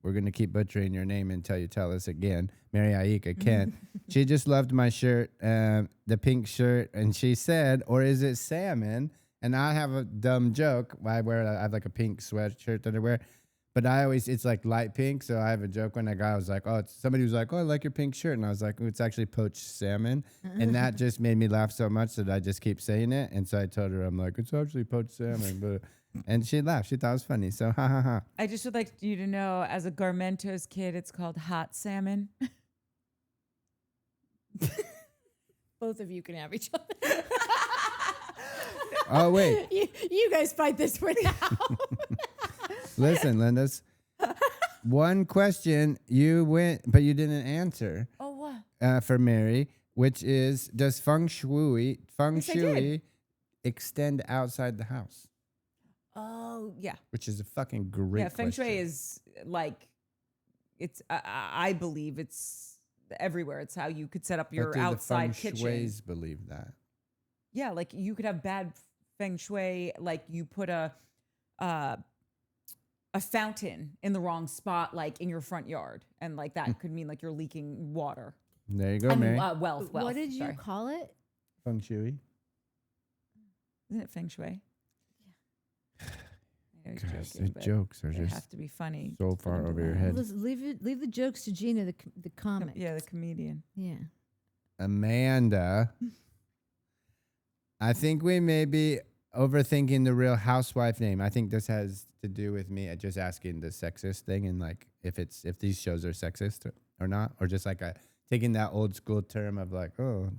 We're going to keep butchering your name until you tell us again. Mary Aika Kent. She just loved my shirt, the pink shirt. And she said, or is it salmon? And I have a dumb joke. I have like a pink sweatshirt that I wear. But it's like light pink. So I have a joke when I was like, somebody was like, oh, I like your pink shirt. And I was like, oh, it's actually poached salmon. And that just made me laugh so much that I just keep saying it. And so I told her, I'm like, it's actually poached salmon. And she laughed. She thought it was funny. So ha ha ha. I just would like you to know, as a Garmentos kid, it's called hot salmon. Both of you can have each other. Oh, wait. You guys fight this one out. Listen, Linda's. One question you went, but you didn't answer. Oh, what? For Mary, which is, does feng shui Yes, I did. extend outside the house? Oh, yeah. Which is a fucking great Yeah, feng shui question. is like, it's, I believe it's everywhere. It's how you could set up your But do outside the feng kitchen. shuis believe that? yeah, like you could have bad feng shui, like you put a fountain in the wrong spot, like in your front yard, and like that could mean like you're leaking water. There you go, I mean, Mary. wealth. What did you sorry. call it? Feng Shui. Isn't it feng shui? I was Gosh, joking, the but jokes are they just have to be funny. so to put far into over your rhyme. head. Let's leave the jokes to Gina, the comic. Yeah, the comedian. Yeah. Amanda, I think we may be overthinking the Real Housewife name. I think this has to do with me just asking the sexist thing and like if these shows are sexist or not, or just like taking that old school term of like, oh,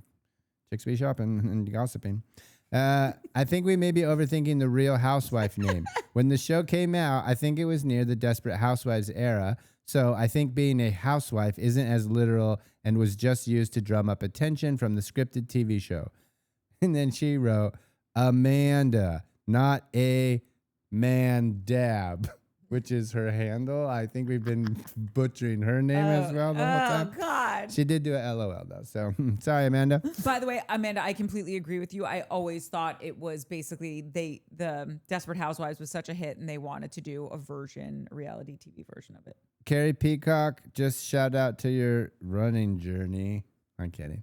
chicks be shopping and gossiping. I think we may be overthinking the Real Housewife name. When the show came out, I think it was near the Desperate Housewives era. So I think being a housewife isn't as literal and was just used to drum up attention from the scripted TV show. And then she wrote, Amanda, not a man dab, which is her handle. I think we've been butchering her name as well the whole time. Oh, God. She did do a LOL though. So sorry, Amanda. By the way, Amanda, I completely agree with you. I always thought it was basically the Desperate Housewives was such a hit and they wanted to do a reality TV version of it. Carrie Peacock, just shout out to your running journey. I'm kidding.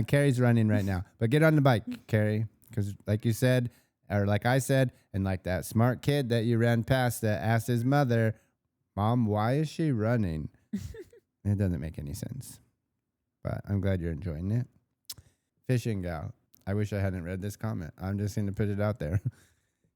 Carrie's running right now. But get on the bike, Carrie, because like you said, or like I said, and like that smart kid that you ran past that asked his mother, Mom, why is she running? It doesn't make any sense. But I'm glad you're enjoying it. Fishing gal. I wish I hadn't read this comment. I'm just going to put it out there.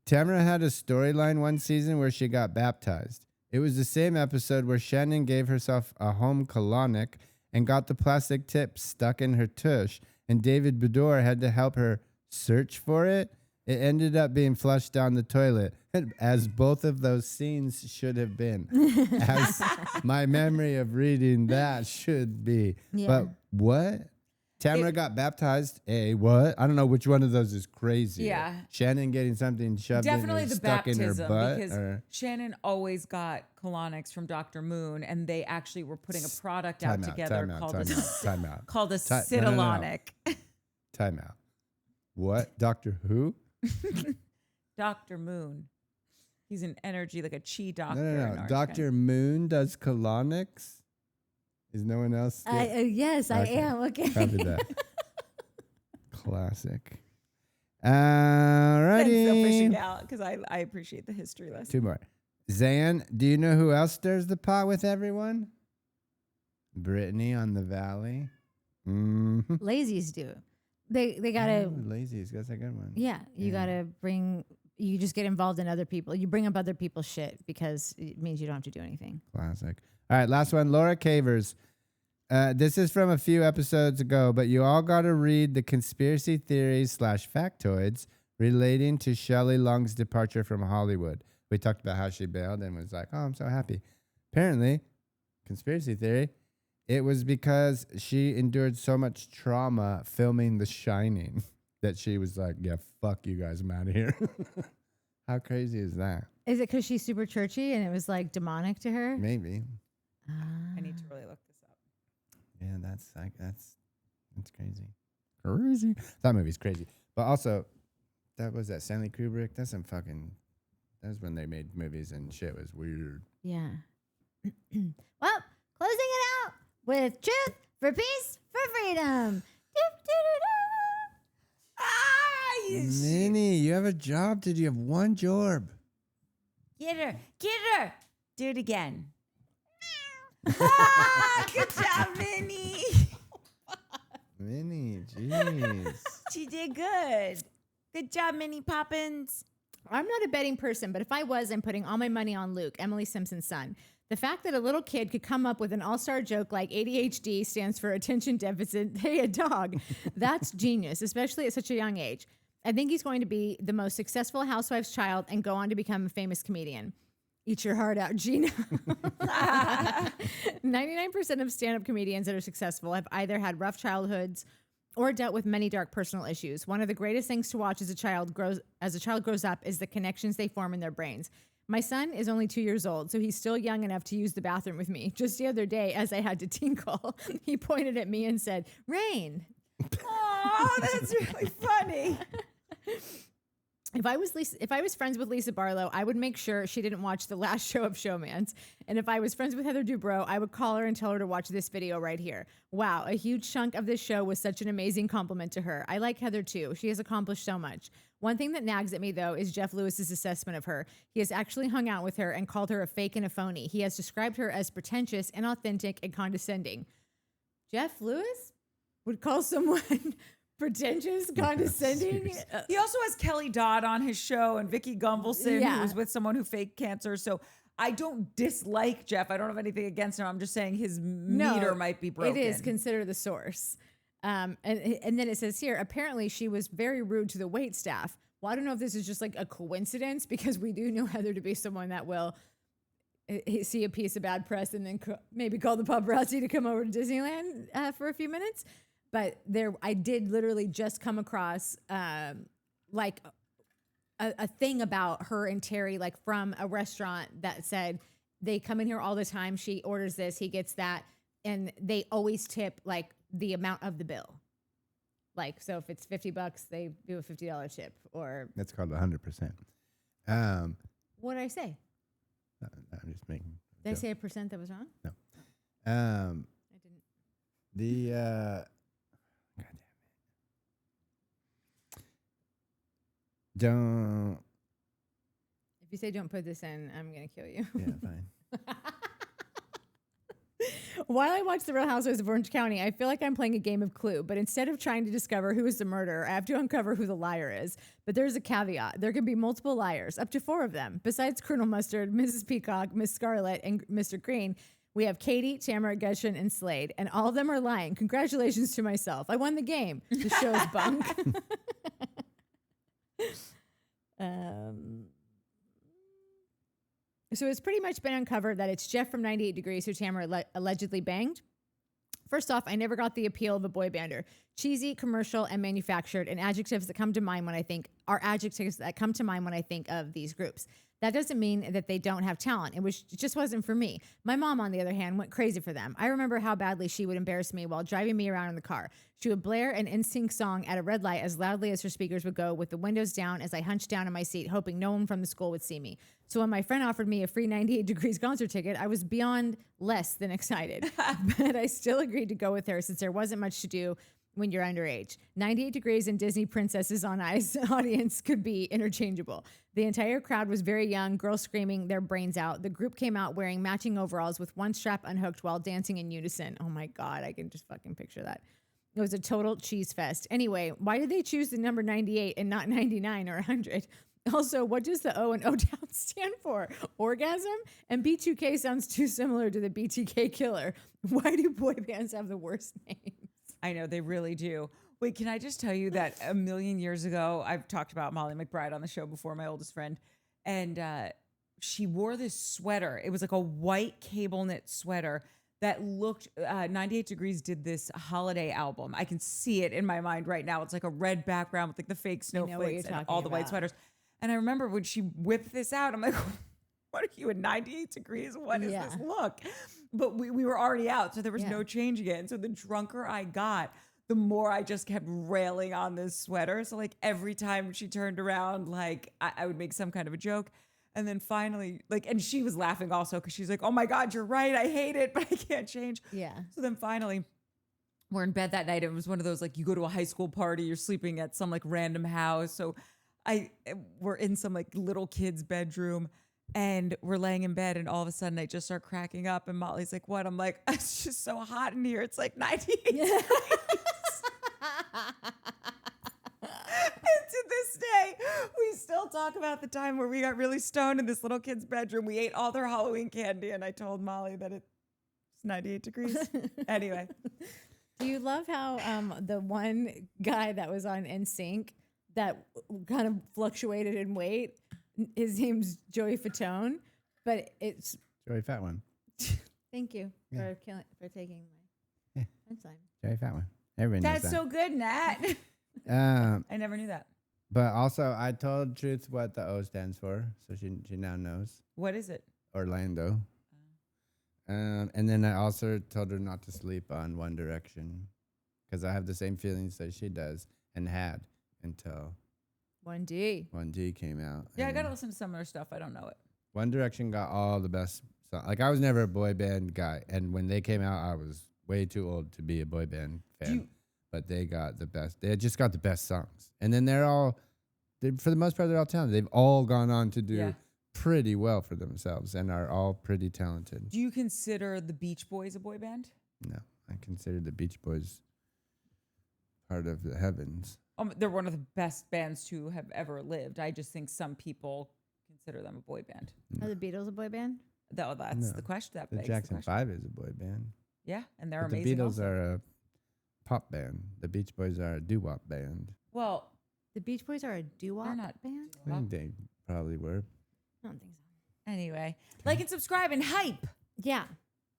Tamra had a storyline one season where she got baptized. It was the same episode where Shannon gave herself a home colonic and got the plastic tip stuck in her tush, and David Bedore had to help her search for it. It ended up being flushed down the toilet, as both of those scenes should have been, as my memory of reading that should be. Yeah. But what? Tamra got baptized. What? I don't know which one of those is crazy. Yeah. Shannon getting something shoved Definitely in her, the stuck in her baptism butt. because or- Shannon always got colonics from Dr. Moon, and they actually were putting a product out together called a Citolonic. Time out. What? Doctor Who? Dr. Moon. He's an energy, like a chi doctor. No. Dr. Moon does colonics? Is no one else? Yes, I Okay. am. Okay. Copy that. Classic. Thanks, so fishing Alrighty. out, because I appreciate the history lesson. Two more. Zan, do you know who else stirs the pot with everyone? Brittany on the Valley. Mm-hmm. Lazies do. They gotta. Lazy's. That's a good one. Yeah, you gotta bring. You just get involved in other people. You bring up other people's shit because it means you don't have to do anything. Classic. All right, last one. Laura Cavers. This is from a few episodes ago, but you all got to read the conspiracy theories / factoids relating to Shelley Long's departure from Hollywood. We talked about how she bailed and was like, oh, I'm so happy. Apparently, conspiracy theory, it was because she endured so much trauma filming The Shining that she was like, yeah, fuck you guys, I'm out of here. How crazy is that? Is it because she's super churchy and it was like demonic to her? Maybe. I need to really look this up. Yeah, that's crazy. Crazy. That movie's crazy. But also, that was that Stanley Kubrick. That's when they made movies and shit was weird. Yeah. Well, closing it out with truth for peace for freedom. Minnie, you have a job to do. You have one job. Get her. Do it again. Good job, Minnie. Minnie, jeez. She did good. Good job, Minnie Poppins. I'm not a betting person, but if I was, I'm putting all my money on Luke, Emily Simpson's son. The fact that a little kid could come up with an all-star joke like ADHD stands for attention deficit, hey, a dog, that's genius, especially at such a young age. I think he's going to be the most successful housewife's child and go on to become a famous comedian. Eat your heart out, Gina. 99% of stand-up comedians that are successful have either had rough childhoods or dealt with many dark personal issues. One of the greatest things to watch as a child grows up is the connections they form in their brains. My son is only 2 years old, so he's still young enough to use the bathroom with me. Just the other day, as I had to tinkle, he pointed at me and said, "Rain." Aw, Oh, that's really funny. If I was friends with Lisa Barlow, I would make sure she didn't watch the last show of Showmance. And if I was friends with Heather Dubrow, I would call her and tell her to watch this video right here. Wow, a huge chunk of this show was such an amazing compliment to her. I like Heather too. She has accomplished so much. One thing that nags at me, though, is Jeff Lewis's assessment of her. He has actually hung out with her and called her a fake and a phony. He has described her as pretentious, inauthentic, and condescending. Jeff Lewis would call someone pretentious, condescending. He also has Kelly Dodd on his show and Vicky Gunvalson, who was with someone who faked cancer. So I don't dislike Jeff. I don't have anything against him. I'm just saying his meter might be broken. It is. Consider the source. And then it says here, apparently she was very rude to the wait staff. Well, I don't know if this is just like a coincidence, because we do know Heather to be someone that will see a piece of bad press and then maybe call the paparazzi to come over to Disneyland for a few minutes. But I did literally just come across like a thing about her and Terry, like from a restaurant, that said they come in here all the time. She orders this, he gets that, and they always tip like the amount of the bill. Like, so if it's $50, they do a $50 tip, or That's called 100%. what did I say? I'm just making. Did I say a percent that was wrong? No. I didn't. The God damn it. Don't. If you say don't put this in, I'm gonna kill you. Yeah, fine. While I watch The Real Housewives of Orange County, I feel like I'm playing a game of Clue, but instead of trying to discover who is the murderer, I have to uncover who the liar is. But there's a caveat. There can be multiple liars, up to 4 of them. Besides Colonel Mustard, Mrs. Peacock, Miss Scarlet, and Mr. Green, we have Katie, Tamra, Gretchen, and Slade, and all of them are lying. Congratulations to myself. I won the game. The show's bunk. So it's pretty much been uncovered that it's Jeff from 98 Degrees who Tamra allegedly banged. First off, I never got the appeal of a boy bander. Cheesy, commercial, and manufactured, and adjectives that come to mind when I think of these groups. That doesn't mean that they don't have talent. It just wasn't for me. My mom, on the other hand, went crazy for them. I remember how badly she would embarrass me while driving me around in the car. She would blare an NSYNC song at a red light as loudly as her speakers would go, with the windows down, as I hunched down in my seat, hoping no one from the school would see me. So when my friend offered me a free 98 Degrees concert ticket, I was beyond less than excited. But I still agreed to go with her, since there wasn't much to do when you're underage. 98 Degrees and Disney Princesses on Ice audience could be interchangeable. The entire crowd was very young, girls screaming their brains out. The group came out wearing matching overalls with one strap unhooked while dancing in unison. Oh my God, I can just fucking picture that. It was a total cheese fest. Anyway, why did they choose the number 98 and not 99 or 100? Also, what does the O and O down stand for? Orgasm? And B2K sounds too similar to the BTK killer. Why do boy bands have the worst names? I know, they really do. Wait, can I just tell you that a million years ago, I've talked about Molly McBride on the show before, my oldest friend, and she wore this sweater. It was like a white cable knit sweater that looked, 98 Degrees did this holiday album. I can see it in my mind right now. It's like a red background with like the fake snowflakes and all the white sweaters. And I remember when she whipped this out, I'm like, what are you, in 98 Degrees? What is this look? But we were already out, so there was no changing it. And so the drunker I got, the more I just kept railing on this sweater. So like every time she turned around, like I would make some kind of a joke. And then finally, like, and she was laughing also, because she's like, oh my God, you're right. I hate it, but I can't change. Yeah. So then finally, we're in bed that night. It was one of those, like, you go to a high school party, you're sleeping at some like random house. So we're in some like little kid's bedroom, and we're laying in bed, and all of a sudden I just start cracking up, and Molly's like, what? I'm like, it's just so hot in here. It's like 98 degrees. And to this day, we still talk about the time where we got really stoned in this little kid's bedroom. We ate all their Halloween candy, and I told Molly that it's 98 degrees. Anyway. Do you love how the one guy that was on NSYNC that kind of fluctuated in weight, his name's Joey Fatone, but it's Joey Fat One. Thank you for taking my punchline. Joey Fat One. Everybody knows That's that. so good, Nat. I never knew that. But also, I told Truth what the O stands for, so she now knows. What is it? Orlando. And then I also told her not to sleep on One Direction. because I have the same feelings that she does and had until 1D. 1D came out. Yeah, I and gotta listen to some of their stuff. I don't know it. One Direction got all the best songs. Like, I was never a boy band guy, and when they came out, I was way too old to be a boy band fan. But they got the best. They just got the best songs, and then for the most part, they're all talented. They've all gone on to do pretty well for themselves and are all pretty talented. Do you consider the Beach Boys a boy band? No, I consider the Beach Boys part of the heavens. They're one of the best bands to have ever lived. I just think some people consider them a boy band. Are the Beatles a boy band? That's the question. That The begs Jackson the question. 5 is a boy band. Yeah, and they're But amazing. the Beatles also. are a pop band. The Beach Boys are a doo-wop band. Well, The Beach Boys are a doo-wop They're not band? I think they probably were. I don't think so. anyway, like and subscribe and hype. Yeah.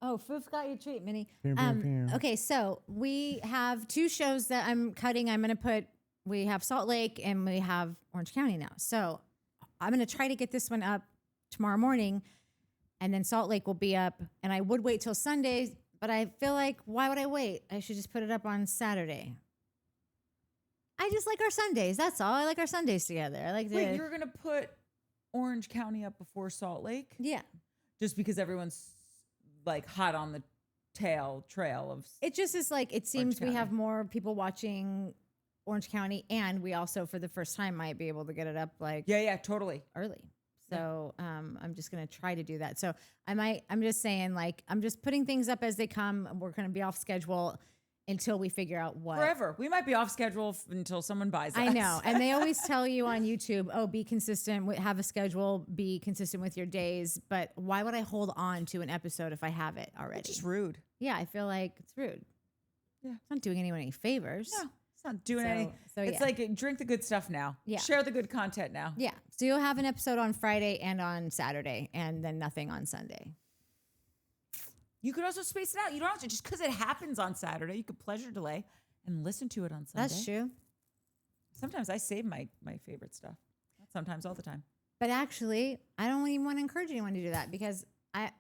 Oh, Foof's got your treat, Minnie. Pew, pew, pew. Okay, so we have 2 shows that I'm cutting. We have Salt Lake and we have Orange County now. So I'm going to try to get this one up tomorrow morning, and then Salt Lake will be up. And I would wait till Sunday, but I feel like, why would I wait? I should just put it up on Saturday. I just like our Sundays. That's all. I like our Sundays together. I like Wait, you're gonna put Orange County up before Salt Lake, yeah. just because everyone's like hot on the trail of. It just is like, it seems we County. have more people watching Orange County, and we also, for the first time, might be able to get it up like Yeah, totally. early. So I'm just going to try to do that. So I'm just saying, like, I'm just putting things up as they come. We're going to be off schedule until we figure out what. Forever. We might be off schedule until someone buys us. I know. And they always tell you on YouTube, oh, be consistent, have a schedule, be consistent with your days. But why would I hold on to an episode if I have it already? It's just rude. Yeah, I feel like it's rude. Yeah. It's not doing anyone any favors. No, it's not doing So- anything. so It's yeah. like drink the good stuff now. Yeah. Share the good content now. Yeah. So you'll have an episode on Friday and on Saturday, and then nothing on Sunday. You could also space it out. You don't have to, just because it happens on Saturday, you could pleasure delay and listen to it on Sunday. That's true. Sometimes I save my favorite stuff. Not sometimes, all the time. But actually, I don't even want to encourage anyone to do that, because I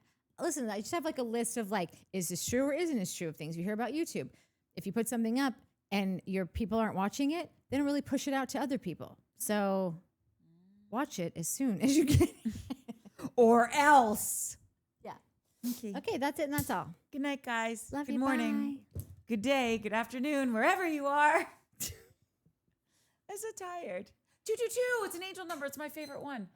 just have like a list of like, is this true or isn't this true of things you hear about YouTube. If you put something up and your people aren't watching it, they don't really push it out to other people. So watch it as soon as you can. Or else. Yeah. Okay. Okay, that's it, and that's all. Good night, guys. Love good you. morning. Bye. Good day. Good afternoon, wherever you are. I'm so tired. 222. It's an angel number. It's my favorite one.